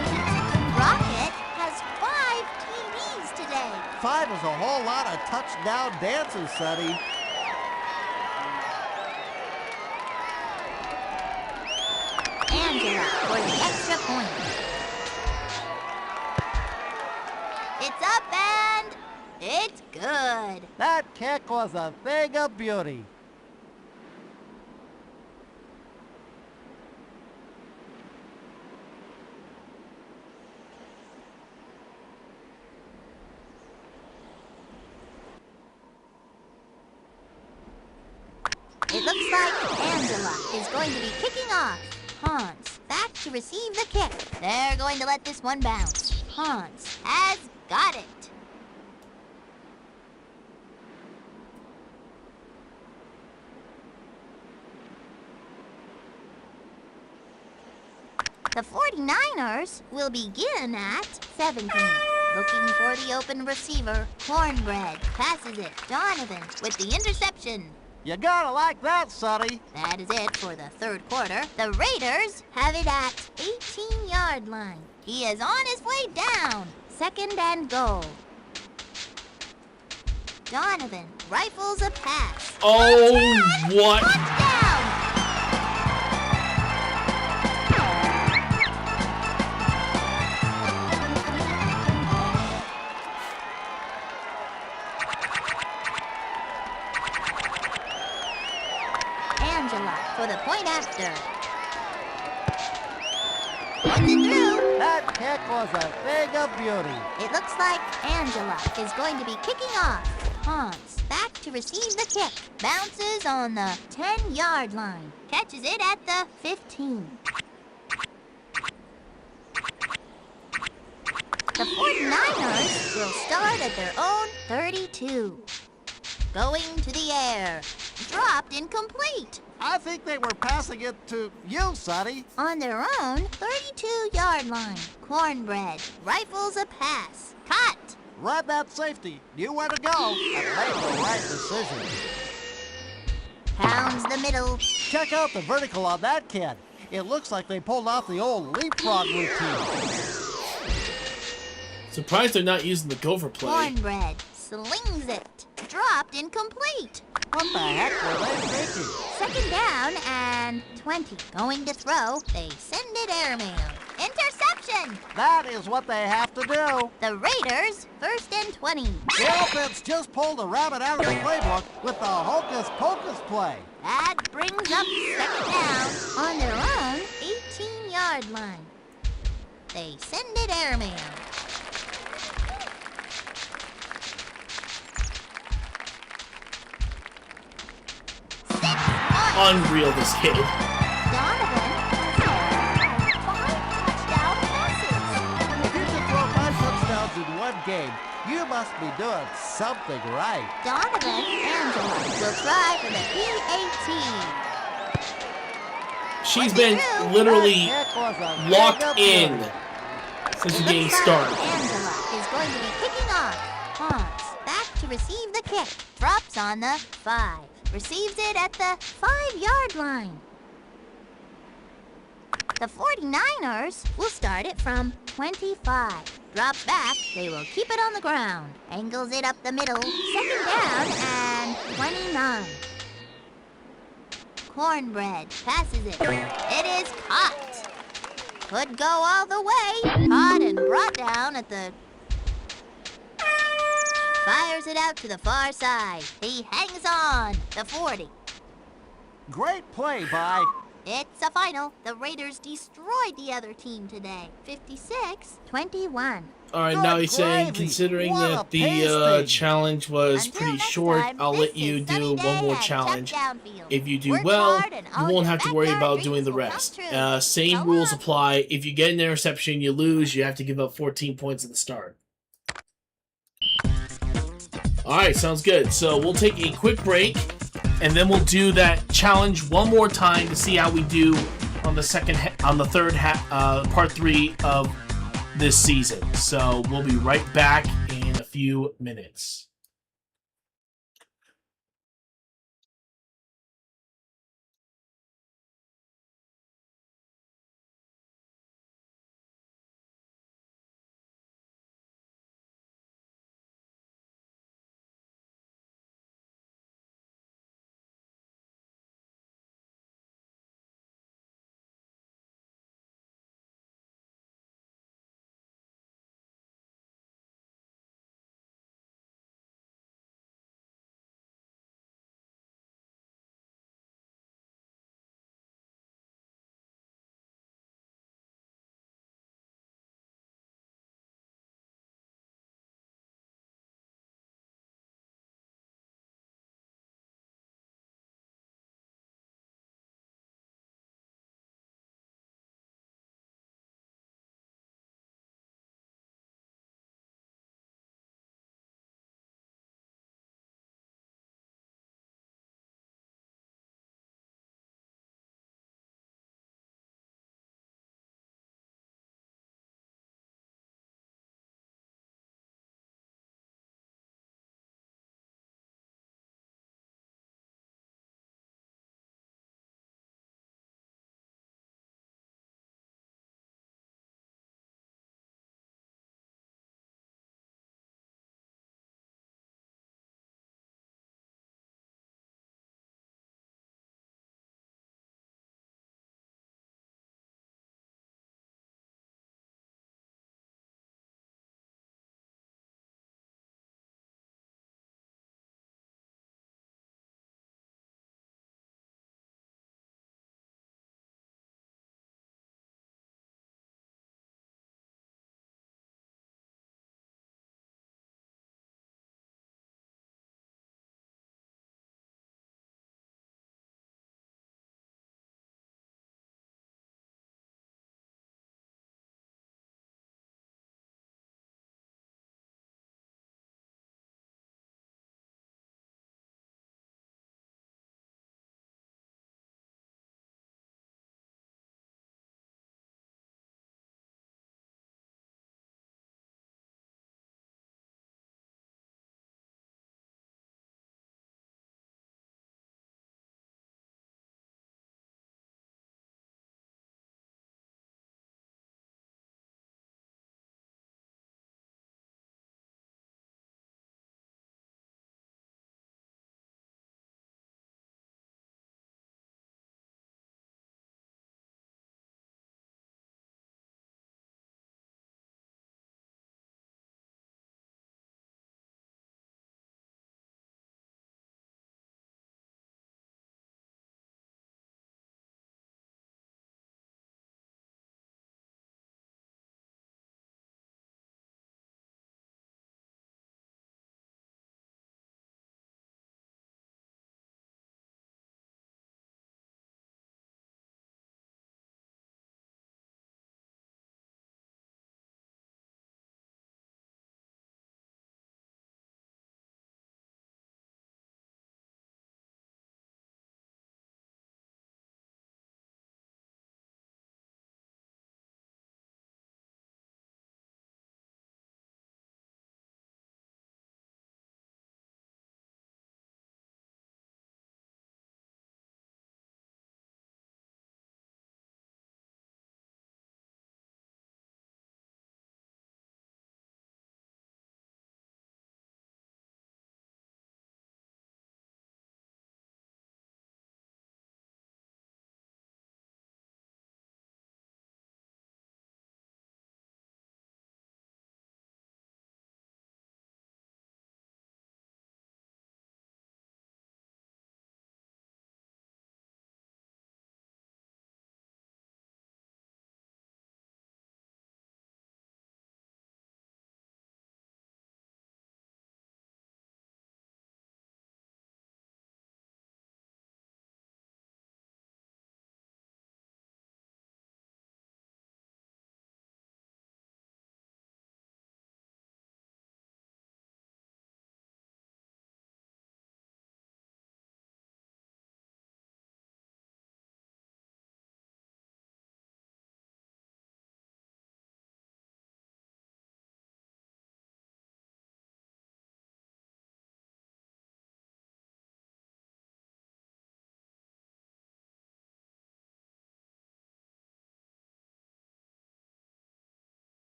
[SPEAKER 2] Rocket has 5 TDs today.
[SPEAKER 3] 5 is a whole lot of touchdown dances, Sonny.
[SPEAKER 2] Angela for the extra point. It's up and it's good.
[SPEAKER 3] That kick was a thing of beauty.
[SPEAKER 2] It looks like Angela is going to be kicking off. Hans back to receive the kick. They're going to let this one bounce. Hans has got it. The 49ers will begin at 17. Looking for the open receiver. Cornbread passes it. Donovan with the interception.
[SPEAKER 3] You gotta like that, Sonny.
[SPEAKER 2] That is it for the third quarter. The Raiders have it at 18-yard line. He is on his way down. Second and goal. Donovan rifles a pass.
[SPEAKER 1] Oh, what?
[SPEAKER 2] Touchdown! Angela for the point after. Puts it through.
[SPEAKER 3] That kick was a thing of beauty.
[SPEAKER 2] It looks like Angela is going to be kicking off. Hans back to receive the kick. Bounces on the 10-yard line. Catches it at the 15. The 49ers will start at their own 32. going to the air. Dropped incomplete.
[SPEAKER 3] I think they were passing it to you, Sonny.
[SPEAKER 2] On their own 32-yard line. Cornbread rifles a pass. Cut.
[SPEAKER 3] Run that safety. Knew where to go and made the right decision.
[SPEAKER 2] Pounds the middle.
[SPEAKER 3] Check out the vertical on that kid. It looks like they pulled off the old leapfrog routine.
[SPEAKER 1] Surprised they're not using the gopher play.
[SPEAKER 2] Cornbread slings it. Dropped incomplete.
[SPEAKER 3] What the heck were they thinking?
[SPEAKER 2] Second down and 20. Going to throw. They send it airmail. Interception.
[SPEAKER 3] That is what they have to do.
[SPEAKER 2] The Raiders, 1st and 20.
[SPEAKER 3] The offense just pulled a rabbit out of the playbook with the hocus pocus play.
[SPEAKER 2] That brings up second down on their own 18-yard line. They send it airmail.
[SPEAKER 1] Unreal, this kid.
[SPEAKER 2] Donovan has 5 touchdown passes.
[SPEAKER 3] If you can throw 5 touchdowns in one game, you must be doing something right.
[SPEAKER 2] Donovan Angela will try for the PAT.
[SPEAKER 1] She's been literally
[SPEAKER 3] That kick was a
[SPEAKER 1] locked
[SPEAKER 3] big
[SPEAKER 1] in
[SPEAKER 3] upgrade.
[SPEAKER 1] since the
[SPEAKER 2] It
[SPEAKER 1] game
[SPEAKER 2] looks like
[SPEAKER 1] started.
[SPEAKER 2] Angela is going to be kicking off. Pause. Back to receive the kick. Drops on the 5. Receives it at the 5-yard line. The 49ers will start it from 25. Drops back. They will keep it on the ground. Angles it up the middle. Second down and 29. Cornbread passes it. It is caught. Could go all the way. Caught and brought down at the... Fires it out to the far side. He hangs on. The 40.
[SPEAKER 3] Great play by...
[SPEAKER 2] It's a final. The Raiders destroyed the other team today. 56-21.
[SPEAKER 1] All right,
[SPEAKER 3] Good
[SPEAKER 1] now he's saying,
[SPEAKER 3] gravy.
[SPEAKER 1] considering
[SPEAKER 3] What
[SPEAKER 1] that
[SPEAKER 3] a
[SPEAKER 1] the
[SPEAKER 3] pasting.
[SPEAKER 1] challenge was
[SPEAKER 2] Until
[SPEAKER 1] pretty
[SPEAKER 2] next
[SPEAKER 1] short,
[SPEAKER 2] time,
[SPEAKER 1] I'll
[SPEAKER 2] this
[SPEAKER 1] let you
[SPEAKER 2] is
[SPEAKER 1] do
[SPEAKER 2] Sunny
[SPEAKER 1] one
[SPEAKER 2] Day
[SPEAKER 1] more
[SPEAKER 2] at
[SPEAKER 1] challenge.
[SPEAKER 2] Touchdown Field.
[SPEAKER 1] If you do
[SPEAKER 2] Work
[SPEAKER 1] well,
[SPEAKER 2] hard and
[SPEAKER 1] you
[SPEAKER 2] all
[SPEAKER 1] won't
[SPEAKER 2] your
[SPEAKER 1] have to worry
[SPEAKER 2] backyard
[SPEAKER 1] about doing the
[SPEAKER 2] dreams will
[SPEAKER 1] rest.
[SPEAKER 2] come true.
[SPEAKER 1] Same
[SPEAKER 2] So
[SPEAKER 1] rules
[SPEAKER 2] long.
[SPEAKER 1] apply. If you get an interception, you lose. You have to give up 14 points at the start. All right, sounds good. So we'll take a quick break, and then we'll do that challenge one more time to see how we do on the third part 3 of this season. So we'll be right back in a few minutes.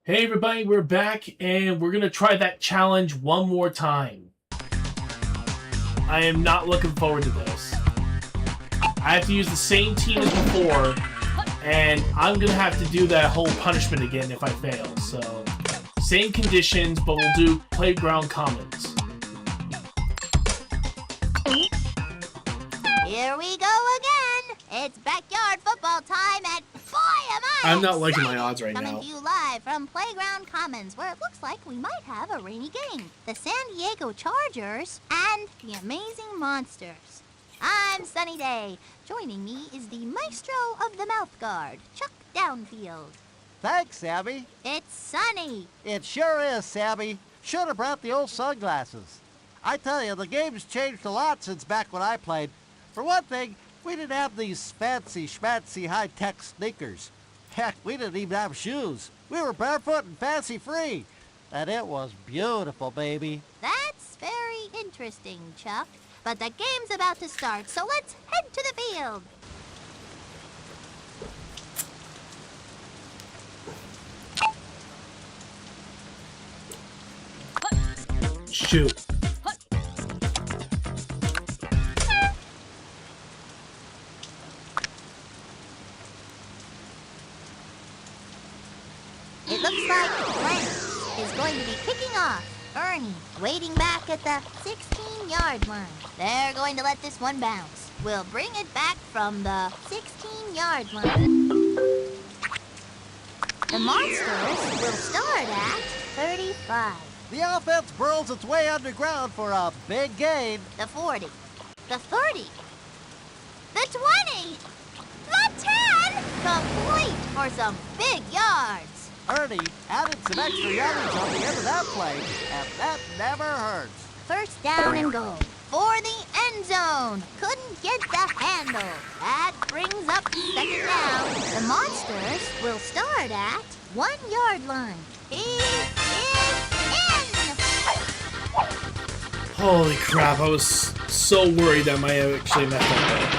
[SPEAKER 1] Hey everybody, we're back and we're gonna try that challenge one more time. I am not looking forward to this. I have to use the same team as before, and I'm gonna have to do that whole punishment again if I fail. So, same conditions, but we'll do playground commons.
[SPEAKER 2] Here we go again. It's backyard football time, and boy, am I
[SPEAKER 1] I'm not liking
[SPEAKER 2] excited.
[SPEAKER 1] my odds right
[SPEAKER 2] Coming
[SPEAKER 1] now.
[SPEAKER 2] to you live from Playground Commons, where it looks like we might have a rainy game. The San Diego Chargers and the Amazing Monsters. I'm Sunny Day. Joining me is the maestro of the mouth guard, Chuck Downfield.
[SPEAKER 3] Thanks, Sammy.
[SPEAKER 2] It's Sunny.
[SPEAKER 3] It sure is, Sammy. Should have brought the old sunglasses. I tell you, the game's changed a lot since back when I played. For one thing, we didn't have these fancy schmancy high-tech sneakers. Heck, we didn't even have shoes. We were barefoot and fancy-free. And it was beautiful, baby.
[SPEAKER 2] That's very interesting, Chuck. But the game's about to start, so let's head to the field.
[SPEAKER 1] Shoot.
[SPEAKER 2] It looks like Lance is going to be kicking off. Ernie waiting back at the 16-yard line. They're going to let this one bounce. We'll bring it back from the 16-yard line. The Monsters will start at 35.
[SPEAKER 3] The offense burrows its way underground for a big gain.
[SPEAKER 2] The 40. The 30. The 20. The 10. Complete for some big yards.
[SPEAKER 3] Ernie added some extra yardage on the end of that play, and that never hurts.
[SPEAKER 2] First down and goal for the end zone. Couldn't get the handle. That brings up second down. The Monsters will start at 1-yard line. He is in.
[SPEAKER 1] Holy crap, I was so worried that I might have actually messed up there.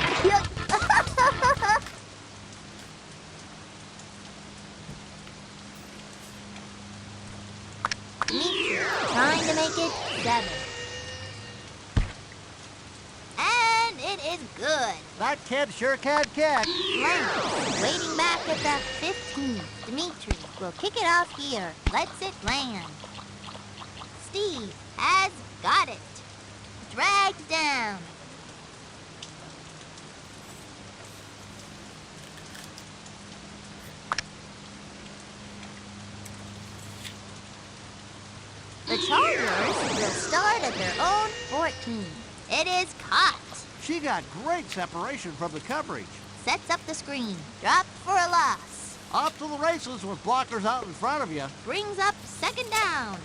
[SPEAKER 2] Trying to make it 7. And it is good.
[SPEAKER 3] That kid sure can kick.
[SPEAKER 2] Lance waiting back at the 15. Dimitri will kick it off here. Lets it land. Steve has got it. Dragged down. The Chargers will start at their own 14. It is caught.
[SPEAKER 3] She got great separation from the coverage.
[SPEAKER 2] Sets up the screen. Dropped for a loss.
[SPEAKER 3] Off to the races with blockers out in front of you.
[SPEAKER 2] Brings up second down.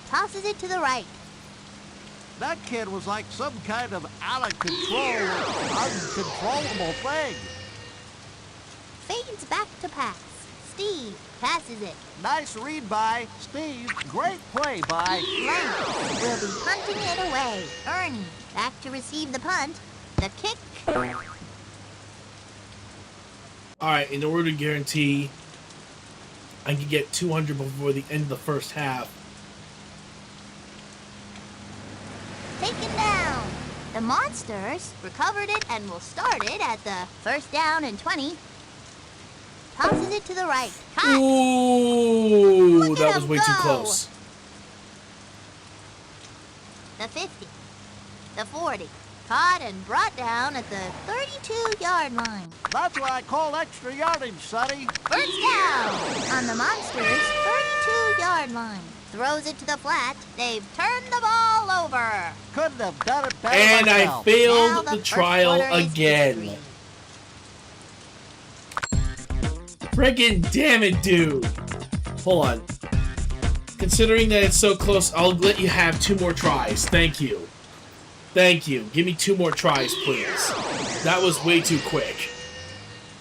[SPEAKER 2] Tosses it to the right.
[SPEAKER 3] That kid was like some kind of out-of-control, uncontrollable thing.
[SPEAKER 2] Fades back to pass. Steve passes it.
[SPEAKER 3] Nice read by Steve. Great play by
[SPEAKER 2] Lance will be punting it away. Ernie back to receive the punt. The kick.
[SPEAKER 1] Alright, in order to guarantee I can get 200 before the end of the first half,
[SPEAKER 2] Taken down. The Monsters recovered it and will start it at the first down and 20. Tosses it to the right. Caught.
[SPEAKER 1] ooh,
[SPEAKER 2] Look at
[SPEAKER 1] that was
[SPEAKER 2] him
[SPEAKER 1] way too
[SPEAKER 2] go.
[SPEAKER 1] close.
[SPEAKER 2] The 50. The 40. Caught and brought down at the 32-yard line.
[SPEAKER 3] That's what I call extra yardage, Sonny.
[SPEAKER 2] First down on the Monsters' 32-yard line. Throws it to the flat. They've turned the ball over.
[SPEAKER 3] Couldn't have done it better
[SPEAKER 1] And I
[SPEAKER 3] myself.
[SPEAKER 2] Now
[SPEAKER 1] failed the
[SPEAKER 2] first
[SPEAKER 1] trial
[SPEAKER 2] quarter is
[SPEAKER 1] again.
[SPEAKER 2] history.
[SPEAKER 1] Friggin' damn it, dude. Hold on. Considering that it's so close, I'll let you have 2 more tries. Thank you. Thank you. Give me 2 more tries, please. That was way too quick.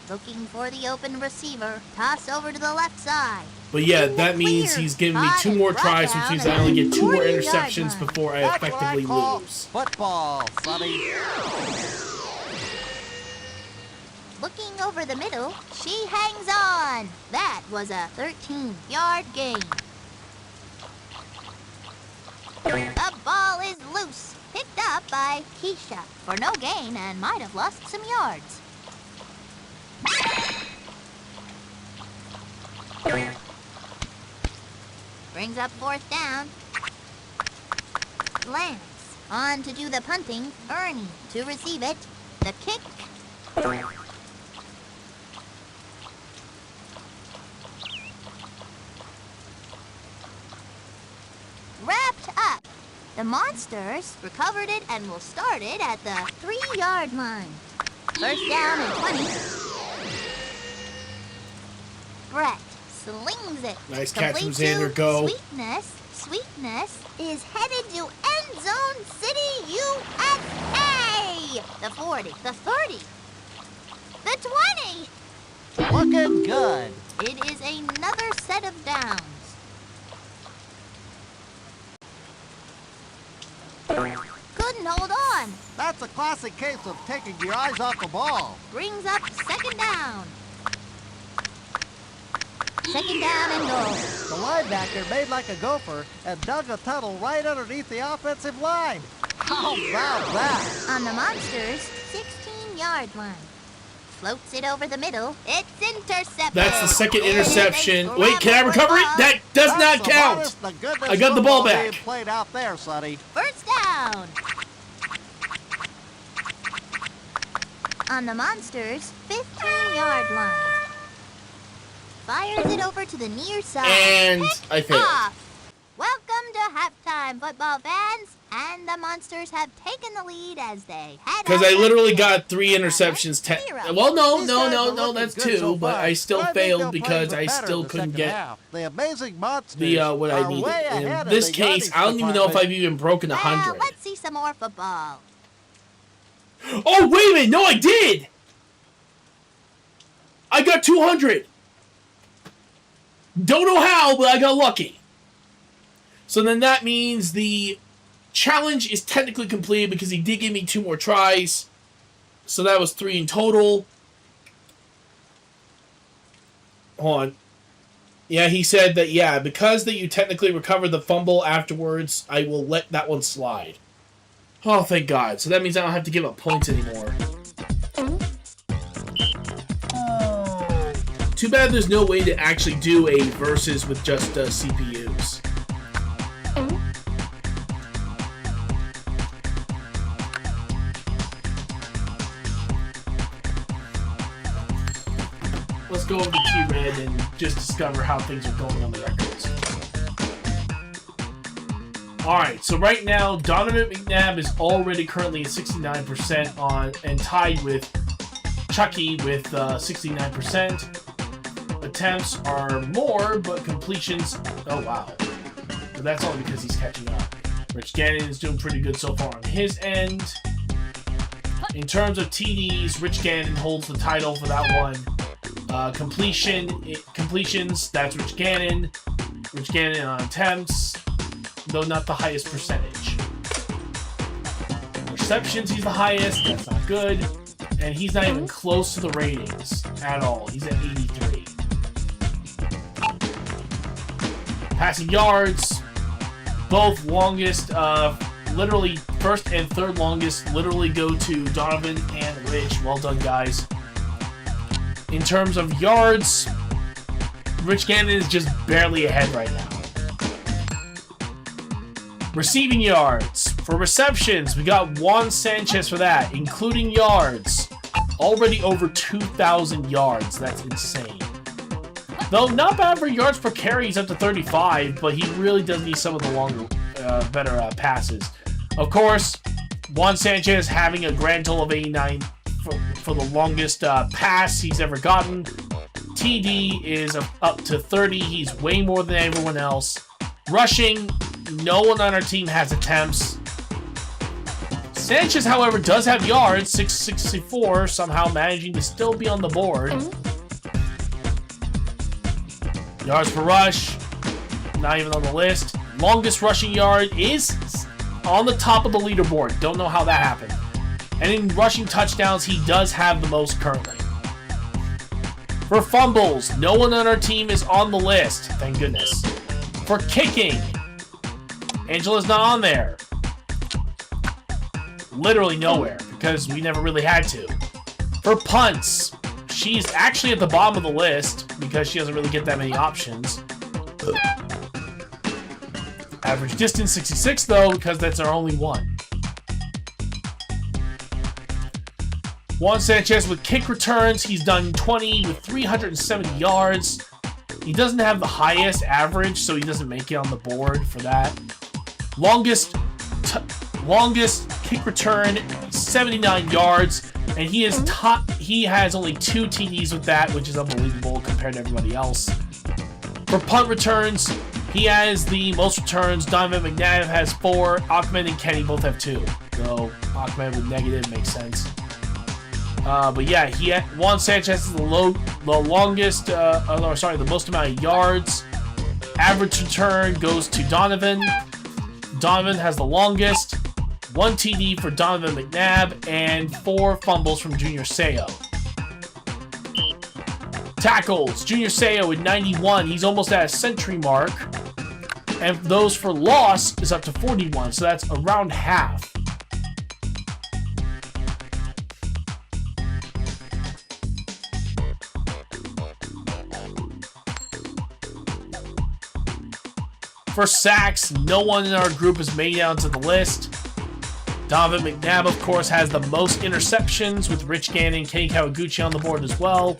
[SPEAKER 2] Looking for the open receiver. Toss over to the left side.
[SPEAKER 1] But yeah, that means he's giving me 2 more tries, which means I only get 2 more interceptions before I
[SPEAKER 3] That's
[SPEAKER 1] effectively
[SPEAKER 3] what I call
[SPEAKER 1] lose.
[SPEAKER 3] football, Sonny.
[SPEAKER 2] Looking over the middle, she hangs on. That was a 13-yard gain. The ball is loose. Picked up by Keisha for no gain and might have lost some yards. Brings up 4th down. Lance on to do the punting. Ernie to receive it. The kick. Wrapped up. The Monsters recovered it and will start it at the 3-yard line. 1st down and 20. Brett slings it.
[SPEAKER 1] Nice catch from
[SPEAKER 2] Complete
[SPEAKER 1] Xander.
[SPEAKER 2] to
[SPEAKER 1] Go.
[SPEAKER 2] Sweetness is headed to End Zone City, USA. The 40, the 30, the 20.
[SPEAKER 3] Looking good.
[SPEAKER 2] It is another set of downs. Couldn't hold on.
[SPEAKER 3] That's a classic case of taking your eyes off the ball.
[SPEAKER 2] Brings up 2nd down. 2nd down and goal.
[SPEAKER 3] The linebacker made like a gopher and dug a tunnel right underneath the offensive line. How about that?
[SPEAKER 2] On the Monsters' 16-yard line. Floats it over the middle. It's intercepted.
[SPEAKER 1] That's the 2nd
[SPEAKER 2] It is a
[SPEAKER 1] interception. Wait, can I
[SPEAKER 2] scramble
[SPEAKER 1] recover it?
[SPEAKER 2] football.
[SPEAKER 1] That does
[SPEAKER 3] That's
[SPEAKER 1] not
[SPEAKER 3] the
[SPEAKER 1] count.
[SPEAKER 3] honest to goodness
[SPEAKER 1] I got the ball
[SPEAKER 3] football
[SPEAKER 1] back.
[SPEAKER 3] being played out there, Sonny.
[SPEAKER 2] 1st down. On the Monsters' 15-yard line. Fires it over to the near side.
[SPEAKER 1] And
[SPEAKER 2] Picked
[SPEAKER 1] I failed.
[SPEAKER 2] off. Welcome to halftime, football fans. And the Monsters have taken the lead as they head
[SPEAKER 1] Because
[SPEAKER 2] out
[SPEAKER 1] I literally
[SPEAKER 2] the
[SPEAKER 1] got 3 interceptions. Well,
[SPEAKER 3] These guys are
[SPEAKER 1] no,
[SPEAKER 3] looking
[SPEAKER 1] that's
[SPEAKER 3] good
[SPEAKER 1] 2,
[SPEAKER 3] so
[SPEAKER 1] but
[SPEAKER 3] far,
[SPEAKER 1] I still
[SPEAKER 3] but I think they'll
[SPEAKER 1] failed
[SPEAKER 3] play
[SPEAKER 1] because
[SPEAKER 3] even
[SPEAKER 1] I
[SPEAKER 3] better
[SPEAKER 1] still
[SPEAKER 3] in the
[SPEAKER 1] couldn't
[SPEAKER 3] second
[SPEAKER 1] get
[SPEAKER 3] half. The amazing Monsters
[SPEAKER 1] the what I
[SPEAKER 3] are
[SPEAKER 1] needed.
[SPEAKER 3] way ahead
[SPEAKER 1] In
[SPEAKER 3] of
[SPEAKER 1] this
[SPEAKER 3] the
[SPEAKER 1] case,
[SPEAKER 3] yardage
[SPEAKER 1] I don't even know if
[SPEAKER 3] department.
[SPEAKER 1] I've even broken
[SPEAKER 2] Well,
[SPEAKER 1] 100.
[SPEAKER 2] let's see some more football.
[SPEAKER 1] Oh, wait a minute. No, I did. I got 200. Don't know how, but I got lucky. So then that means the challenge is technically completed because he did give me 2 more tries. So that was 3 in total. Hold on. Yeah, he said that, yeah, because that you technically recovered the fumble afterwards, I will let that one slide. Oh, thank God. So that means I don't have to give up points anymore. Too bad there's no way to actually do a versus with just CPUs. Let's go over to T-Red and just discover how things are going on the records. Alright, so right now, Donovan McNabb is already currently at 69% on and tied with Chucky with 69%. Attempts are more, but completions... Oh, wow. But that's only because he's catching up. Rich Gannon is doing pretty good so far on his end. In terms of TDs, Rich Gannon holds the title for that one. Completions, that's Rich Gannon. Rich Gannon on attempts, though not the highest percentage. Receptions, he's the highest. That's not good. And he's not even close to the ratings at all. He's at 83. Passing yards, both longest, literally first and third longest, literally go to Donovan and Rich. Well done, guys. In terms of yards, Rich Gannon is just barely ahead right now. Receiving yards. For receptions, we got Juan Sanchez for that, including yards. Already over 2,000 yards. That's insane. Though not bad for yards per carry, he's up to 35, but he really does need some of the longer, better passes. Of course, Juan Sanchez having a grand total of 89 for the longest pass he's ever gotten. TD is up to 30. He's way more than everyone else. Rushing, no one on our team has attempts. Sanchez, however, does have yards, 664, somehow managing to still be on the board. Yards per rush, not even on the list. Longest rushing yard is on the top of the leaderboard. Don't know how that happened. And in rushing touchdowns, he does have the most currently. For fumbles, no one on our team is on the list. Thank goodness. For kicking, Angela's not on there. Literally nowhere, because we never really had to. For punts, she's actually at the bottom of the list because she doesn't really get that many options. Average distance 66 though, because that's our only one. Juan Sanchez with kick returns, he's done 20 with 370 yards. He doesn't have the highest average, so he doesn't make it on the board for that. Longest kick return, 79 yards, and he has only 2 TDs with that, which is unbelievable compared to everybody else. For punt returns, he has the most returns. Donovan McNabb has 4. Ahmed and Kenny both have 2. So Ahmed with negative makes sense. But yeah, Juan Sanchez is the most amount of yards. Average return goes to Donovan. Donovan has the longest. 1 TD for Donovan McNabb and 4 fumbles from Junior Seau. Tackles, Junior Seau with 91. He's almost at a century mark. And those for loss is up to 41, so that's around half. For sacks, no one in our group has made it onto the list. Donovan McNabb, of course, has the most interceptions with Rich Gannon and Kenny Kawaguchi on the board as well.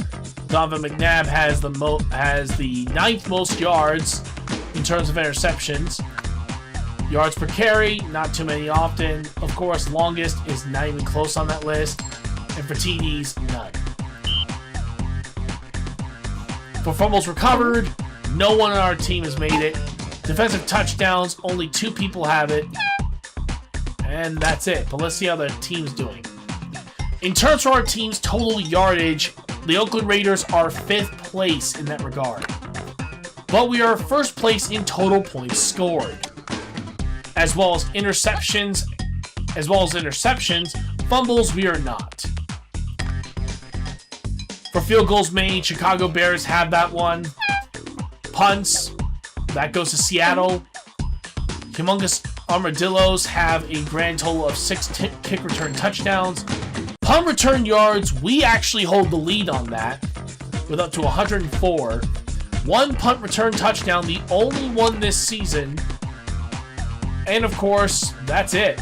[SPEAKER 1] Donovan McNabb has the 9th most yards in terms of interceptions. Yards per carry, not too many often. Of course, longest is not even close on that list. And for TDs, none. For fumbles recovered, no one on our team has made it. Defensive touchdowns, only 2 people have it. And that's it. But let's see how the team's doing. In terms of our team's total yardage, the Oakland Raiders are 5th place in that regard. But we are 1st place in total points scored. As well as interceptions. Fumbles, we are not. For field goals made, Chicago Bears have that one. Punts, that goes to Seattle. Humongous Armadillos have a grand total of 6 kick return touchdowns. Punt return yards, we actually hold the lead on that with up to 104. 1 punt return touchdown, the only one this season. And of course, that's it.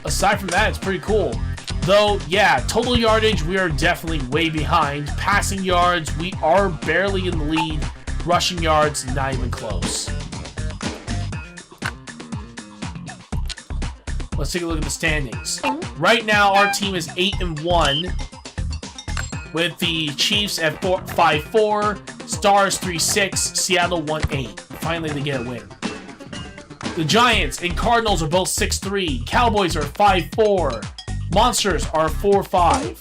[SPEAKER 1] Aside from that, it's pretty cool. Though, yeah, total yardage, we are definitely way behind. Passing yards, we are barely in the lead. Rushing yards, not even close. Let's take a look at the standings. Right now, our team is 8-1, with the Chiefs at 5-4, Stars 3-6, Seattle 1-8. Finally, they get a win. The Giants and Cardinals are both 6-3. Cowboys are 5-4. Monsters are 4-5.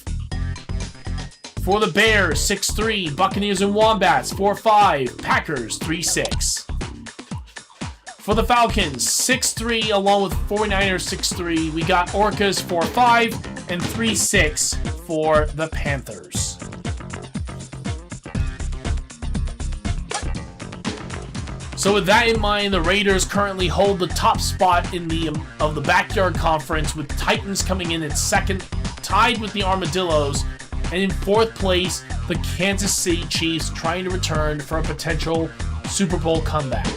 [SPEAKER 1] For the Bears, 6-3. Buccaneers and Wombats, 4-5. Packers, 3-6. For the Falcons, 6-3, along with 49ers, 6-3. We got Orcas, 4-5, and 3-6 for the Panthers. So with that in mind, the Raiders currently hold the top spot in the Backyard Conference, with Titans coming in at 2nd, tied with the Armadillos, and in 4th place, the Kansas City Chiefs trying to return for a potential Super Bowl comeback.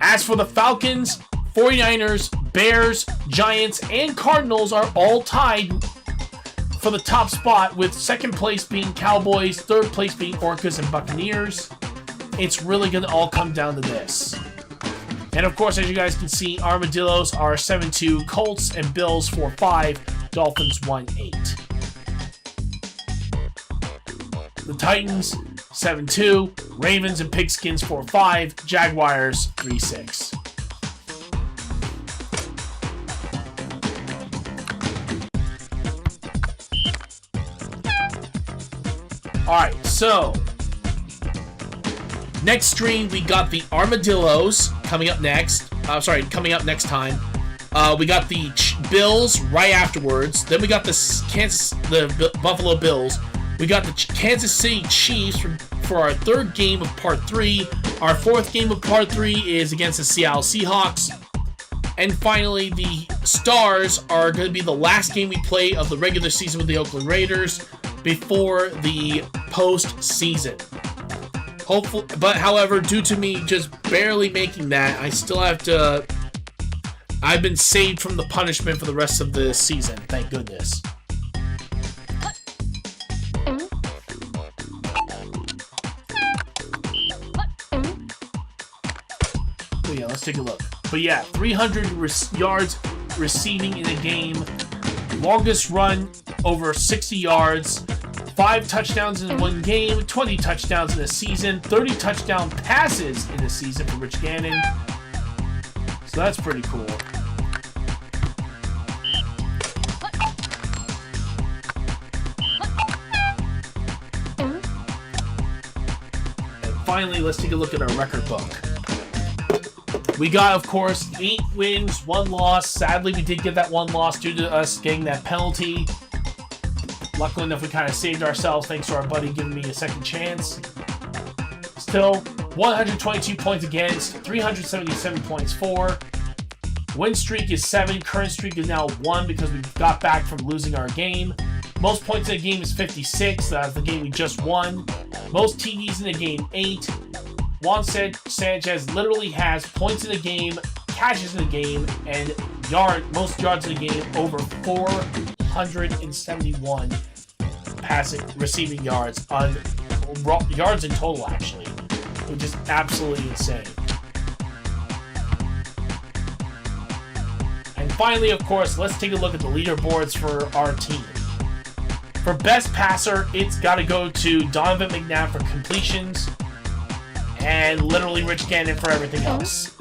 [SPEAKER 1] As for the Falcons, 49ers, Bears, Giants, and Cardinals are all tied for the top spot, with 2nd place being Cowboys, 3rd place being Orcas and Buccaneers. It's really going to all come down to this. And of course, as you guys can see, Armadillos are 7-2, Colts and Bills 4-5, Dolphins 1-8. The Titans 7-2, Ravens and Pigskins 4-5, Jaguars 3-6. Alright, so next stream we got the Armadillos coming up next. Coming up next time. We got the Bills right afterwards. Then we got the Buffalo Bills. We got the Kansas City Chiefs for our third game of Part 3. Our fourth game of Part 3 is against the Seattle Seahawks. And finally, the Stars are going to be the last game we play of the regular season with the Oakland Raiders before the postseason. However, due to me just barely making that, I still have to... I've been saved from the punishment for the rest of the season, thank goodness. But yeah, let's take a look. But yeah, 300 yards receiving in a game, longest run over 60 yards, 5 touchdowns in one game, 20 touchdowns in a season, 30 touchdown passes in a season for Rich Gannon. So that's pretty cool. And finally, let's take a look at our record book. We got, of course, 8 wins, 1 loss. Sadly, we did get that 1 loss due to us getting that penalty. Luckily enough, we kind of saved ourselves thanks to our buddy giving me a second chance. Still, 122 points against, 377 points for. Win streak is 7. Current streak is now 1 because we got back from losing our game. Most points in a game is 56. That's the game we just won. Most TDs in the game, 8. Juan Sanchez literally has points in the game, catches in the game, and most yards in the game over 471 receiving yards on yards in total, actually, which is absolutely insane. And finally, of course, let's take a look at the leaderboards for our team. For best passer, it's got to go to Donovan McNabb for completions, and literally Rich Gannon for everything else.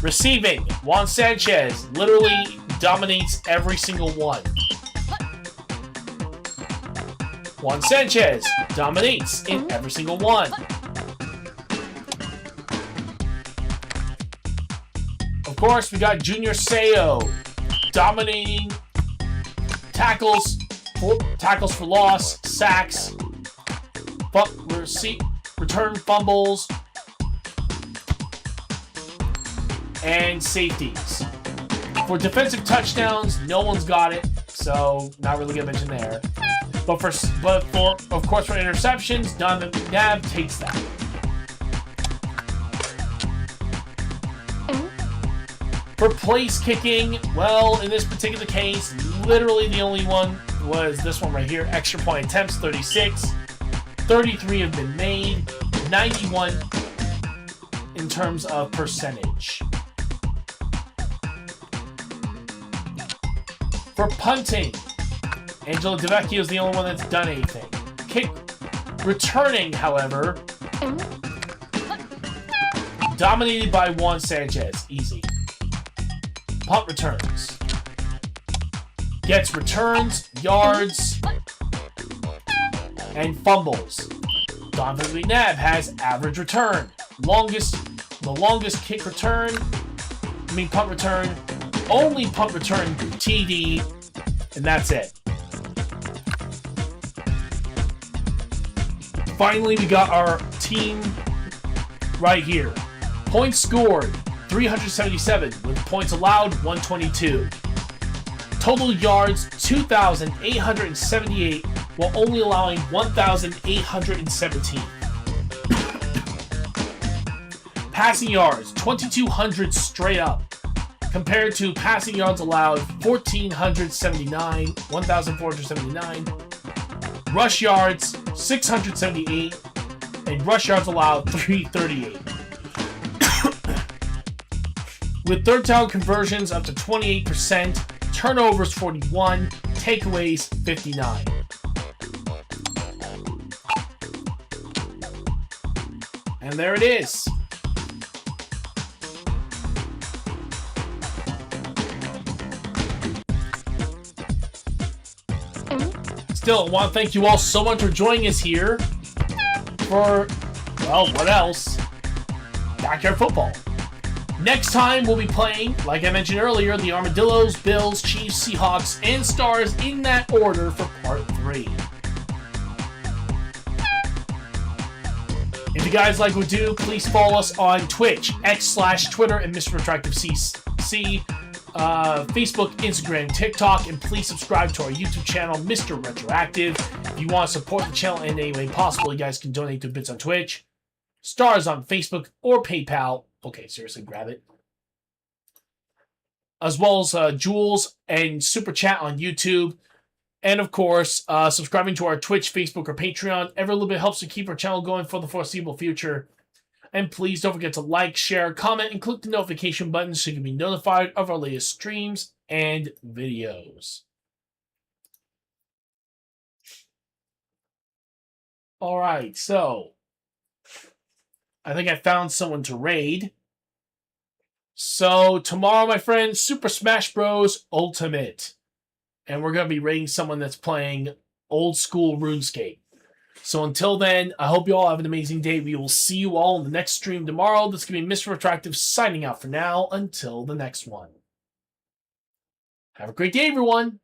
[SPEAKER 1] Receiving, Juan Sanchez literally dominates every single one. Juan Sanchez dominates in every single one. Of course, we got Junior Seau dominating tackles for loss, sacks, return fumbles, and safeties. For defensive touchdowns, no one's got it, so not really gonna mention there. But for of course for interceptions, Donovan McNabb takes that. For place kicking, well, in this particular case, literally the only one was this one right here. Extra point attempts, 36. 33 have been made, 91 in terms of percentage. For punting, Angelo DeVecchio is the only one that's done anything. Kick returning, however, dominated by Juan Sanchez, easy. Punt returns. Gets returns, yards, and fumbles. Donovan McNabb has average return. The longest punt return, only punt return TD, and that's it. Finally, we got our team right here. Points scored, 377, with points allowed, 122. Total yards, 2,878, while only allowing 1,817. Passing yards, 2,200 straight up, compared to passing yards allowed, 1,479. Rush yards, 678, and rush yards allowed, 338. With third down conversions up to 28%, turnovers 41, takeaways 59. And there it is. still, I want to thank you all so much for joining us here for, well, what else? Backyard football. Next time, we'll be playing, like I mentioned earlier, the Armadillos, Bills, Chiefs, Seahawks, and Stars in that order for Part 3. If you guys like what we do, please follow us on Twitch, X/Twitter, and Mr. RetroActive's, Facebook, Instagram, TikTok, and please subscribe to our YouTube channel, Mr. Retroactive. If you want to support the channel in any way possible, you guys can donate to bits on Twitch, Stars on Facebook, or PayPal. Okay, seriously, grab it. As well as Jules and Super Chat on YouTube. And of course, subscribing to our Twitch, Facebook, or Patreon. Every little bit helps to keep our channel going for the foreseeable future. And please don't forget to like, share, comment, and click the notification button so you can be notified of our latest streams and videos. Alright, so I think I found someone to raid. So tomorrow, my friends, Super Smash Bros. Ultimate. And we're going to be raiding someone that's playing old school RuneScape. So until then, I hope you all have an amazing day. We will see you all in the next stream tomorrow. This is going to be Mr. Retroactive signing out for now until the next one. Have a great day, everyone.